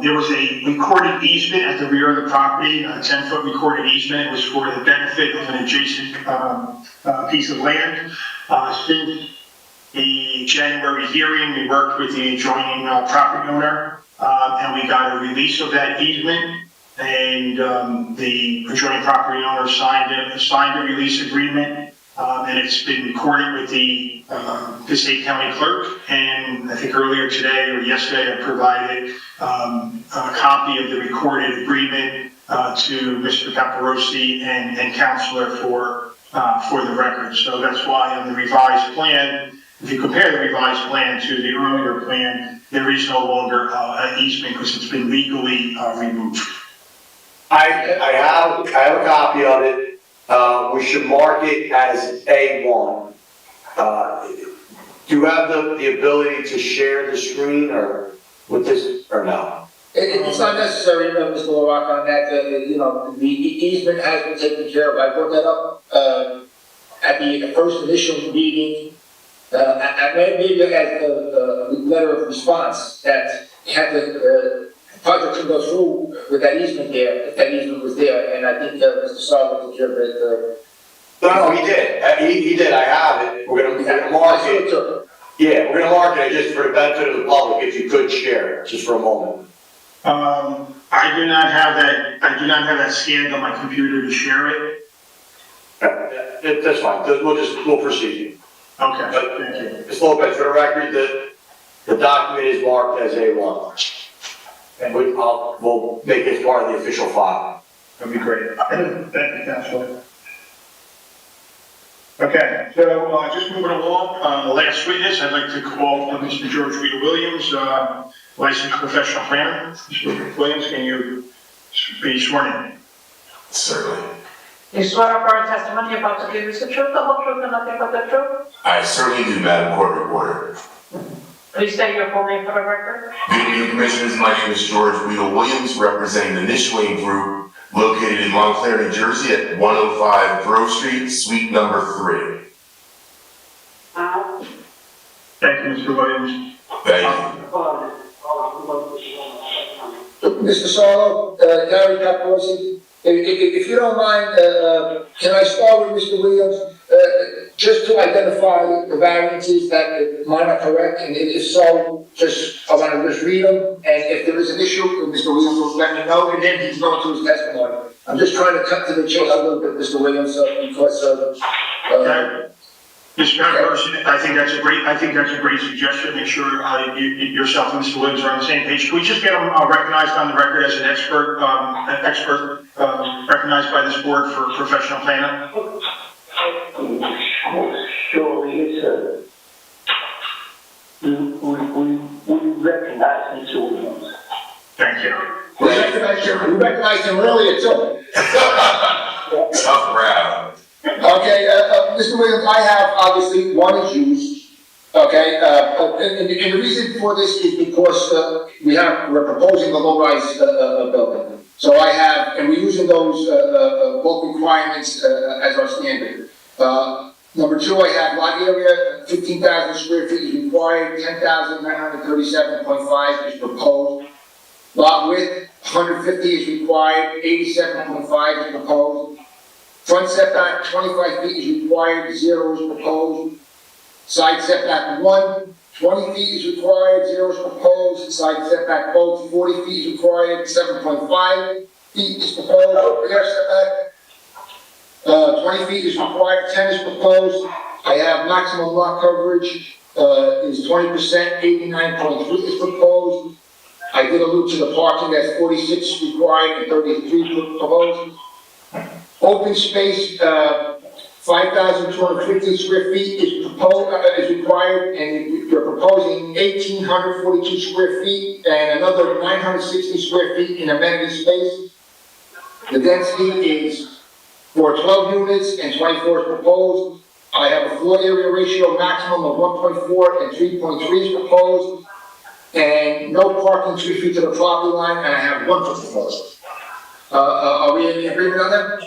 there was a recorded easement at the rear of the property, a 10-foot recorded easement. It was for the benefit of an adjacent piece of land. Since the January hearing, we worked with the adjoining property owner, and we got a release of that easement. And the adjoining property owner signed a release agreement, and it's been recorded with the Passaic County Clerk. And I think earlier today or yesterday, I provided a copy of the recorded agreement to Mr. Paterson and Counselor for the record. So that's why on the revised plan, if you compare the revised plan to the earlier plan, there is no longer an easement because it's been legally removed. I have a copy of it. We should mark it as A1. Do you have the ability to share the screen or with this or no? It's not necessary, Mr. LaRocca, on that, the easement has been taken care of. I brought that up, at the first initial meeting, maybe as a letter of response that had the project to go through with that easement there, if that easement was there, and I think, Mr. Sarver took care of it, No, he did. He did. I have it. We're gonna mark it. Yeah, we're gonna mark it just for the benefit of the public. If you could share it, just for a moment. I do not have that scanned on my computer to share it. That's fine. We'll proceed. Okay, thank you. Ms. Lopez, for the record, the document is marked as A1. And we'll make it part of the official file. That'd be great. Thank you, Counselor. Okay, so just moving along, the last witness, I'd like to call Mr. George Rita Williams, licensed professional planner. Mr. Williams, can you be sworn in? Certainly. You swear affirm testimony about to give is the truth, the whole truth, and nothing but the truth? I certainly do, Madam Court Reporter. Please state your full name for the record. Good evening, Commissioners. My name is George Weedle Williams, representing the Nishwayne Group, located in Montclair, New Jersey, at 105 Grove Street, Suite number 3. Thank you, Mr. Williams. Thank you. Mr. Sarlo, Gary Paterson, if you don't mind, can I start with Mr. Williams, just to identify the variances that mine are correct, and if so, I want to just read them, and if there is an issue, Mr. Williams will let me know, and then he's going to his testimony. I'm just trying to cut to the chase a little bit, Mr. Williams, because Mr. Paterson, I think that's a great suggestion. Make sure yourself and Mr. Williams are on the same page. Can we just get him recognized on the record as an expert, recognized by this board for professional planner? Surely, sir. We recognize Mr. Williams. Thank you. We recognized him earlier too. Tough crowd. Okay, Mr. Williams, I have obviously one is used. Okay, and the reason for this is because we're proposing a low-rise building. So I have, and we're using those bulk requirements as our standard. Number two, I have lot area, 15,000 square feet is required, 10,937.5 is proposed. Lot width, 150 is required, 87.5 is proposed. Front setback, 25 feet is required, 0 is proposed. Side setback 1, 20 feet is required, 0 is proposed. Side setback both, 40 feet is required, 7.5 feet is proposed. Rear setback, 20 feet is required, 10 is proposed. I have maximum lot coverage is 20%, 89.3 is proposed. I did allude to the parking, that's 46 required and 33 proposed. Open space, 5,250 square feet is required, and you're proposing 1,842 square feet and another 960 square feet in amenity space. The density is for 12 units and 24 is proposed. I have a floor area ratio maximum of 1.4 and 3.3 is proposed, and no parking 3 feet to the property line, and I have 1 foot proposed. Are we in agreement on that?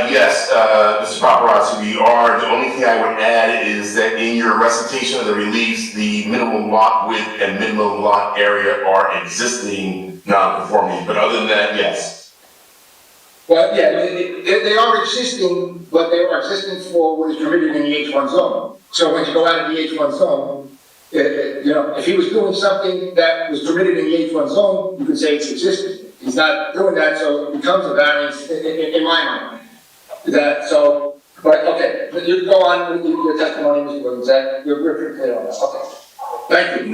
Yes, Mr. Paparazzi, we are. The only thing I would add is that in your recitation of the reliefs, the minimum lot width and minimum lot area are existing non-conformities, but other than that, yes. Well, yeah, they are existing, but they are existing for what is permitted in the H1 zone. So when you go out of the H1 zone, you know, if he was doing something that was permitted in the H1 zone, you could say it's existing. He's not doing that, so it becomes a variance in my mind. So, but okay, you go on with your testimony, Mr. Williams. We're pretty clear on that. Okay. Thank you.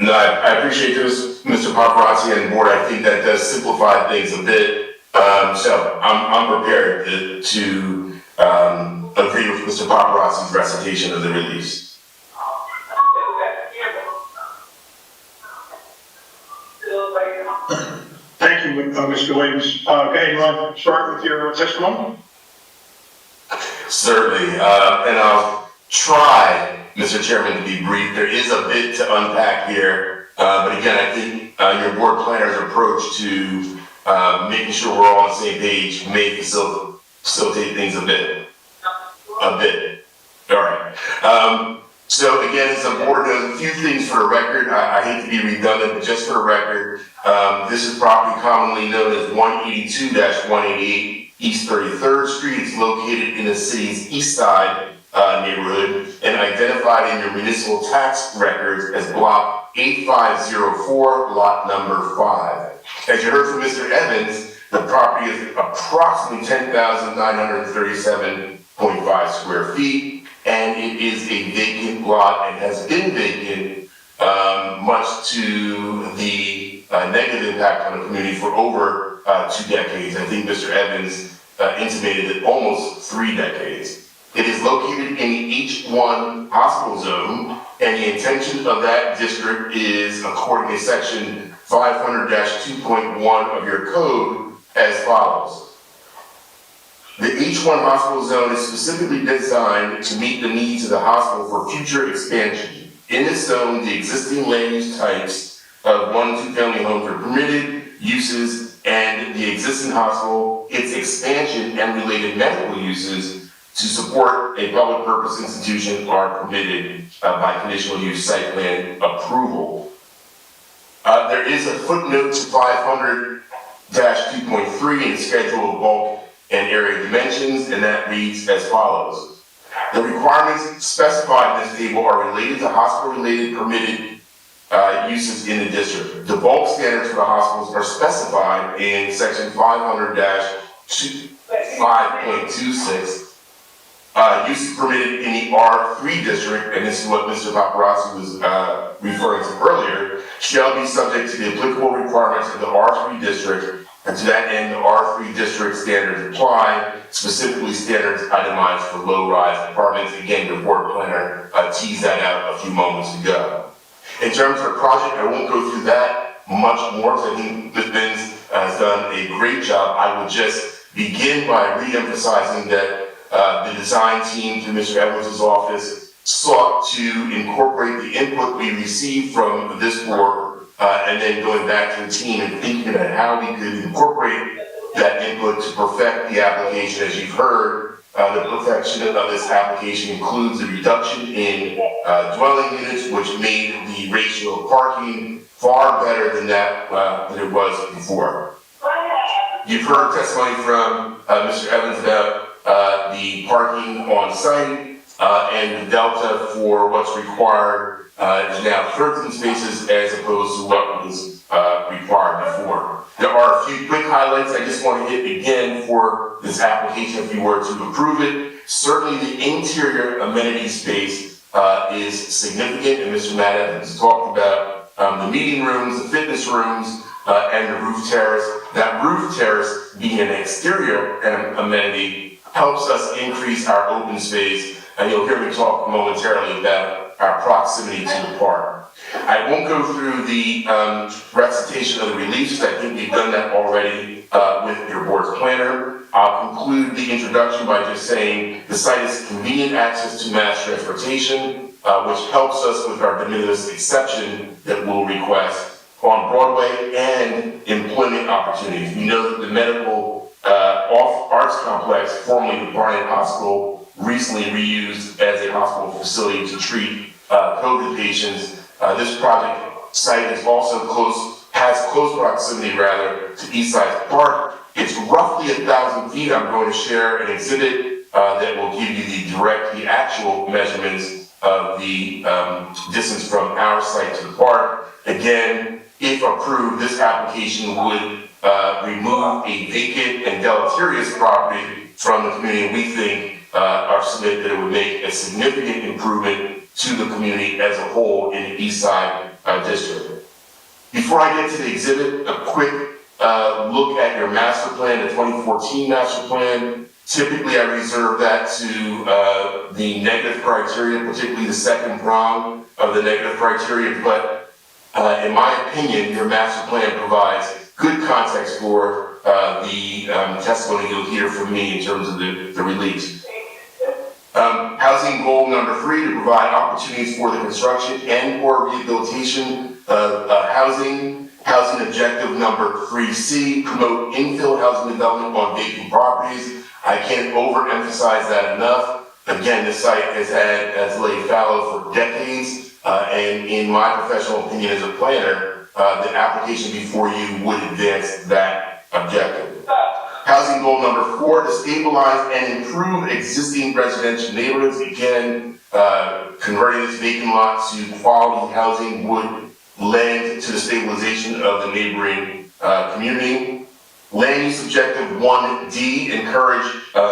No, I appreciate this, Mr. Paparazzi and board. I think that does simplify things a bit. So I'm prepared to agree with Mr. Paparazzi's recitation of the reliefs. Thank you, Mr. Williams. Okay, you want to start with your testimony? Certainly, and I'll try, Mr. Chairman, to be brief. There is a bit to unpack here, but again, I think your board planner's approach to making sure we're all on the same page may facilitate things a bit. All right. So again, as the board knows, a few things for the record. I hate to be redundant, but just for the record, this is property commonly known as 182-188 East 33rd Street. It's located in the city's east side neighborhood and identified in your municipal tax records as block 8504, lot number 5. As you heard from Mr. Evans, the property is approximately 10,937.5 square feet, and it is a vacant lot and has been vacant, much to the negative impact on the community for over 2 decades. I think Mr. Evans intimated that almost 3 decades. It is located in the H1 hospital zone, and the intention of that district is, according to section 500-2.1 of your code, as follows. The H1 hospital zone is specifically designed to meet the needs of the hospital for future expansion. In this zone, the existing land use types of 1- and 2-family homes are permitted uses, and the existing hospital, its expansion and related medical uses to support a public purpose institution are permitted by conditional use site plan approval. There is a footnote to 500-2.3 in the schedule of bulk and area dimensions, and that reads as follows. The requirements specified in this table are related to hospital-related permitted uses in the district. The bulk standards for the hospitals are specified in section 500-5.26 use permitted in the R3 district, and this is what Mr. Paparazzi was referring to earlier, shall be subject to the applicable requirements of the R3 district, and to that end, the R3 district standards apply, specifically standards itemized for low-rise apartments. Again, your board planner teased that out a few moments ago. In terms of the project, I won't go through that much more, because I think Ms. Binns has done a great job. I would just begin by re-emphasizing that the design team through Mr. Evans' office sought to incorporate the input we received from this board, and then going back to the team and thinking about how we could incorporate that input to perfect the application. As you've heard, the perfection of this application includes a reduction in dwelling units, which made the ratio of parking far better than than it was before. You've heard testimony from Mr. Evans about the parking on site, and the delta for what's required is now 13 spaces as opposed to what was required before. There are a few quick highlights I just want to hit again for this application if you were to approve it. Certainly the interior amenity space is significant, and Mr. Matt Evans talked about the meeting rooms, the fitness rooms, and the roof terrace. That roof terrace being an exterior amenity helps us increase our open space, and you'll hear me talk momentarily about our proximity to the park. I won't go through the recitation of the reliefs. I think we've done that already with your board's planner. I'll conclude the introduction by just saying the site is convenient access to mass transportation, which helps us with our de minimis exception that we'll request on Broadway, and employment opportunities. We know that the medical arts complex, formerly the Barnett Hospital, recently reused as a hospital facility to treat COVID patients. This project site is also has close proximity to Eastside Park. It's roughly 1,000 feet. I'm going to share an exhibit that will give you the actual measurements of the distance from our site to the park. Again, if approved, this application would remove a vacant and deleterious property from the community. We think our submit that it would make a significant improvement to the community as a whole in the East Side District. Before I get to the exhibit, a quick look at your master plan, the 2014 master plan. Typically, I reserve that to the negative criteria, particularly the second prong of the negative criteria, but in my opinion, your master plan provides good context for the testimony you'll hear from me in terms of the release. Housing goal number 3, to provide opportunities for the construction and or rehabilitation of housing. Housing objective number 3C, promote infill housing development on vacant properties. I can't overemphasize that enough. Again, this site has laid fallow for decades. And in my professional opinion as a planner, the application before you would advance that objective. Housing goal number 4, to stabilize and improve existing residential neighborhoods. Again, converting this vacant lot to quality housing would lend to the stabilization of the neighboring community. Land use objective 1D, encourage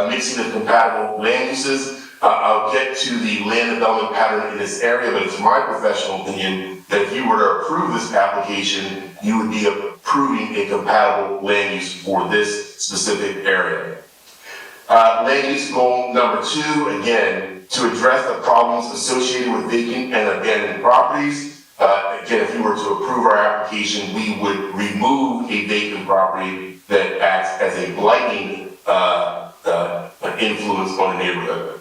mixing of compatible land uses. I'll get to the land development pattern in this area, but it's my professional opinion that if you were to approve this application, you would be approving a compatible land use for this specific area. Land use goal number 2, again, to address the problems associated with vacant and abandoned properties. Again, if you were to approve our application, we would remove a vacant property that acts as a blighting influence on the neighborhood.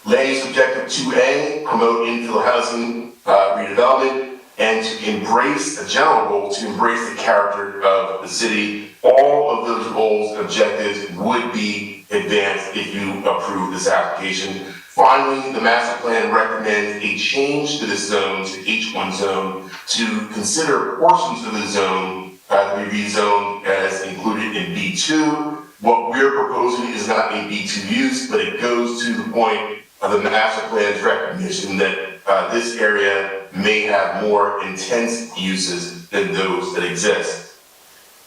Land use objective 2A, promote infill housing redevelopment, and to embrace a general goal to embrace the character of the city. All of those goals and objectives would be advanced if you approve this application. Finally, the master plan recommends a change to this zone, to H1 zone, to consider portions of the zone to be rezoned as included in B2. What we're proposing is not a B2 use, but it goes to the point of the master plan's recognition that this area may have more intense uses than those that exist.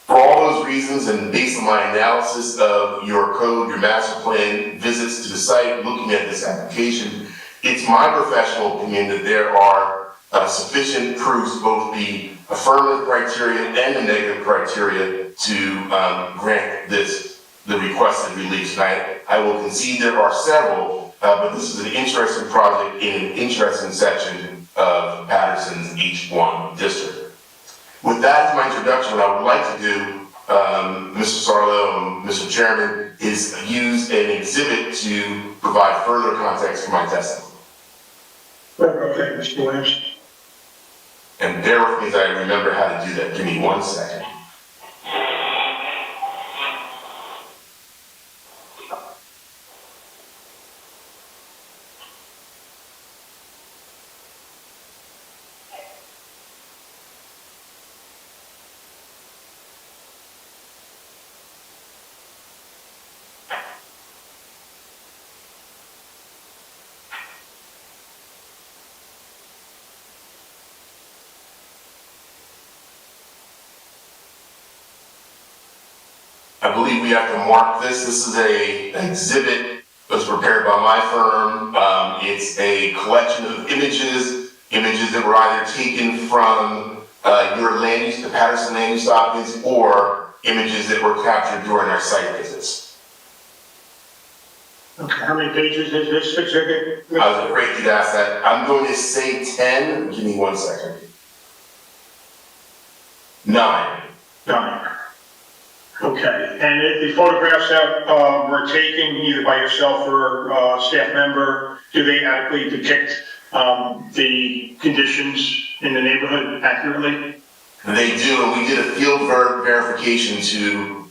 For all those reasons, and based on my analysis of your code, your master plan, visits to the site, looking at this application, it's my professional opinion that there are sufficient proofs, both the affirmative criteria and the negative criteria, to grant the requested release. And I will concede there are several, but this is an interesting project in an interesting section of Paterson's H1 district. With that as my introduction, what I would like to do, Mr. Sarlo and Mr. Chairman, is use an exhibit to provide further context for my testimony. Okay, Mr. Williams. And bear with me as I remember how to do that. Give me 1 second. I believe we have to mark this. This is an exhibit that was prepared by my firm. It's a collection of images that were either taken from your land use, the Paterson land use documents, or images that were captured during our site visits. Okay, how many pages is this exhibit? I was afraid you'd ask that. I'm going to say 10. Give me 1 second. 9. 9. Okay, and the photographs that were taken either by yourself or a staff member, do they adequately depict the conditions in the neighborhood accurately? They do, and we did a field verification to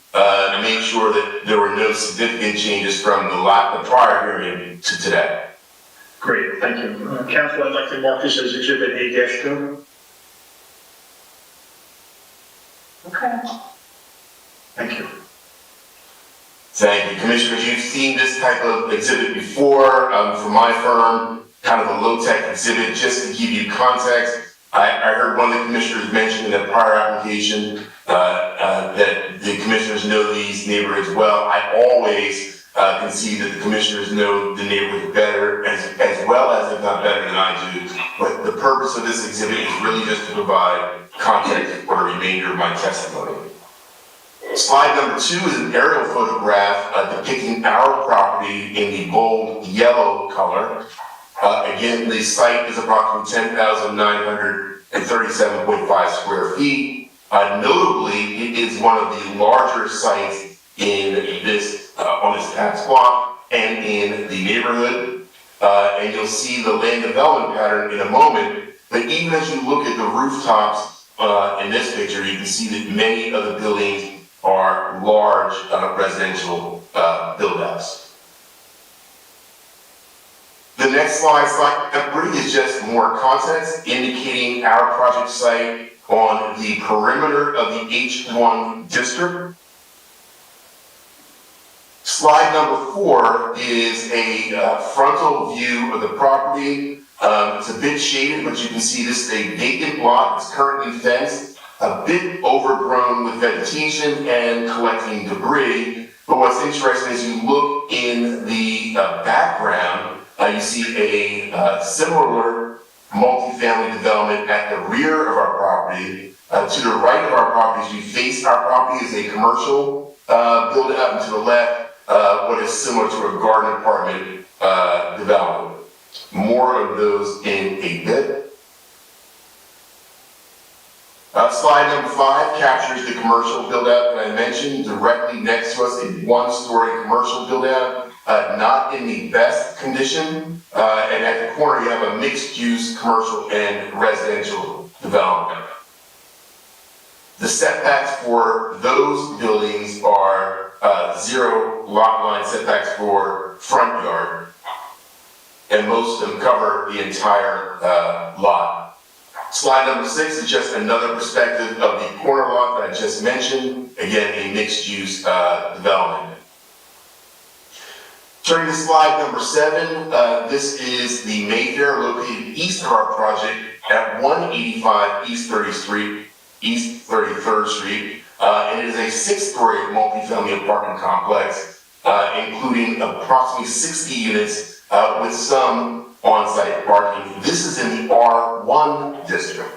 make sure that there were no significant changes from the prior hearing to today. Great, thank you. Council, I'd like to mark this as Exhibit A-2. Okay. Thank you. Thank you. Commissioners, you've seen this type of exhibit before from my firm, kind of a low-tech exhibit. Just to give you context, I heard one of the commissioners mention in a prior application that the commissioners know these neighborhoods well. I always concede that the commissioners know the neighborhood better, as well as, if not better than I do. But the purpose of this exhibit is really just to provide context for the remainder of my testimony. Slide number 2 is an aerial photograph depicting our property in the bold yellow color. Again, the site is approximately 10,937.5 square feet. Notably, it is one of the larger sites in this, on this tax block and in the neighborhood. And you'll see the land development pattern in a moment. But even as you look at the rooftops in this picture, you can see that many of the buildings are large residential build-outs. The next slide, slide 3, is just more context indicating our project site on the perimeter of the H1 district. Slide number 4 is a frontal view of the property. It's a bit shaded, but you can see this is a vacant lot. It's currently fenced, a bit overgrown with vegetation and collecting debris. But what's interesting is you look in the background, you see a similar multifamily development at the rear of our property. To the right of our property, as you face our property, is a commercial build-out, and to the left, what is similar to a garden apartment development. More of those in a bit. Slide number 5 captures the commercial build-out that I mentioned. Directly next to us, a 1-story commercial build-out, not in the best condition. And at the corner, you have a mixed-use commercial and residential development. The setbacks for those buildings are 0 lot line setbacks for front yard, and most of them cover the entire lot. Slide number 6 is just another perspective of the corner lot that I just mentioned. Again, a mixed-use development. Turning to slide number 7, this is the Mayfair located east of our project at 185 East 33rd Street. And it is a 6-story multifamily apartment complex, including approximately 60 units with some on-site parking. This is in the R1 district.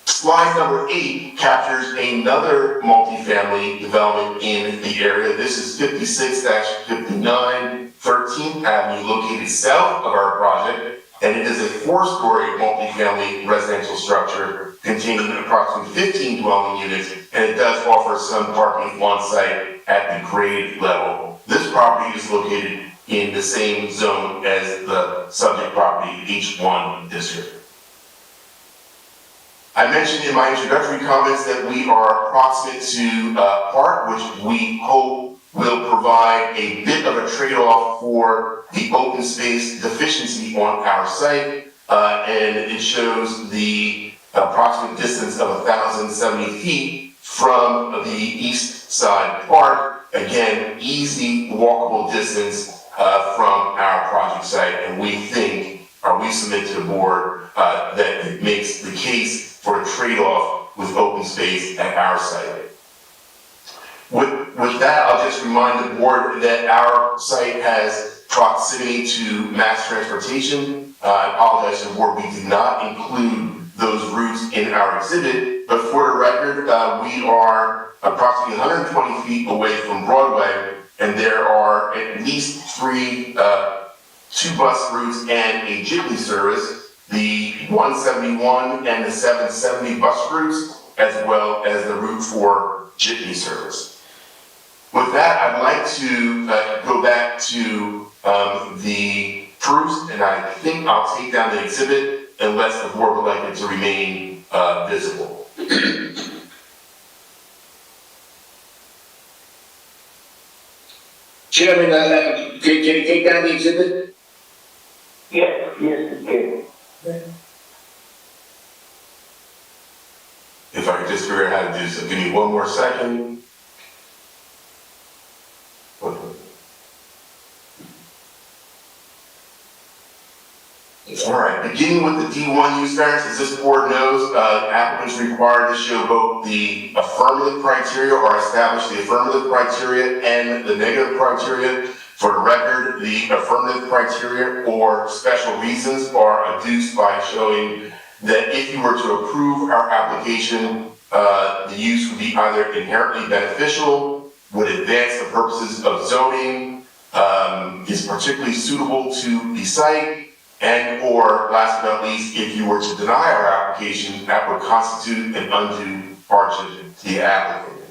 Slide number 8 captures another multifamily development in the area. This is 56-59 13th Avenue, located south of our project, and it is a 4-story multifamily residential structure containing approximately 15 dwelling units, and it does offer some parking on site at the grade level. This property is located in the same zone as the subject property, H1 district. I mentioned in my introductory comments that we are proximate to Park, which we hope will provide a bit of a trade-off for the open space deficiency on our site, and it shows the approximate distance of 1,070 feet from the east side park. Again, easy walkable distance from our project site, and we think, or we submit to the board, that it makes the case for a trade-off with open space at our site. With that, I'll just remind the board that our site has proximity to mass transportation. I apologize to the board, we did not include those routes in our exhibit, but for the record, we are approximately 120 feet away from Broadway, and there are at least 2 bus routes and a jitney service, the 171 and the 770 bus routes, as well as the Route 4 jitney service. With that, I'd like to go back to the proofs, and I think I'll take down the exhibit unless the board would like it to remain visible. Chairman, can you take down the exhibit? Yes, it can. If I could just figure out how to do so. Give me one more second. All right, beginning with the D1 use variance, as this board knows, applicants required to show both the affirmative criteria or establish the affirmative criteria and the negative criteria. For the record, the affirmative criteria or special reasons are adduced by showing that if you were to approve our application, the use would be either inherently beneficial, would advance the purposes of zoning, is particularly suitable to the site, and or, last but not least, if you were to deny our application, that would constitute an undue hardship to the applicant.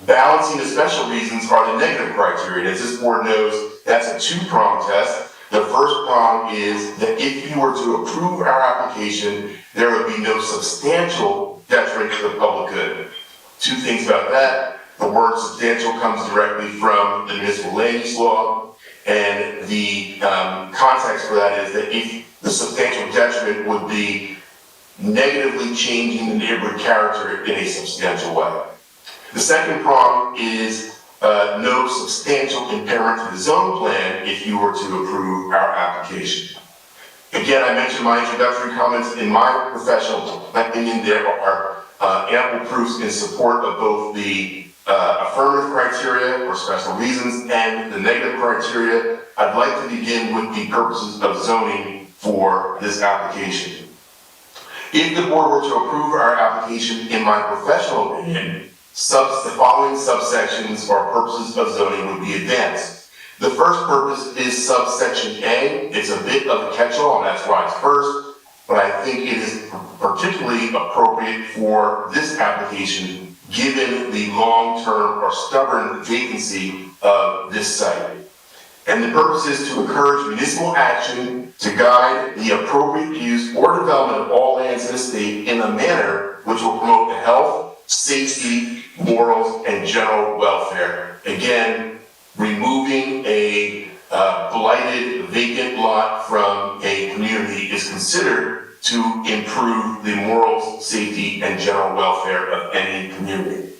Balancing the special reasons are the negative criteria. As this board knows, that's a 2-prong test. The first prong is that if you were to approve our application, there would be no substantial detriment to the public good. 2 things about that. The word substantial comes directly from the municipal land use law, and the context for that is that if the substantial detriment would be negatively changing the neighborhood character in a substantial way. The second prong is no substantial impairment to the zone plan if you were to approve our application. Again, I mentioned my introductory comments. In my professional opinion, there are ample proofs in support of both the affirmative criteria or special reasons and the negative criteria. I'd like to begin with the purposes of zoning for this application. If the board were to approve our application, in my professional opinion, the following subsections or purposes of zoning would be advanced. The first purpose is subsection A. It's a bit of a catch-all, and that's why it's first, but I think it is particularly appropriate for this application given the long-term or stubborn vacancy of this site. And the purpose is to encourage municipal action to guide the appropriate use or development of all lands in the state in a manner which will promote the health, safety, morals, and general welfare. Again, removing a blighted vacant lot from a community is considered to improve the morals, safety, and general welfare of any community.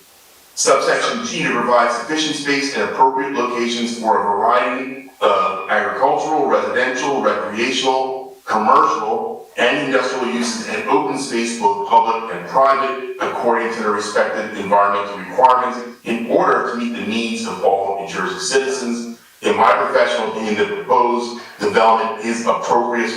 Subsection G, to provide sufficient space and appropriate locations for a variety of agricultural, residential, recreational, commercial, and industrial uses and open space, both public and private, according to their respective environmental requirements in order to meet the needs of all New Jersey citizens. In my professional opinion, the proposed development is appropriate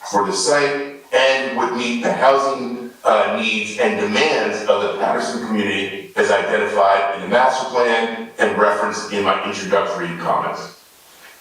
for the site and would meet the housing needs and demands of the Paterson community as identified in the master plan and referenced in my introductory comments.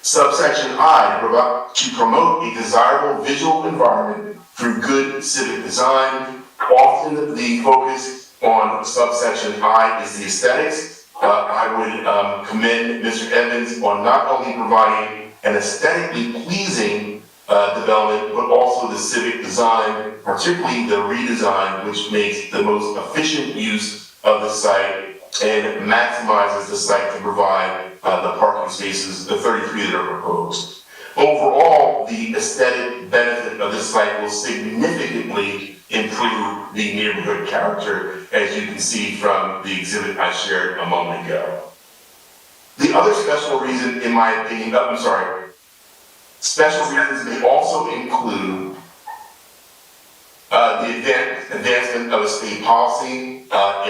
Subsection I, to promote a desirable visual environment through good civic design. Often the focus on subsection I is the aesthetics. I would commend Mr. Evans on not only providing an aesthetically pleasing development, but also the civic design, particularly the redesign, which makes the most efficient use of the site and maximizes the site to provide the parking spaces, the 33 that are proposed. Overall, the aesthetic benefit of this site will significantly improve the neighborhood character, as you can see from the exhibit I shared a moment ago. The other special reason, in my opinion, special reasons may also include the advancement of a state policy.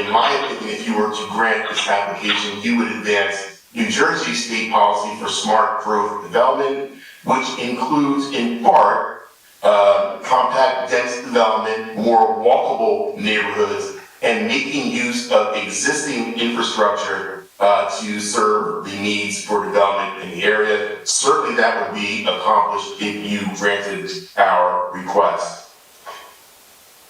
In my opinion, if you were to grant this application, you would advance New Jersey state policy for smart growth development, which includes, in part, compact, dense development, more walkable neighborhoods, and making use of existing infrastructure to serve the needs for development in the area. Certainly that would be accomplished if you granted our request.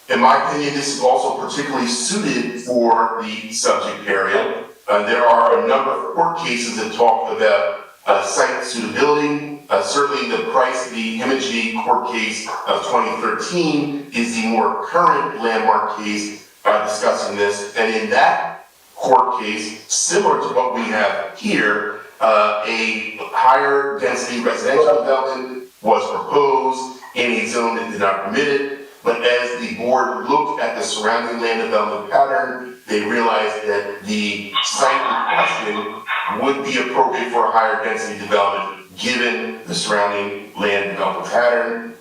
In my opinion, this is also particularly suited for the subject area. There are a number of court cases that talk about site suitability. Certainly the Price v. Himmage court case of 2013 is the more current landmark case discussing this. And in that court case, similar to what we have here, a higher density residential development was proposed in a zone that did not permit it. But as the board looked at the surrounding land development pattern, they realized that the site in question would be appropriate for a higher density development given the surrounding land development pattern.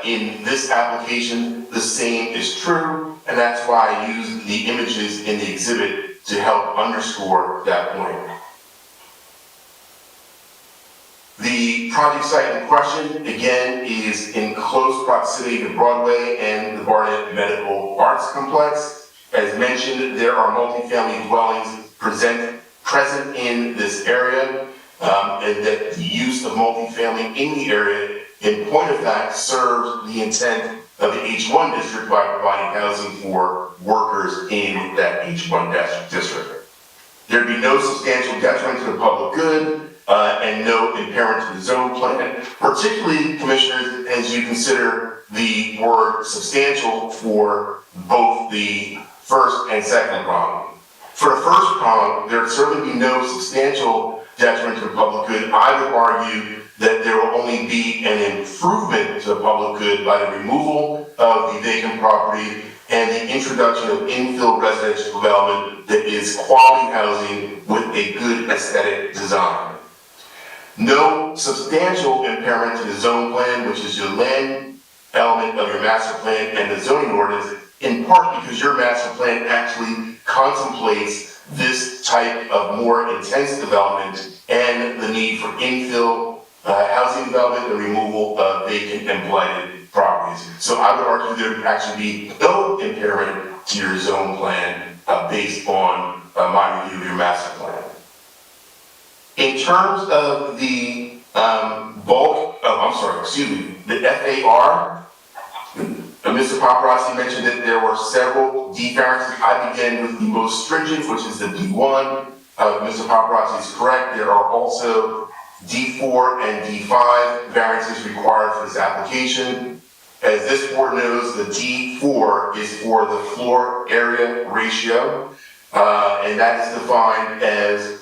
In this application, the same is true, and that's why I used the images in the exhibit to help underscore that point. The project site in question, again, is in close proximity to Broadway and the Barnett Medical Arts Complex. As mentioned, there are multifamily dwellings present in this area, and that the use of multifamily in the area, in point of fact, serves the intent of the H1 district by providing housing for workers in that H1 district. There'd be no substantial detriment to the public good, and no impairment to the zone plan, particularly, commissioners, as you consider the word substantial for both the first and second prong. For the first prong, there would certainly be no substantial detriment to the public good. I would argue that there will only be an improvement to the public good by the removal of the vacant property and the introduction of infill residential development that is quality housing with a good aesthetic design. No substantial impairment to the zone plan, which is your land element of your master plan and the zoning ordinance, in part because your master plan actually contemplates this type of more intense development and the need for infill housing development and removal of vacant and blighted properties. So I would argue there would actually be no impairment to your zone plan based on my review of your master plan. In terms of the the FAR, Mr. Paparazzi mentioned that there were several D variances. I began with the most stringent, which is the D1. Mr. Paparazzi is correct. There are also D4 and D5 variances required for this application. As this board knows, the D4 is for the floor area ratio, and that is defined as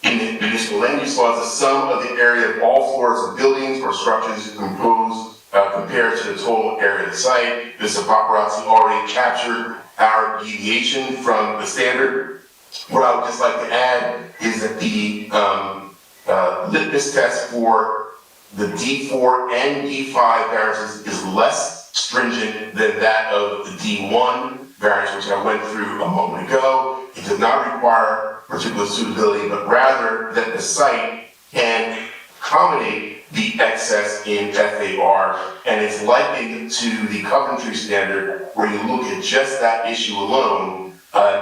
in the municipal land use laws, the sum of the area of all floors of buildings or structures composed compared to the total area of the site. Mr. Paparazzi already captured our deviation from the standard. What I would just like to add is that the litmus test for the D4 and D5 variances is less stringent than that of the D1 variance, which I went through a moment ago. It does not require particular suitability, but rather that the site can accommodate the excess in FAR, and it's likened to the Coventry standard, where you look at just that issue alone,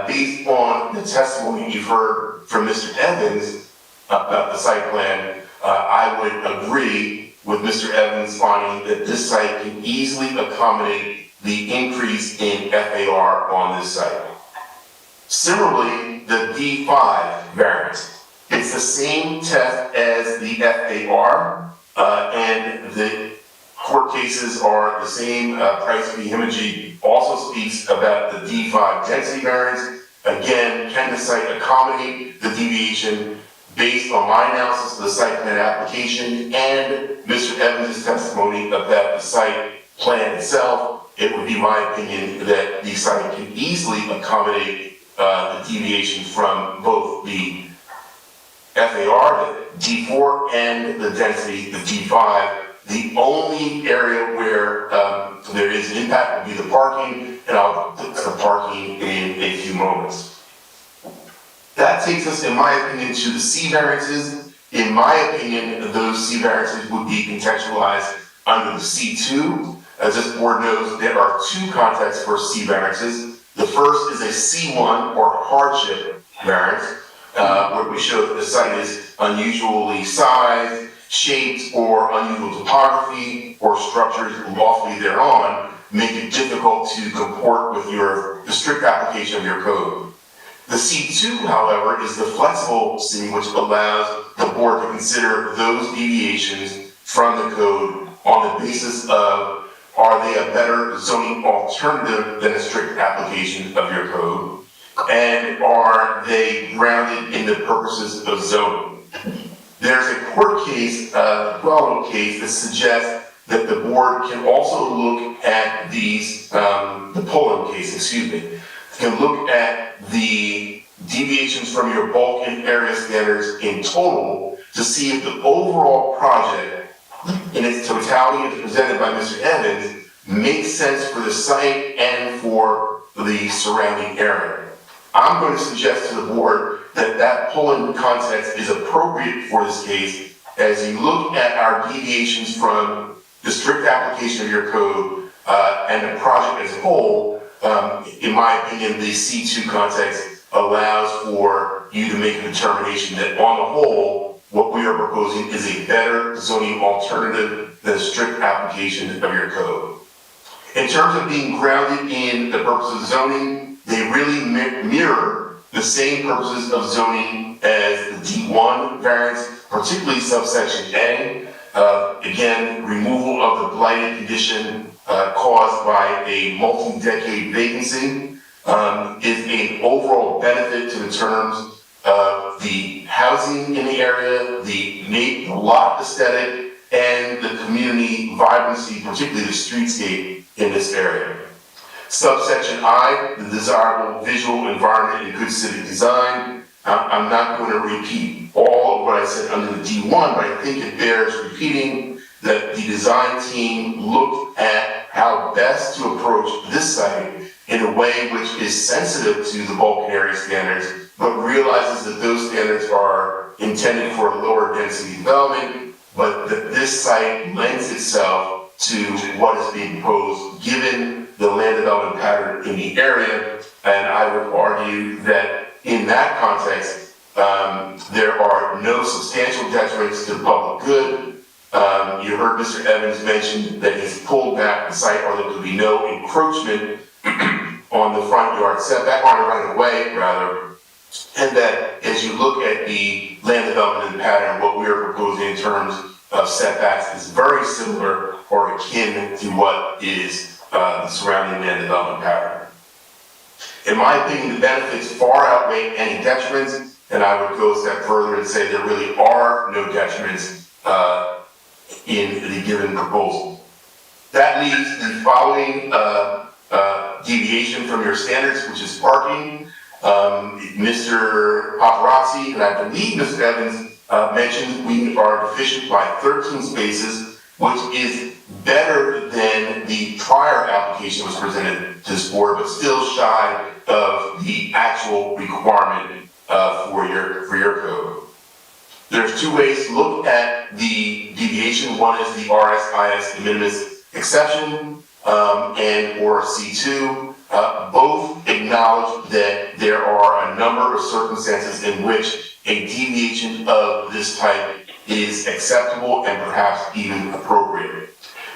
based on the testimony you've heard from Mr. Evans about the site plan. I would agree with Mr. Evans finding that this site can easily accommodate the increase in FAR on this site. Similarly, the D5 variance. It's the same test as the FAR, and the court cases are the same. Price v. Himmage also speaks about the D5 density variance. Again, can the site accommodate the deviation? Based on my analysis of the site plan application and Mr. Evans' testimony about the site plan itself, it would be my opinion that the site can easily accommodate the deviation from both the FAR, the D4, and the density, the D5. The only area where there is an impact would be the parking, and I'll get to the parking in a few moments. That takes us, in my opinion, to the C variances. In my opinion, those C variances would be contextualized under the C2. As this board knows, there are two contexts for C variances. The first is a C1 or hardship variance, where we show that the site is unusually sized, shaped, or unusual topography, or structures lawfully thereon make it difficult to comport with the strict application of your code. The C2, however, is the flexible C, which allows the board to consider those deviations from the code on the basis of, are they a better zoning alternative than a strict application of your code? And are they grounded in the purposes of zoning? There's a court case, Guelph case, that suggests that the board can also look at these, the Poland case, excuse me, can look at the deviations from your bulk and area standards in total to see if the overall project in its totality as presented by Mr. Evans makes sense for the site and for the surrounding area. I'm going to suggest to the board that that Poland context is appropriate for this case as you look at our deviations from the strict application of your code and the project as a whole. In my opinion, the C2 context allows for you to make a determination that on the whole, what we are proposing is a better zoning alternative than a strict application of your code. In terms of being grounded in the purposes of zoning, they really mirror the same purposes of zoning as the D1 variance, particularly subsection A. Again, removal of the blighted condition caused by a multi-decade vacancy is an overall benefit to the terms of the housing in the area, the lot aesthetic, and the community vibrancy, particularly the streetscape in this area. Subsection I, the desirable visual environment and good civic design. I'm not going to repeat all of what I said under the D1, but I think it bears repeating that the design team looked at how best to approach this site in a way which is sensitive to the bulk area standards, but realizes that those standards are intended for a lower density development, but that this site lends itself to what is being proposed given the land development pattern in the area. And I would argue that in that context, there are no substantial detriments to the public good. You heard Mr. Evans mention that he's pulled back the site, or there could be no encroachment on the front yard setback, on the right of way, rather. And that as you look at the land development pattern, what we are proposing in terms of setbacks is very similar or akin to what is the surrounding land development pattern. In my opinion, the benefits far outweigh any detriments, and I would go a step further and say there really are no detriments in the given proposal. That leaves the following deviation from your standards, which is parking. Mr. Paparazzi, and I believe Mr. Evans mentioned we are deficient by 13 spaces, which is better than the prior application was presented to this board, but still shy of the actual requirement for your code. There's two ways to look at the deviation. One is the RSIS de minimis exception and or C2. Both acknowledge that there are a number of circumstances in which a deviation of this type is acceptable and perhaps even appropriate.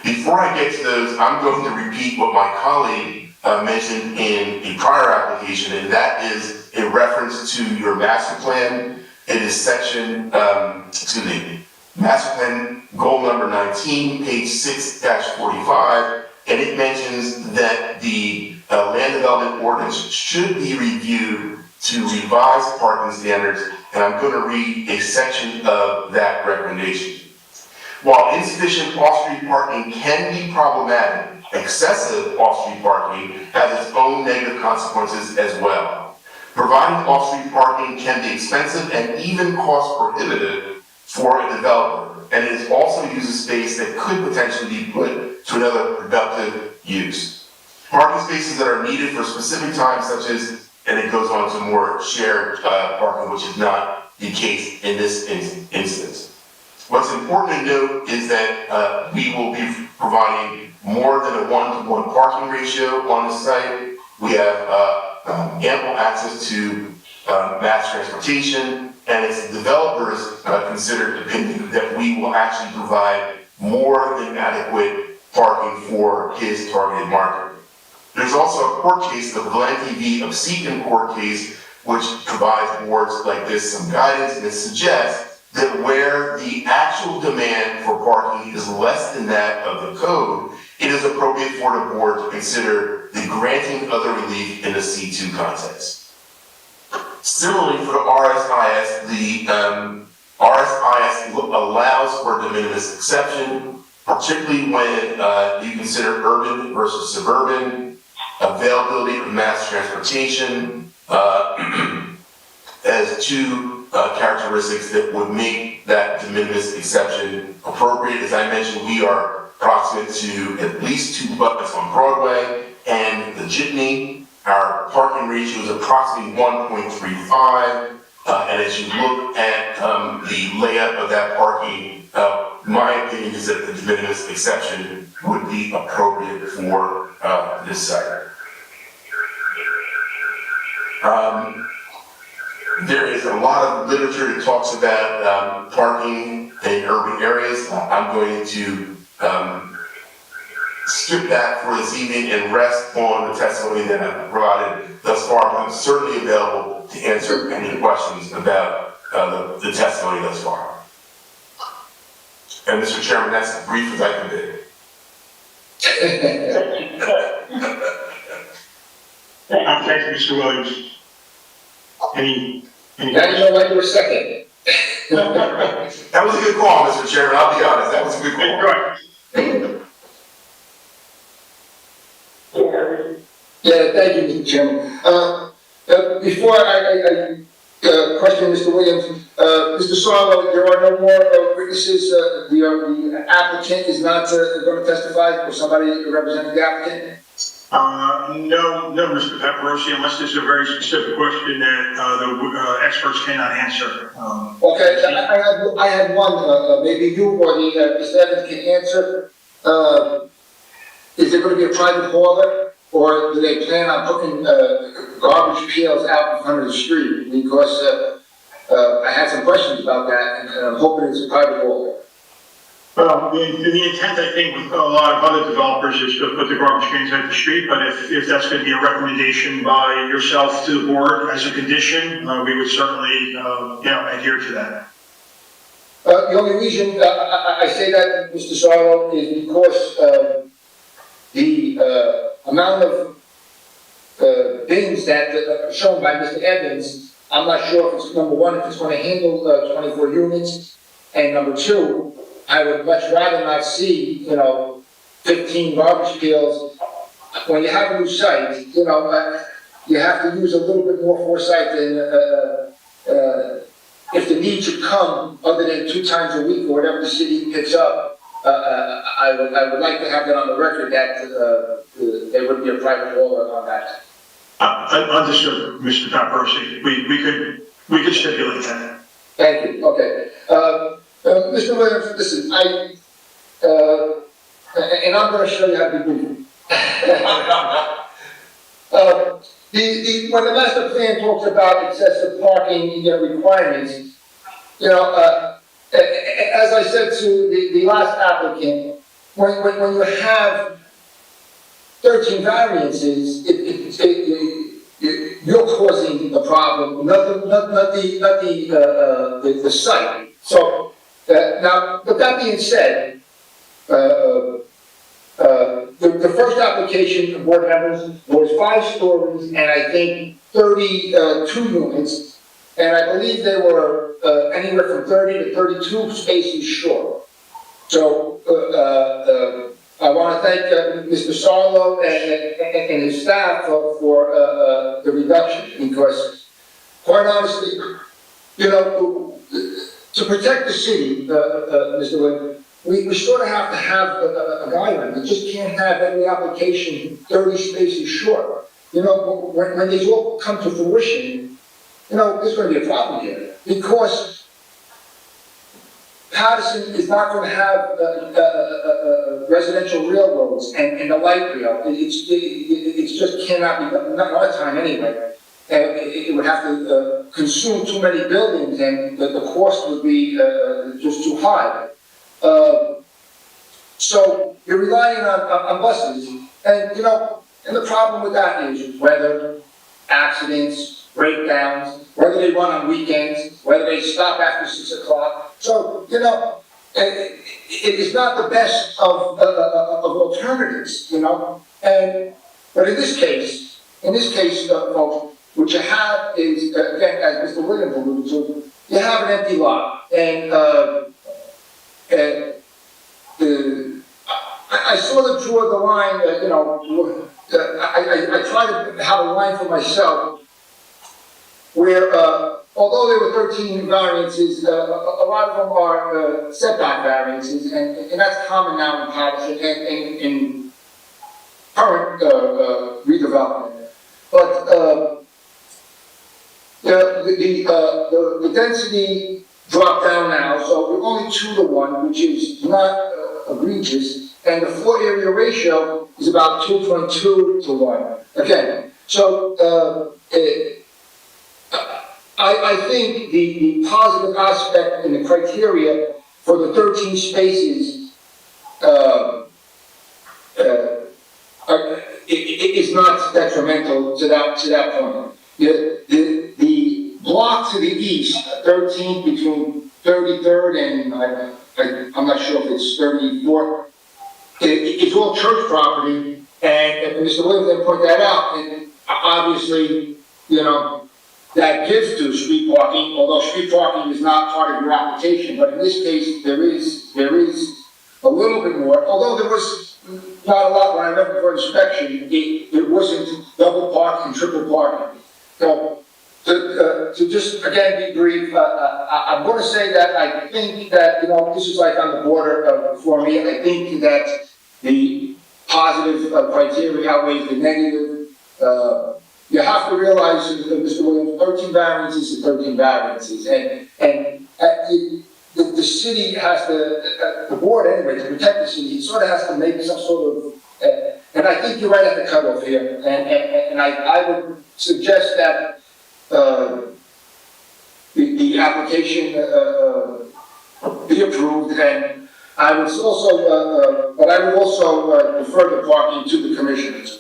Before I get to those, I'm going to repeat what my colleague mentioned in a prior application, and that is a reference to your master plan. It is section, master plan goal number 19, page 6-45, and it mentions that the land development ordinance should be reviewed to revise parking standards, and I'm going to read a section of that recommendation. While insufficient off-street parking can be problematic, excessive off-street parking has its own negative consequences as well. Providing off-street parking can be expensive and even cost prohibitive for a developer, and it also uses space that could potentially be put to another productive use. Parking spaces that are needed for specific times, such as, and it goes on to more shared parking, which is not the case in this instance. What's important to note is that we will be providing more than a 1-to-1 parking ratio on the site. We have ample access to mass transportation, and it's the developer's considered opinion that we will actually provide more than adequate parking for his targeted market. There's also a court case, the Valenti v. Obsequian court case, which provides boards like this some guidance, and it suggests that where the actual demand for parking is less than that of the code, it is appropriate for the board to consider the granting of the relief in the C2 context. Similarly, for the RSIS allows for a de minimis exception, particularly when you consider urban versus suburban, availability of mass transportation, as two characteristics that would make that de minimis exception appropriate. As I mentioned, we are proximate to at least 2 buckets on Broadway and the Jitney. Our parking ratio is approximately 1.35, and as you look at the layout of that parking, my opinion is that the de minimis exception would be appropriate for this site. There is a lot of literature that talks about parking in urban areas. I'm going to skip that for this evening and rest on the testimony that I've provided thus far, but I'm certainly available to answer any questions about the testimony thus far. And Mr. Chairman, that's as brief as I can be. Thank you, Mr. Williams. Any I didn't know why you were second. That was a good call, Mr. Chairman. I'll be honest. That was a good call. Right. Yeah, thank you, Mr. Chairman. Before I question Mr. Williams, Mr. Sarlo, there are no more witnesses. The applicant is not going to testify, or somebody representing the applicant? No, Mr. Paterson, unless there's a very specific question that the experts cannot answer. Okay, I had one. Maybe you or Mr. Evans can answer. Is there going to be a private hauler, or do they plan on putting garbage pails out in front of the street? Because I had some questions about that, and I'm hoping it's a private hauler. Well, the intent, I think, with a lot of other developers is to put the garbage cans out the street, but if that's going to be a recommendation by yourself to the board as a condition, we would certainly, adhere to that. The only reason I say that, Mr. Sarlo, is because the amount of bins that are shown by Mr. Evans, I'm not sure if it's, number one, if it's going to handle 24 units, and number two, I would much rather not see, 15 garbage pails. When you have a new site, you have to use a little bit more foresight than if the need should come, other than 2 times a week or whatever the city picks up, I would like to have that on the record that there would be a private hauler on that. Understood, Mr. Paterson. We could stipulate that. Thank you, okay. Mr. Williams, listen, and I'm gonna show you how to do it. When the master plan talks about excessive parking requirements, you know, as I said to the last applicant, when you have 13 variances, you're causing the problem, not the site. So, now, with that being said, the first application, board members, was 5 stories and I think 32 units. And I believe they were anywhere from 30 to 32 spaces short. So, I want to thank Mr. Sarlo and his staff for the reduction, because quite honestly, you know, to protect the city, Mr. Williams, we sort of have to have a guideline. We just can't have every application 30 spaces short. You know, when these all come to fruition, you know, there's going to be a problem here, because Paterson is not going to have residential railroads and the light rail. It just cannot be done, not our time anyway. And it would have to consume too many buildings, and the cost would be just too high. So you're relying on buses, and you know, and the problem with that is weather, accidents, breakdowns, whether they run on weekends, whether they stop after 6 o'clock. So, you know, it is not the best of alternatives, you know. But in this case, folks, what you have is, again, as Mr. Williams alluded to, you have an empty lot. And I sort of draw the line, you know, I try to have a line for myself where, although there were 13 variances, a lot of them are setback variances, and that's common now in Paterson and in current redevelopment. But the density dropped down now, so we're only 2 to 1, which is not egregious, and the floor area ratio is about 2.2 to 1. Again, so I think the positive aspect and the criteria for the 13 spaces is not detrimental to that point. The block to the east, 13th between 33rd and I'm not sure if it's 34th, it's all church property, and Mr. Williams pointed that out, and obviously, you know, that gives to street parking, although street parking is not part of your application, but in this case, there is a little bit more, although there was not a lot when I went for inspection. It wasn't double parking, triple parking. So, to just, again, be brief, I'm going to say that I think that, you know, this is like on the border for me. I think that the positive criteria outweighs the negative. You have to realize, Mr. Williams, 13 variances is 13 variances, and the city has to, the board anyway, to protect the city, it sort of has to make some sort of, and I think you're right at the cutoff here, and I would suggest that the application be approved, and I would also, but I would also defer the parking to the commissioners.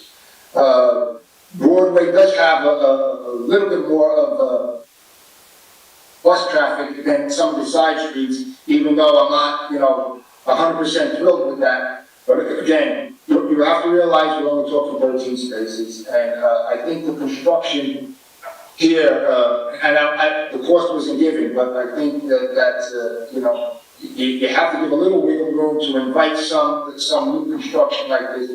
Broadway does have a little bit more of bus traffic than some of the side streets, even though I'm not, you know, 100% thrilled with that. But again, you have to realize we're only talking 13 spaces, and I think the construction here, and the cost wasn't given, but I think that you know, you have to give a little wiggle room to invite some new construction like this.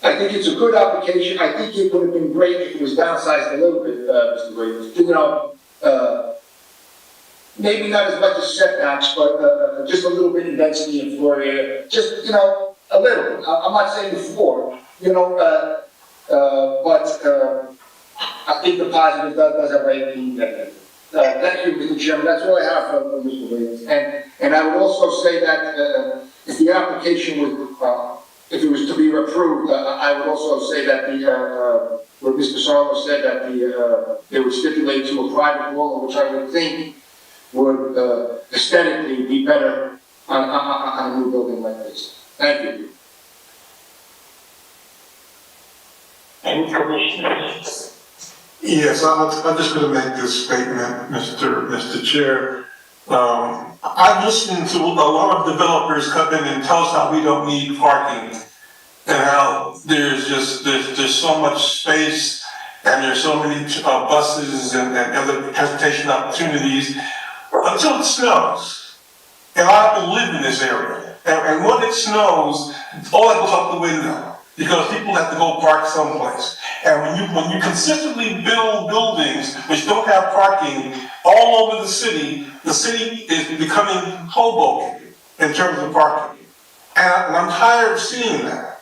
I think it's a good application. I think it would have been great if it was downsized a little bit, Mr. Williams. You know, maybe not as much as setbacks, but, just a little bit in density and floor area, just, a little. I'm not saying the floor, but, I think the positive does outweigh the negative. Thank you, Mr. Chairman, that's all I have for Mr. Williams. And I would also say that, if the application was, if it was to be approved, I would also say that what Mr. Sarlo said, that they would stipulate to a private wall, which I would think would aesthetically be better on a new building like this. Thank you. Any commissioners? Yes, I'm just going to make this statement, Mr. Chair. I've listened to a lot of developers come in and tell us how we don't need parking, and how there's so much space, and there's so many buses and other transportation opportunities until it snows. And I happen to live in this area, and when it snows, all that goes out the window, because people have to go park someplace. And when you consistently build buildings which don't have parking all over the city is becoming Hoboken in terms of parking. And I'm tired of seeing that.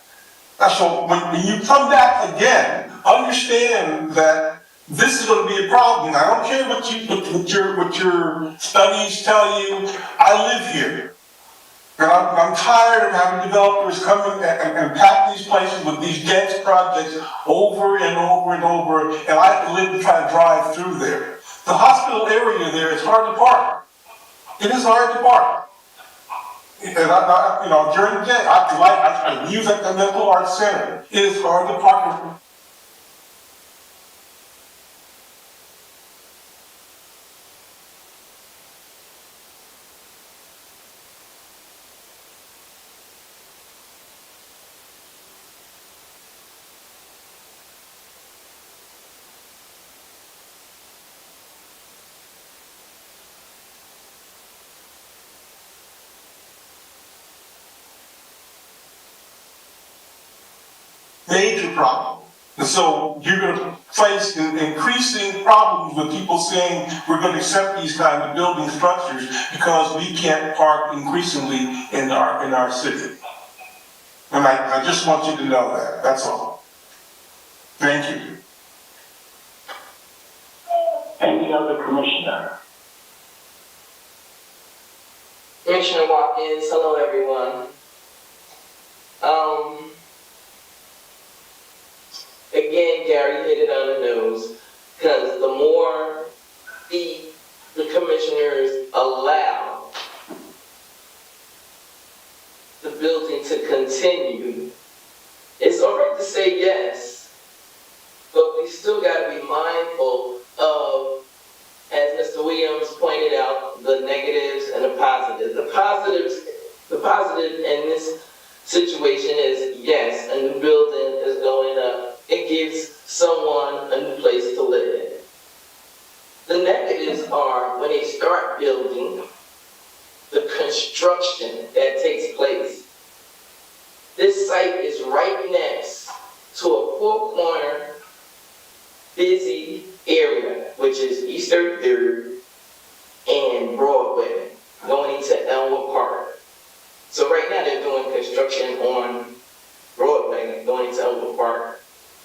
And so when you come back again, understand that this is going to be a problem. I don't care what your studies tell you. I live here. And I'm tired of having developers come in and pack these places with these dense projects over and over and over, and I have to live and try to drive through there. The hospital area there is hard to park. It is hard to park. And during the day, I use at the Mental Arts Center. It is hard to park. Major problem. And so you're going to face increasing problems with people saying we're going to accept these kind of building structures because we can't park increasingly in our city. And I just want you to know that. That's all. Thank you. Any other commissioner? Commissioner Watkins, hello everyone. Again, Gary hit it on the nose, because the more the commissioners allow the building to continue, it's all right to say yes, but we still got to be mindful of, as Mr. Williams pointed out, the negatives and the positives. The positive in this situation is, yes, a new building is going up. It gives someone a new place to live. The negatives are when they start building, the construction that takes place. This site is right next to a four-corner, busy area, which is East 33rd and Broadway, going into Elmwood Park. So right now they're doing construction on Broadway, going into Elmwood Park.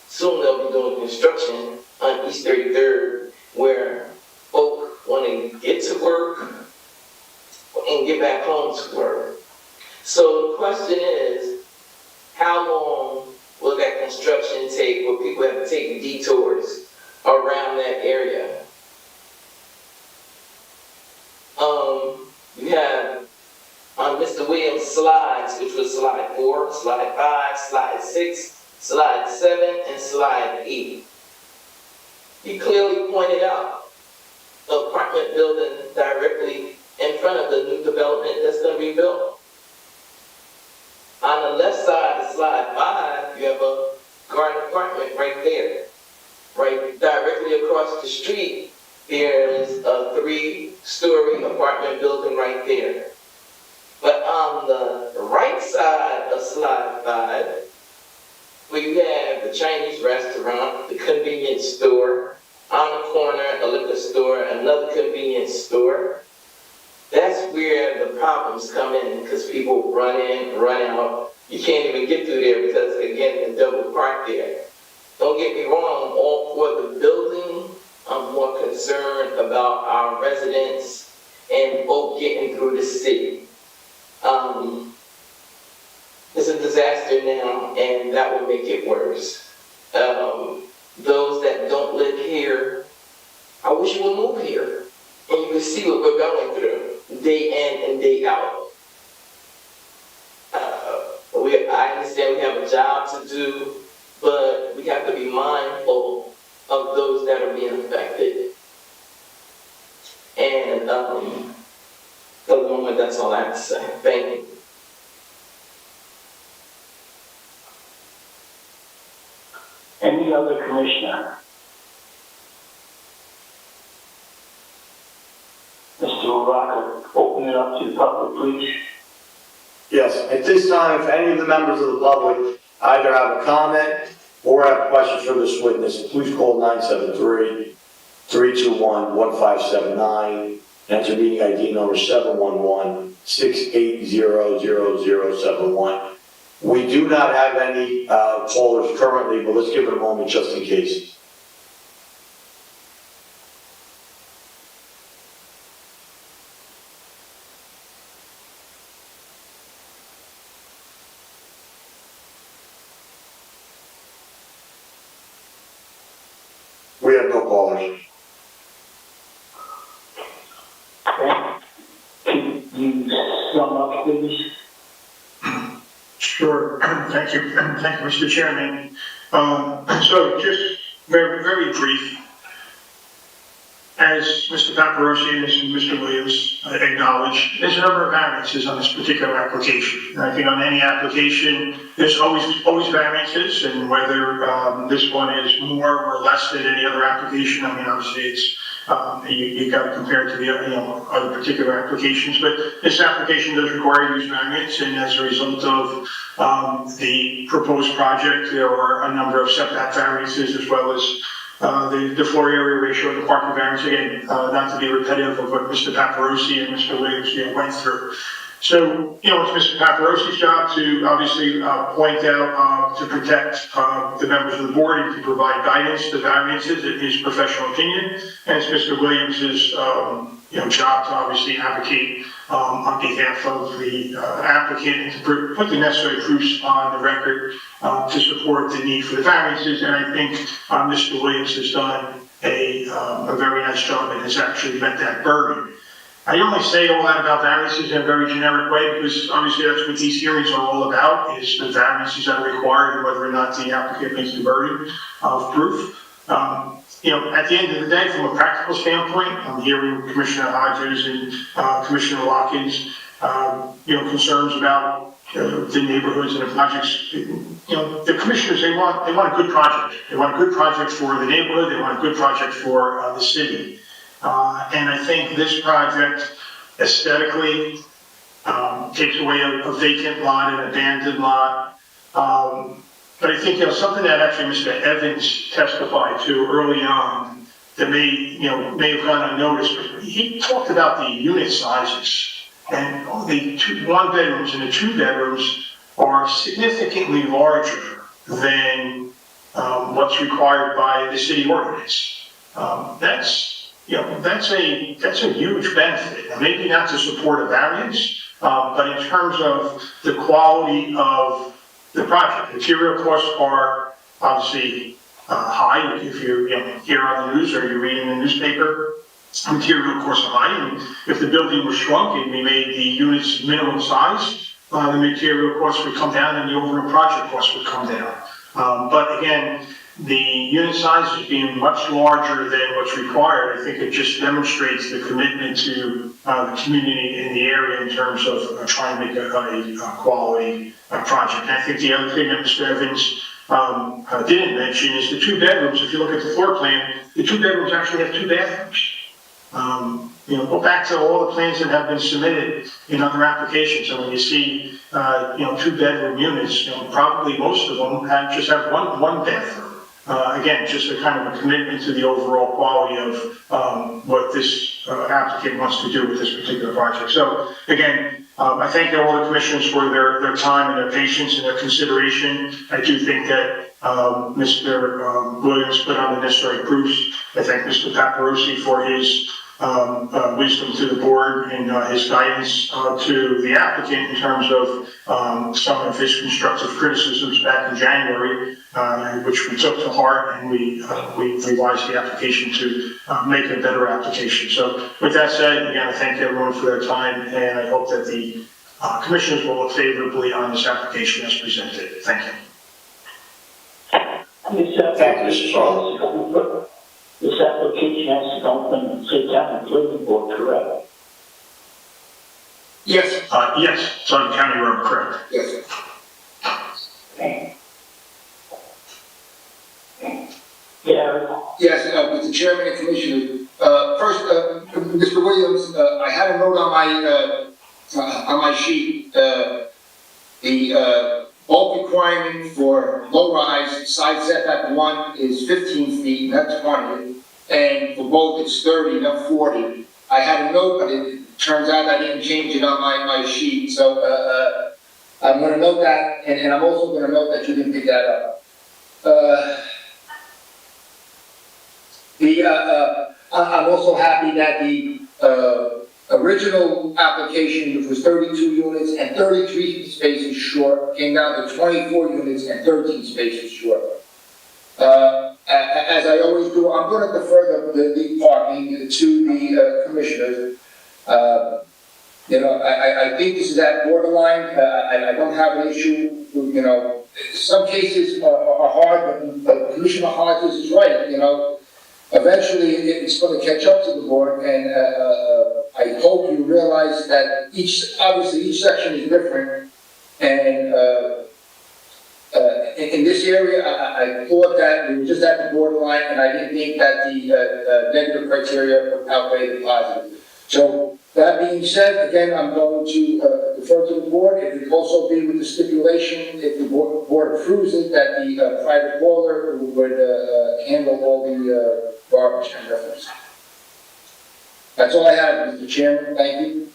Soon they'll be doing construction on East 33rd, where folk want to get to work and get back home to work. So the question is, how long will that construction take, where people have to take detours around that area? You have on Mr. Williams' slides, which was slide 4, slide 5, slide 6, slide 7, and slide 8. He clearly pointed out the apartment building directly in front of the new development that's going to be built. On the left side of slide 5, you have a garden apartment right there. Right directly across the street, there is a 3-story apartment building right there. But on the right side of slide 5, where you have the Chinese restaurant, the convenience store, on the corner, a liquor store, another convenience store, That's where the problems come in, because people run in, run out. You can't even get through there because, again, the double park there. Don't get me wrong, I'm all for the building. I'm more concerned about our residents and folk getting through the city. It's a disaster now, and that will make it worse. Those that don't live here, I wish you would move here, and you can see what we're going through, day in and day out. I understand we have a job to do, but we have to be mindful of those that are being affected. And for the moment, that's all I have to say. Thank you. Any other commissioner? Mr. Rocker, open it up to the public, please. Yes, at this time, if any of the members of the public either have a comment or have questions for this witness, please call 973-321-1579, enter meeting ID number 711-680-0071. We do not have any callers currently, but let's give it a moment just in case. We have no callers. Okay. Can you sum up, please? Sure. Thank you. Thank you, Mr. Chairman. So just very, very brief. As Mr. Paterson and Mr. Williams acknowledged, there's a number of variances on this particular application. And I think on any application, there's always variances, and whether this one is more or less than any other application, I mean, obviously it's you got to compare it to the other particular applications, but this application does require use variance, and as a result of the proposed project, there are a number of setback variances as well as the floor area ratio and the parking variance, again, not to be repetitive of what Mr. Paterson and Mr. Williams went through. So, it's Mr. Paterossi's job to obviously point out, to protect the members of the board and to provide guidance to variances in his professional opinion. And it's Mr. Williams's, job to obviously advocate on behalf of the applicant and to put the necessary proofs on the record to support the need for the variances. And I think Mr. Williams has done a very nice job and has actually met that burden. I only say all that about variances in a very generic way because obviously that's what these hearings are all about, is the variances that are required and whether or not the applicant meets the burden of proof. At the end of the day, from a practical standpoint, I'm hearing Commissioner Hodges and Commissioner Watkins, concerns about the neighborhoods and the projects. The commissioners, they want a good project. They want a good project for the neighborhood. They want a good project for the city. And I think this project aesthetically takes away a vacant lot, an abandoned lot. But I think something that actually Mr. Evans testified to early on that may have gone unnoticed. But he talked about the unit sizes, and the 1 bedrooms and the 2 bedrooms are significantly larger than what's required by the city ordinance. That's a huge benefit. Maybe not to support a variance, but in terms of the quality of the project. Material costs are obviously high. If you're here on the news or you're reading the newspaper, material costs are high. And if the building was shrunk and we made the units minimum size, the material costs would come down and the overall project costs would come down. But again, the unit size is being much larger than what's required. I think it just demonstrates the commitment to the community in the area in terms of trying to make a quality project. And I think the other thing that Mr. Evans didn't mention is the 2 bedrooms. If you look at the floor plan, the 2 bedrooms actually have 2 bathrooms. Go back to all the plans that have been submitted in other applications. And when you see, 2 bedroom units, probably most of them just have one bathroom. again, just a kind of a commitment to the overall quality of what this applicant wants to do with this particular project. So again, I thank all the commissioners for their time and their patience and their consideration. I do think that Mr. Williams put on the necessary proofs. I thank Mr. Paterson for his wisdom to the board and his guidance to the applicant in terms of some of his constructive criticisms back in January, which we took to heart, and we revised the application to make a better application. So with that said, again, I thank everyone for their time, and I hope that the commissioners will look favorably on this application as presented. Thank you. This application has to come from the County Planning Board, correct? Yes. Yes, it's on the county road, correct. Yes. Yeah. Yes, Mr. Chairman and Commissioners. First, Mr. Williams, I had a note on my sheet. The bulk requirement for low-rise side setback 1 is 15 feet, not 20, and for both it's 30, not 40. I had a note, but it turns out I didn't change it on my sheet, so I'm going to note that, and I'm also going to note that you didn't pick that up. I'm also happy that the original application, which was 32 units and 33 spaces short, came down to 24 units and 13 spaces short. As I always do, I'm going to defer the parking to the commissioners. I think this is at borderline. I don't have an issue. Some cases are hard, but Commissioner Hodges is right. Eventually it's going to catch up to the board, and I hope you realize that obviously each section is different, and in this area, I thought that we were just at the borderline, and I didn't think that the negative criteria would outweigh the positive. So that being said, again, I'm going to defer to the board. It would also be with the stipulation, if the board approves it, that the private hauler would handle all the garbage and refuse. That's all I have, Mr. Chairman. Thank you.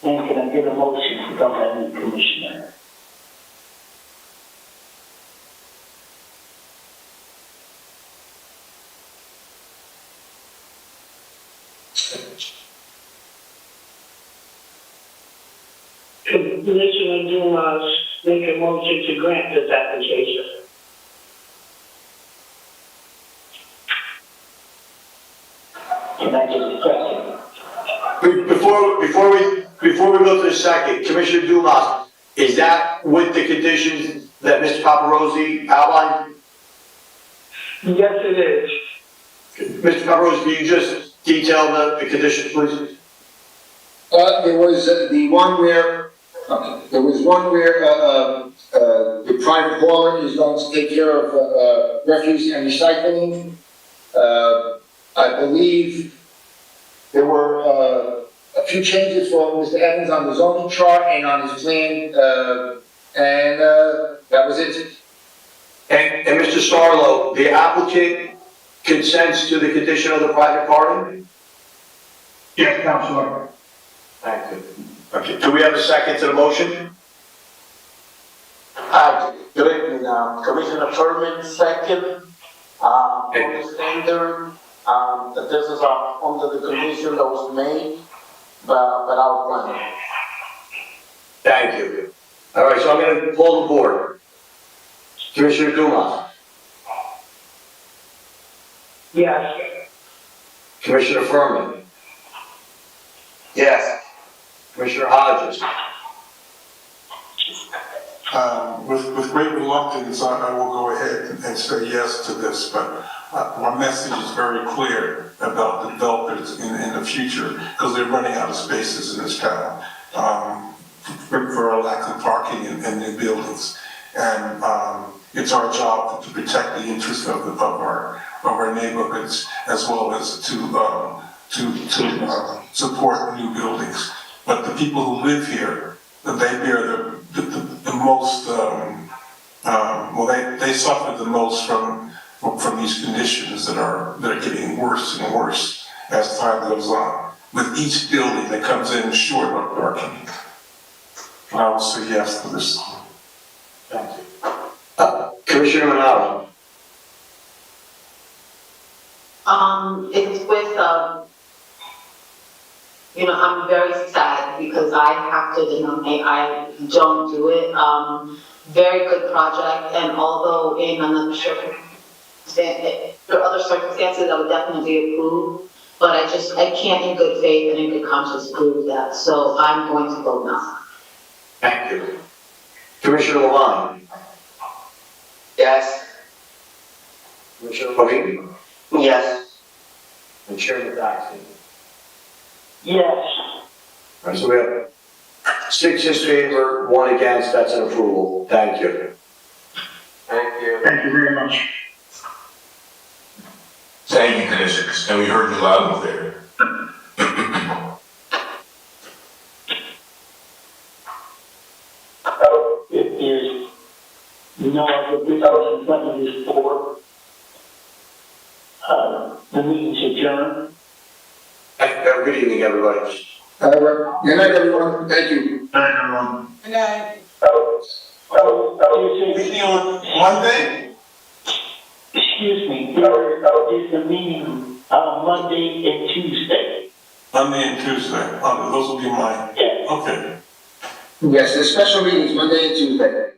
And can I get a motion to come back to the commissioner? Commissioner Dumas make a motion to grant this application. Can I get a second? Before we go to the second, Commissioner Dumas, is that with the conditions that Mr. Paparosi outlined? Yes, it is. Mr. Paparosi, can you just detail the conditions, please? There was the one where the private hauler is going to take care of refuse and recycling. I believe there were a few changes for Mr. Evans on the zoning chart and on his plan, and that was it. And Mr. Sarlo, the applicant consents to the condition of the private parking? Yes, Councilor. Thank you. Okay, do we have a second to the motion? Good evening, Commissioner Sherman, second. On the standard, that this is under the condition that was made by our plan. Thank you. All right, so I'm going to pull the board. Commissioner Dumas. Yes. Commissioner Furman. Yes. Commissioner Hodges. With great reluctance, I will go ahead and say yes to this, but my message is very clear about the developers in the future, because they're running out of spaces in this town for a lack of parking in new buildings. And it's our job to protect the interests of our neighborhoods, as well as to support new buildings. But the people who live here, they bear the most they suffer the most from these conditions that are getting worse and worse as time goes on, with each building that comes in short of parking. I will say yes to this. Thank you. Commissioner Manalo. It's with, I'm very sad because I have to deny, I don't do it. Very good project, and although in another circumstance, there are other circumstances I would definitely approve, but I can't in good faith and in good conscience approve that, so I'm going to vote no. Thank you. Commissioner Levine. Yes. Commissioner Mohican. Yes. And Chairman Doxey. Yes. All right, so we have 6 in favor, 1 against, that's an approval. Thank you. Thank you. Thank you very much. Thank you, commissioners, and we heard you loud and clear. If there's no other business in front of this board, the meeting's adjourned. Good evening, everybody. Good night, everyone. Thank you. Good night, everyone. Good night. Meeting on Monday? Excuse me, there's a meeting on Monday and Tuesday. Monday and Tuesday. Those will be mine. Yeah. Okay. Yes, the special meetings Monday and Tuesday.